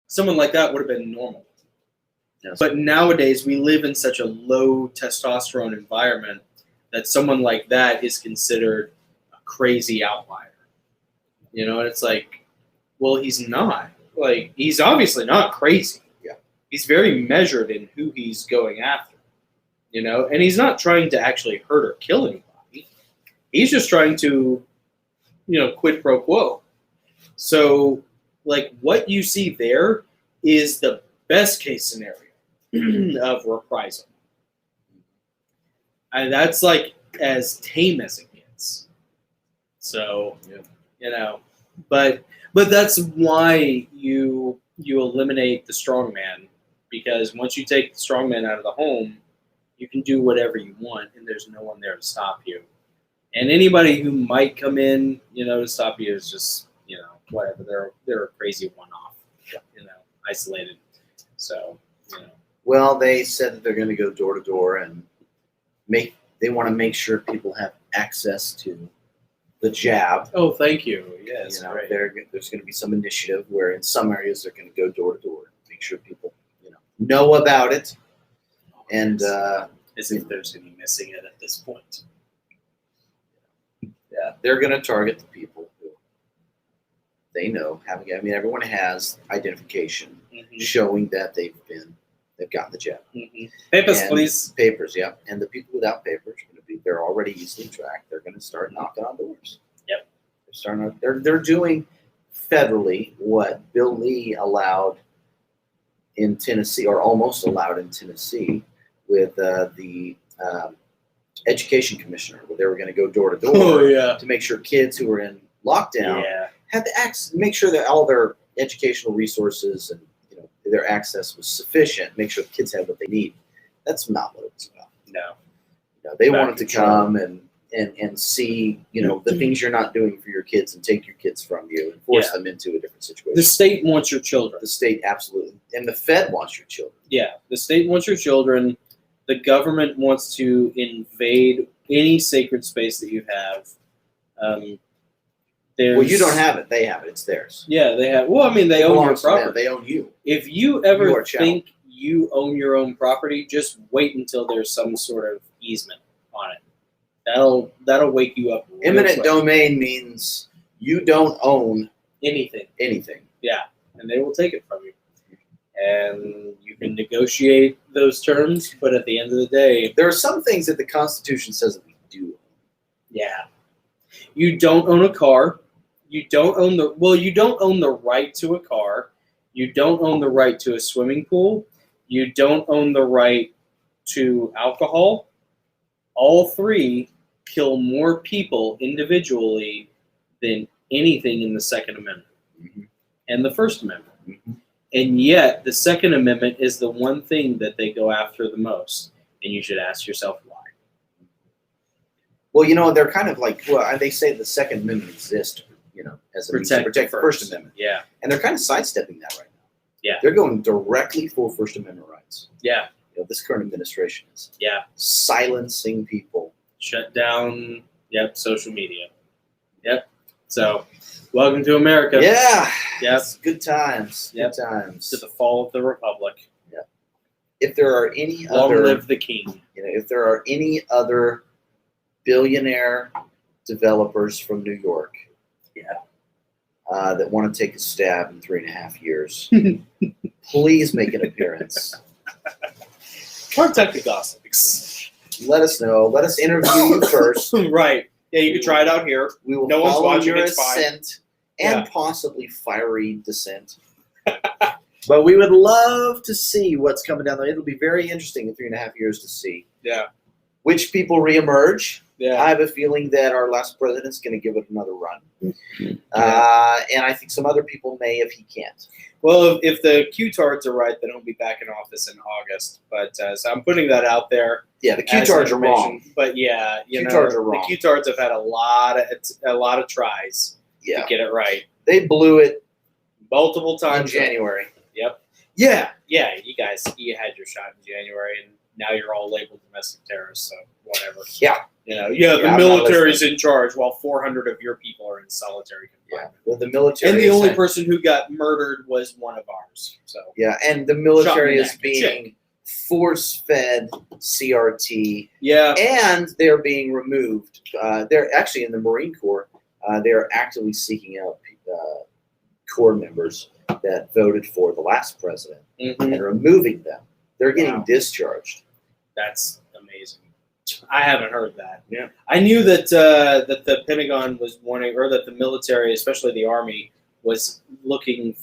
someone like that would have been normal. Yes. But But nowadays, we live in such a low testosterone environment that someone like that is considered a crazy outlier. And it's like, well, he's not. Like, he's obviously not crazy. Yeah. He's very measured in who he's going after. And he's not trying to actually hurt or kill anybody. He's just trying to, quid pro quo. So, like, what you see there is the best case scenario of reprisal. And that's like as tame as it gets. So, but that's why you eliminate the strongman, because once you take the strongman out of the home, you can do whatever you want, and there's no one there to stop you. And anybody who might come in, to stop you is just, whatever. They're a crazy one-off, isolated. So, Well, they said that they're going to go door to door and they want to make sure people have access to the jab. Oh, thank you. Yes, right. There's going to be some initiative where in some areas they're going to go door to door, make sure people, know about it. And as if there's any missing it at this point. Yeah, they're going to target the people who they know everyone has identification showing that they've gotten the jab. Papers, please. Papers, yeah. And the people without papers are going to they're already easily tracked. They're going to start knocking on doors. Yep. They're doing federally what Bill Lee allowed in Tennessee, or almost allowed in Tennessee, with the education commissioner, where they were going to go door to door to make sure kids who were in lockdown had the access, make sure that all their educational resources and their access was sufficient, make sure the kids had what they need. That's not what it was about. No. They wanted to come and see, the things you're not doing for your kids and take your kids from you and force them into a different situation. The state wants your children. The state, absolutely. And the Fed wants your children. Yeah, the state wants your children. The government wants to invade any sacred space that you have. Well, you don't have it. They have it. It's theirs. Yeah, they have. Well, they own your property. They own you. If you ever think you own your own property, just wait until there's some sort of easement on it. That'll wake you up. Eminent domain means you don't own anything. Yeah, and they will take it from you. And you can negotiate those terms, but at the end of the day, there are some things that the Constitution says that we do own. Yeah. You don't own a car. You don't own you don't own the right to a car. You don't own the right to a swimming pool. You don't own the right to alcohol. All three kill more people individually than anything in the Second Amendment and the First Amendment. And yet, the Second Amendment is the one thing that they go after the most. And you should ask yourself why. Well, they're kind of like, they say the Second Amendment exists, as a means to protect the First Amendment. Yeah. And they're kind of sidestepping that right now. Yeah. They're going directly for First Amendment rights. Yeah. This current administration is. Yeah. Silencing people. Shut down, social media. Yep. So, welcome to America. Yeah. Yep. It's good times. Yep. Good times. To the fall of the republic. If there are any Long other, live the king. if there are any other billionaire developers from New York, that want to take a stab in 3.5 years, please make an appearance. Contact the Gosslings. Let us know. Let us interview you first. Right. Yeah, you can try it out here. We will No one's follow watching, your it's fine. ascent and possibly fiery descent. But we would love to see what's coming down there. It'll be very interesting in 3.5 years to see which people reemerge. Yeah. I have a feeling that our last president's going to give it another run. And I think some other people may if he can't. Well, if the Q-tards are right, then he'll be back in office in August. But so I'm putting that out there. Yeah, the as Q-tards are information. wrong. But yeah, Q-tards are wrong. The Q-tards have had a lot of tries to get it right. They blew it Multiple in times. January. Yep. Yeah. You had your shot in January, and now you're all labeled domestic terrorists. So whatever. Yeah. The I'm not military's in charge while 400 of your people are in solitary confinement. Well, the military And the is only like- person who got murdered was one of ours. So Yeah, and the military Shot is in the neck, being force-fed CRT, yeah, and they're being removed. They're actually in the Marine Corps. They are actively seeking out Corps members that voted for the last president and removing them. They're getting discharged. that's amazing. I haven't heard that. Yeah. I knew that that the Pentagon was wanting, or that the military, especially the Army, was looking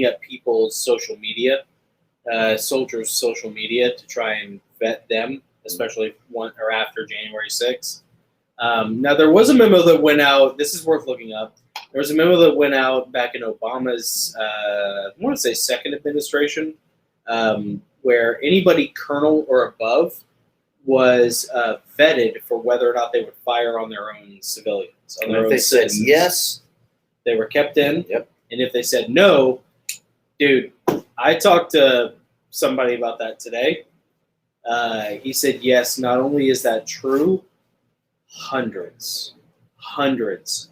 at people's social media, soldiers' social media, to try and vet them, especially after January 6th. Now, there was a memo that went out. This is worth looking up. There was a memo that went out back in Obama's, I want to say, second administration, where anybody colonel or above was vetted for whether or not they would fire on their own civilians. On And their if own they said citizens. yes, They were kept in. Yep. And if they said no, dude, I talked to somebody about that today. He said, yes, not only is that true, hundreds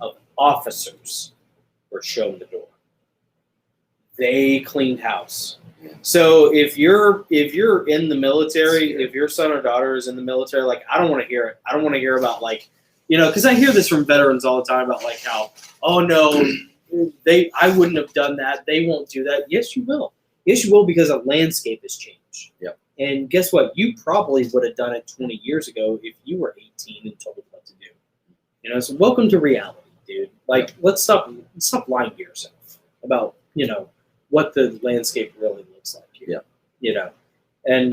of officers were shown the door. They cleaned house. So if you're in the military, if your son or daughter is in the military, like, I don't want to hear it. I don't want to hear about, like, because I hear this from veterans all the time about, like, how, oh no, I wouldn't have done that. They won't do that. Yes, you will. Yes, you will, because the landscape has changed. Yep. And guess what? You probably would have done it 20 years ago if you were 18 and told what to do. So welcome to reality, dude. Like, let's stop lying to yourself about, what the landscape really looks like here. And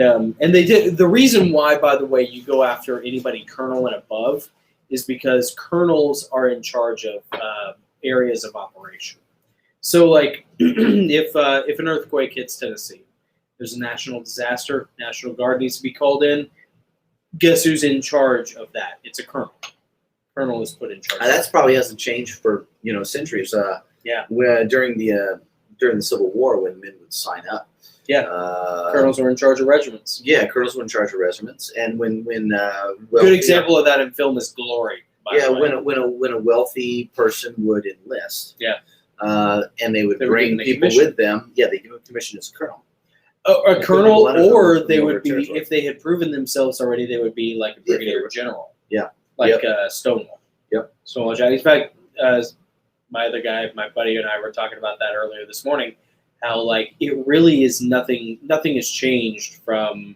they did. The reason why, by the way, you go after anybody colonel and above is because colonels are in charge of areas of operation. So, like, if an earthquake hits Tennessee, there's a national disaster, National Guard needs to be called in. Guess who's in charge of that? It's a colonel. Colonel is put in charge. that probably hasn't changed for centuries. During the Civil War, when men would sign up. Colonels were in charge of regiments. Yeah, colonels were in charge of regiments, and when Good example of that in film is Glory. By the way. when a wealthy person would enlist, and they would They were bring given a people commission. with them. Yeah, they give them a commission as a colonel. A colonel, One of them or from they the would be, territory. if they had proven themselves already, they would be like a brigadier general. Yeah. Like Stonewall. Yep. Stonewall Jackson. In fact, my other guy, my buddy, and I were talking about that earlier this morning. How, like, it really is nothing has changed from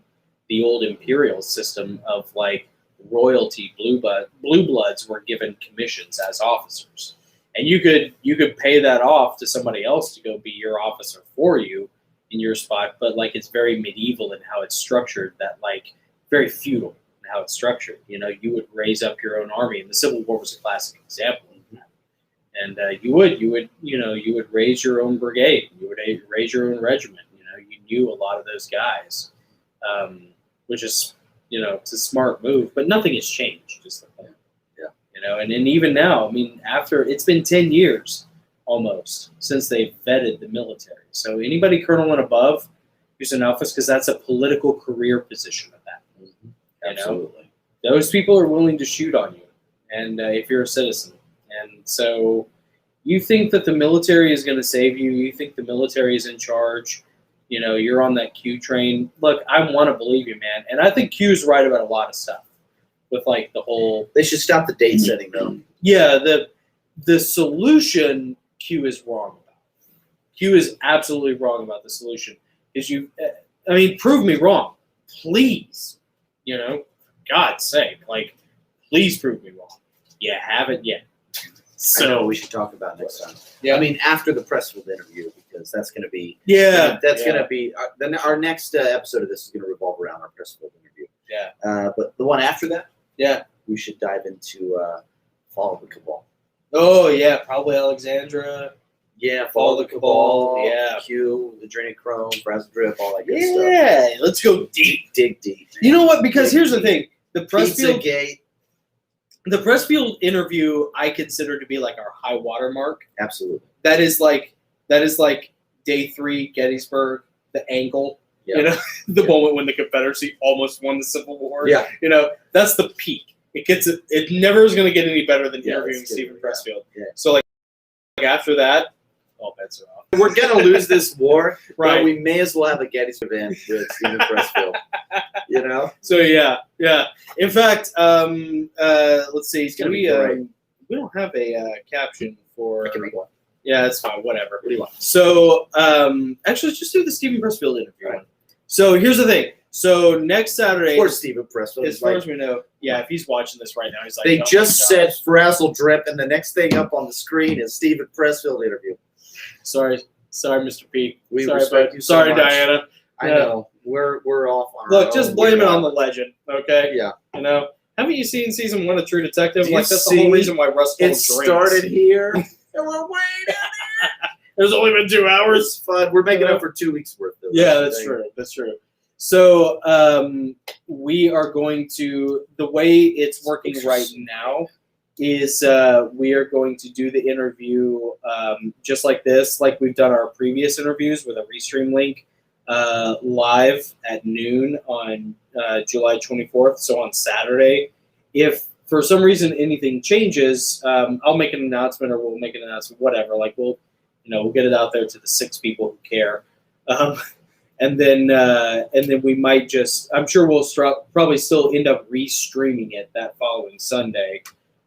the old imperial system of, like, royalty. Blue bloods were given commissions as officers, and you could pay that off to somebody else to go be your officer for you in your spot. But, like, it's very medieval in how it's structured. That, like, very feudal in how it's structured. You would raise up your own army, and the Civil War was a classic example. And you would raise your own brigade. You would raise your own regiment. You knew a lot of those guys, which is, it's a smart move. But nothing has changed. Just like that. Yeah. And even now, I mean, after it's been 10 years almost since they vetted the military. So anybody colonel and above who's in office, because that's a political career position of that. Absolutely. Those people are willing to shoot on you, and if you're a citizen. man. So you think that the military is going to save you? You think the military is in charge? You know, you're on that Q train. Look, I want to believe you, man. And I think Q's right about a lot of stuff with like the whole. They should stop the date setting though. Yeah, the solution Q is wrong about. Q is absolutely wrong about the solution. I mean, prove me wrong, please. You know, God's sake, like, please prove me wrong. You haven't yet. I know we should talk about next time. Yeah. I mean, after the Pressfield interview, because that's going to be. Yeah. That's going to be then our next episode of this is going to revolve around our Pressfield interview. Yeah. But the one after that, yeah, we should dive into Fall of the Cabal. Oh yeah, probably Alexandra. Yeah, Fall of the Cabal. Yeah. Q, the Adrenochrome, Frazzle Drip, all that good stuff. Yeah, let's go deep. Dig deep. You know what? Because here's the thing: the Pressfield, Pizzagate. the Pressfield interview, I consider to be like our high water mark. Absolutely. That is like day 3 Gettysburg, the angle. Yeah. You know, the moment when the Confederacy almost won the Civil War. Yeah. You know, that's the peak. It never is going to get any better than Yeah, interviewing it's good. Steven Pressfield. Yeah. So like after that, all bets are off. We're going to lose this war, Right. but we may as well have a Gettysburg event with Steven Pressfield. You know? So yeah. In fact, let's see. It's gonna be great. We don't have a caption for. I can read one. Yeah, it's fine. Whatever. What do you want? So actually, let's just do the Steven Pressfield interview. Right. One. So here's the thing. So next Saturday, Poor Steven Pressfield. as far as we know, yeah, if he's watching this right now, he's like, They oh just my God. said Frazzle Drip, and the next thing up on the screen is Steven Pressfield interview. Sorry, Mr. P. We Sorry, respect bud. you so Sorry, much. Diana. I Yeah. know. We're off on our Look, own. just blame We're it on out. the legend, okay? Yeah. You know, haven't you seen season 1 of True Detective? Do you Like that's the see whole reason why Russ It drinks. started here, and we're waiting. There's only been 2 hours. It's fun. We're making up for 2 weeks worth. Though. Yeah, the that's thing. true. That's true. So we are going to, the way it's working right now is we are going to do the interview just like this, like we've done our previous interviews with a restream link live at noon on July 24th, so on Saturday. If for some reason anything changes, I'll make an announcement or we'll make an announcement, whatever. Like we'll get it out there to the 6 people who care. And then we might just, I'm sure we'll probably still end up restreaming it that following Sunday.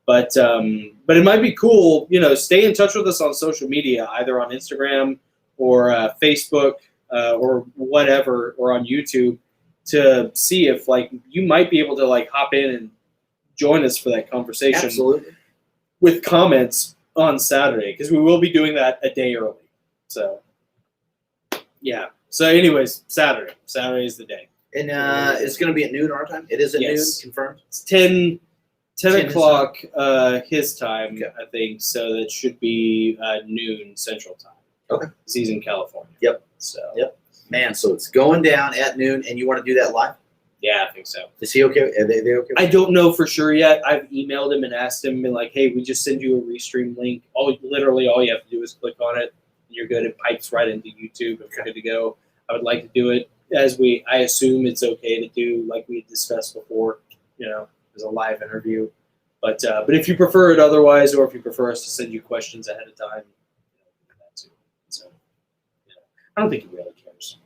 But it might be cool, stay in touch with us on social media, either on Instagram or Facebook or whatever, or on YouTube, to see if like you might be able to like hop in and join us for that conversation. Absolutely. With comments on Saturday, because we will be doing that a day early. So yeah. So anyways, Saturday is the day. And it's going to be at noon our time? It is at Yes. noon, confirmed? It's 10 10 o'clock his time, Okay. I think. So that should be noon Central Time. Okay. He's in California. Yep. So Yep. Man, so it's going down at noon, and you want to do that live? yeah, I think so. Is he okay? Are they okay? I don't know for sure yet. I've emailed him and asked him, been like, hey, we just send you a restream link. Literally all you have to do is click on it, and you're good. It pipes right into YouTube, and we're good to go. I would like to do it I assume it's okay to do like we discussed before, as a live interview. But if you prefer it otherwise, or if you prefer us to send you questions ahead of time, do that too. So I don't think he really cares.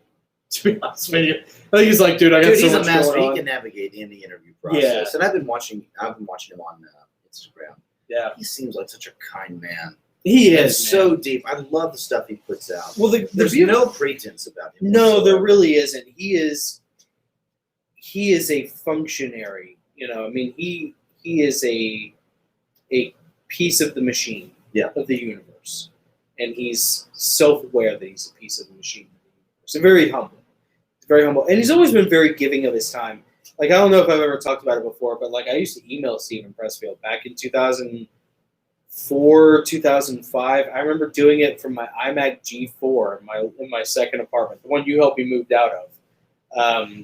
To be honest with you, I think he's like, dude, I got Dude, so he's a much master. going He on. can navigate in the interview process. And I've been watching him on Instagram. Yeah, He seems like such a kind man. he And is so man. deep. I love the stuff he puts out. Well. There's no pretense about him. No, there whatsoever. really isn't. He is a functionary. I mean, he is a piece of the machine, Yeah. of the universe, and he's self-aware that he's a piece of the machine. So very humble, and he's always been very giving of his time. Like I don't know if I've ever talked about it before, but like I used to email Steven Pressfield back in 2004, 2005. I remember doing it from my iMac G4 in my second apartment, the one you helped me moved out of,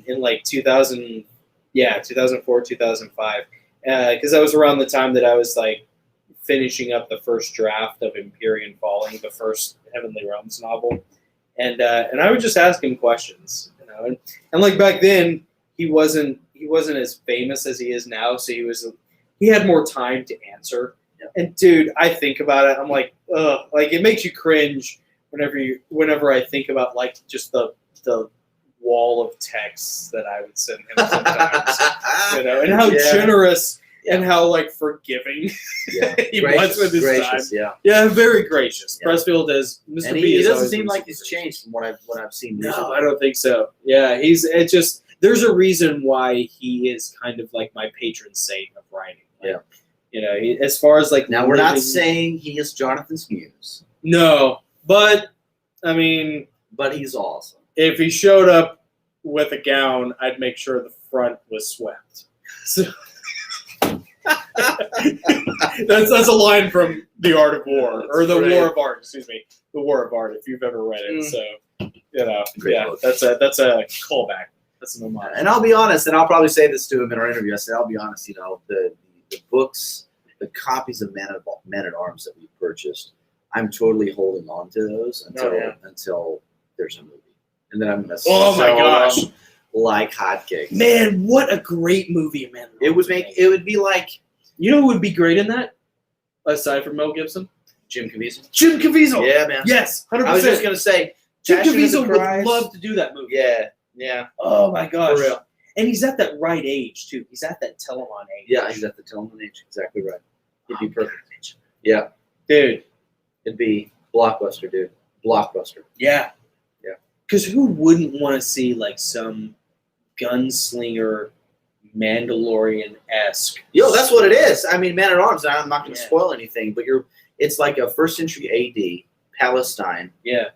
in like 2004, 2005, because that was around the time that I was like finishing up the first draft of Empyrean Falling, the first Heavenly Realms novel, and I would just ask him questions, and like back then he wasn't as famous as he is now, so he had more time to answer. And dude, I think about it. I'm like, ugh, like it makes you cringe whenever I think about like just the wall of texts that I would send him sometimes, and how generous and how like forgiving he was with his time. Yeah, very gracious. Yeah. Pressfield is Mr. And B. he is doesn't always seem been like super he's gracious. changed from what I've seen. No, I don't think so. Yeah, it's just there's a reason why he is kind of like my patron saint of writing. Like, as far as like Now we're not saying he is Jonathan's muse. No, but I mean, but he's awesome. If he showed up with a gown, I'd make sure the front was swept. So that's a line from The Art of War, or The War of Art. Excuse me, The War of Art. If you've ever read it, so Great book. that's a callback. That's an homage. And I'll be honest, and I'll probably say this to him in our interview. I said, I'll be honest. The books, the copies of Men at Arms that we purchased, I'm totally holding on to those until there's a movie, and then I'm gonna Oh my gosh, like hotcakes. Man, what a great movie, man! It would be like, you know who would be great in that, aside from Mel Gibson? Jim Caviezel. Jim Caviezel. Yeah, man. Yes, 100%. I was just gonna say, Jim Passion of the Caviezel would Christ. love to do that movie. Yeah. Oh my gosh. For real. And he's at that right age too. He's at that Telemon age. Yeah, he's at the Tillman age. Exactly right. He'd be perfect. Yeah, dude. It'd be blockbuster, dude. Blockbuster. Yeah. Yeah. Because who wouldn't want to see like some gunslinger Mandalorian-esque? Yo, that's what it is. I mean, Man at Arms. I'm not going to spoil anything, but it's like a first century AD Palestine. Yeah.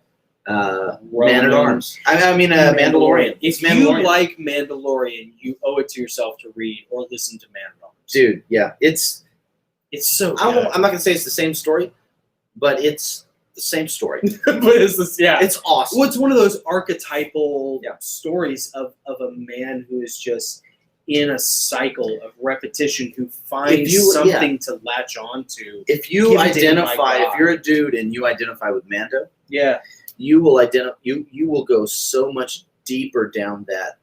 Man at Arms. I mean, Mandalorian. If you like Mandalorian, you owe it to yourself to read or listen to Man at Arms. Dude, yeah, it's so good. I'm not gonna say it's the same story, but it's the same story. But it's awesome. Well, it's one of those archetypal stories of a man who is just in a cycle of repetition, who finds something to latch on to. If you identify, if you're a dude and you identify with Mando, you will you will go so much deeper down that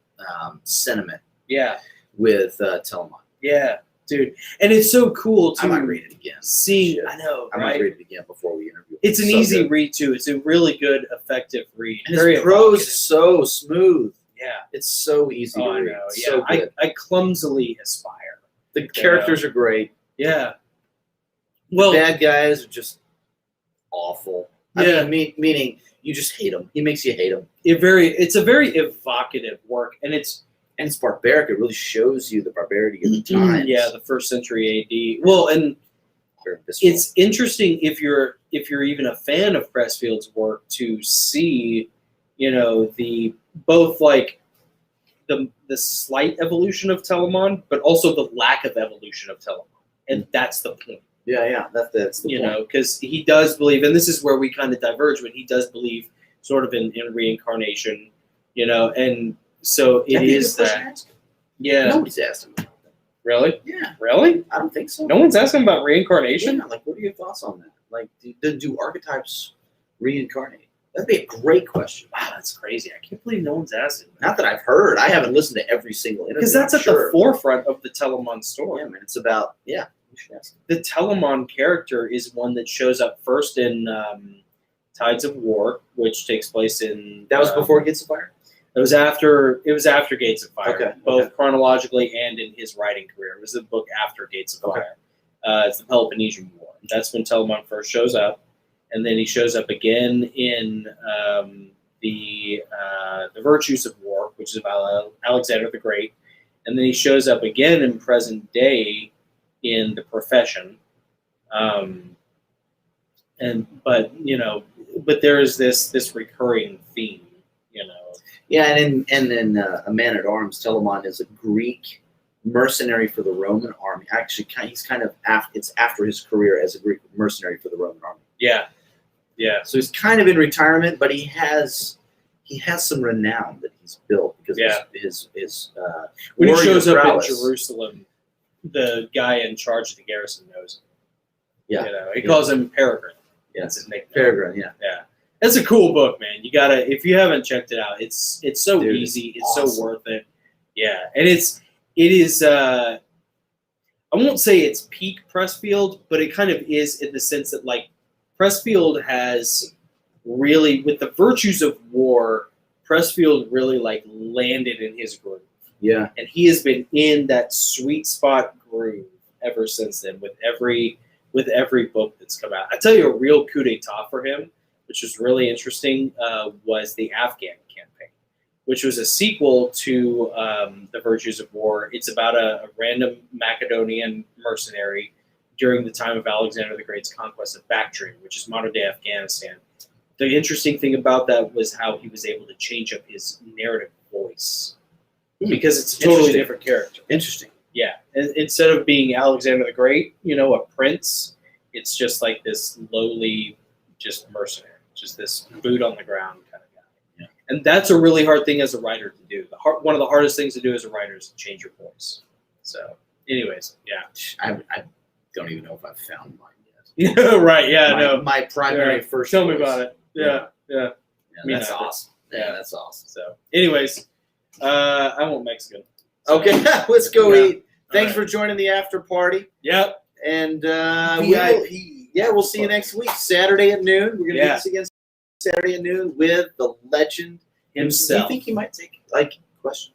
sentiment. Yeah. With Telemon. Yeah, dude, and it's so cool too. I might read it again. I know. I might read it again before we interview. It's an easy read too. It's a really good, effective read. And his prose is so smooth. Yeah, it's so easy to read. I know. So good. I clumsily aspire. The characters are great. Yeah. Well, the bad guys are just awful. Yeah. I mean, meaning you just hate him. He makes you hate him. It's a very evocative work, and it's barbaric. It really shows you the barbarity of the times. Yeah, the first century AD. Well, and it's interesting if you're even a fan of Pressfield's work to see, the both like the slight evolution of Telemon, but also the lack of evolution of Telemon, and that's the point. Yeah, that's the point. Because he does believe, and this is where we kind of diverge, but he does believe sort of in reincarnation, and so it is that. Yeah. Nobody's asked him about that. Really? Yeah. Really? I don't think so. No one's asking about reincarnation? Yeah, like, what are your thoughts on that? Like, do archetypes reincarnate? That'd be a great question. Wow, that's crazy. I can't believe no one's asked it. Not that I've heard. I haven't listened to every single interview. Because that's at the forefront of the Telemon story. Yeah, man. It's about, you should ask. The Telemon character is one that shows up first in Tides of War, which takes place in... That was before Gates of Fire? It was after Gates of Fire, both okay. chronologically and in his writing career. It was the book after Gates of Fire. It's the Peloponnesian War. That's when Telemon first shows up, and then he shows up again in the Virtues of War, which is about Alexander the Great, and then he shows up again in present day in The Profession. But there is this recurring theme, Yeah, and in A Man at Arms, Telemon is a Greek mercenary for the Roman army. Actually, he's kind of it's after his career as a Greek mercenary for the Roman army. Yeah. So he's kind of in retirement, but he has some renown that he's built because his when he shows up prowess. in Jerusalem, the guy in charge of the garrison knows him. Yeah, he calls him Peregrine. Yeah, that's his nickname. Peregrine. Yeah. It's a cool book, man. You gotta, if you haven't checked it out, it's so easy. It's awesome. so worth it. Yeah, and it is. I I won't say it's peak Pressfield, but it kind of is in the sense that like Pressfield has really, with the virtues of war, Pressfield really like landed in his groove. Yeah. And he has been in that sweet spot groove ever since then with every book that's come out. I tell you, a real coup d'etat for him, which was really interesting, was the Afghan campaign, which was a sequel to The Virtues of War. It's about a random Macedonian mercenary during the time of Alexander the Great's conquest of Bactria, which is modern-day Afghanistan. The interesting thing about that was how he was able to change up his narrative voice, because it's a totally different character. Interesting. Yeah. Instead of being Alexander the Great, a prince, it's just like this lowly, just mercenary, just this boot on the ground kind of guy. Yeah. And that's a really hard thing as a writer to do. One of the hardest things to do as a writer is to change your voice. So, anyways, yeah. I don't even know if I've found mine yet. Right, yeah, My primary first. Tell me voice. about it. Yeah. That's awesome. Yeah, that's awesome. So, anyways, I want Mexican. So, Okay, let's go eat. Thanks All right. for joining the after party. Yep. And VIP. we'll see you next week, Saturday at noon. We're gonna do Yeah. this again Saturday at noon with the legend Himself. Do you think he might take questions?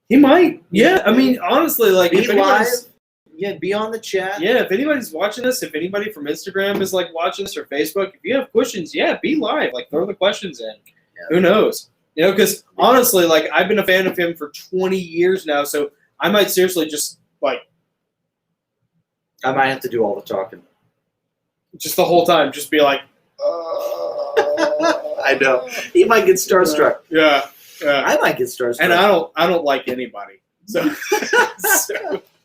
He might. Yeah. I mean, honestly, like Be if anybody's- live. Yeah, be on the chat. Yeah, if anybody's watching this, if anybody from Instagram is like watching this or Facebook, if you have questions, be live. Like throw the questions in. Yeah. Who knows? Because honestly, like I've been a fan of him for 20 years now, so I might seriously just I might have to do all the talking. just the whole time, just be like, I know. He might get starstruck. Yeah. I might get starstruck. And I don't like anybody. So,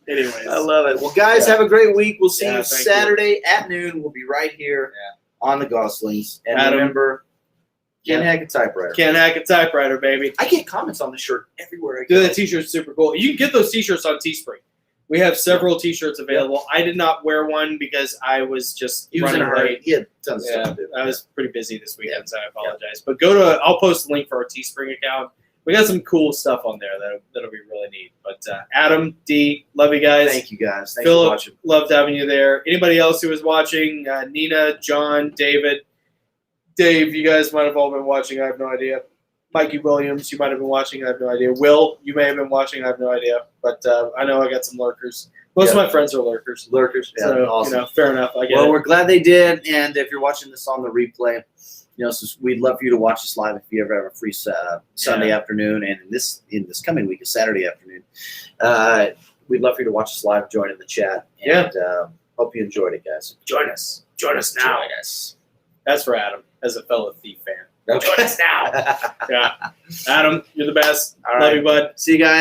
anyways, I love it. Well, guys, have a great week. We'll see you thank Saturday at noon. We'll be right here on the Goslings. And Adam. remember, can't hack a typewriter. Can't hack a typewriter, baby. I get comments on the shirt everywhere I go. Dude, that t-shirt's super cool. You can get those t-shirts on Teespring. We have several t-shirts available. I did not wear one because I was just He was in running a hurry. late. He had tons of Yeah, stuff to do. I was pretty busy this weekend, so I apologize. But I'll post a link for our Teespring account. We got some cool stuff on there that'll be really neat. But Adam, D, love you guys. Thank you, guys. Thanks for Philip, watching. loved having you there. Anybody else who was watching? Nina, John, David. Dave, you guys might have all been watching. I have no idea. Mikey Williams, you might have been watching. I have no idea. Will, you may have been watching. I have no idea. But I know I got some lurkers. Most of my friends are lurkers. Lurkers. Yeah, So, awesome. fair enough. I get Well, it. we're glad they did. And if you're watching this on the replay, so we'd love for you to watch us live if you ever have a free Sunday afternoon. And in this coming week, a Saturday afternoon, we'd love for you to watch us live, join in the chat. And hope you enjoyed it, guys. Join us. Join us now. Join us. That's for Adam, as a fellow Thief fan. Okay. Join us now. Yeah. Adam, you're the best. All Love right. you, bud. See you guys.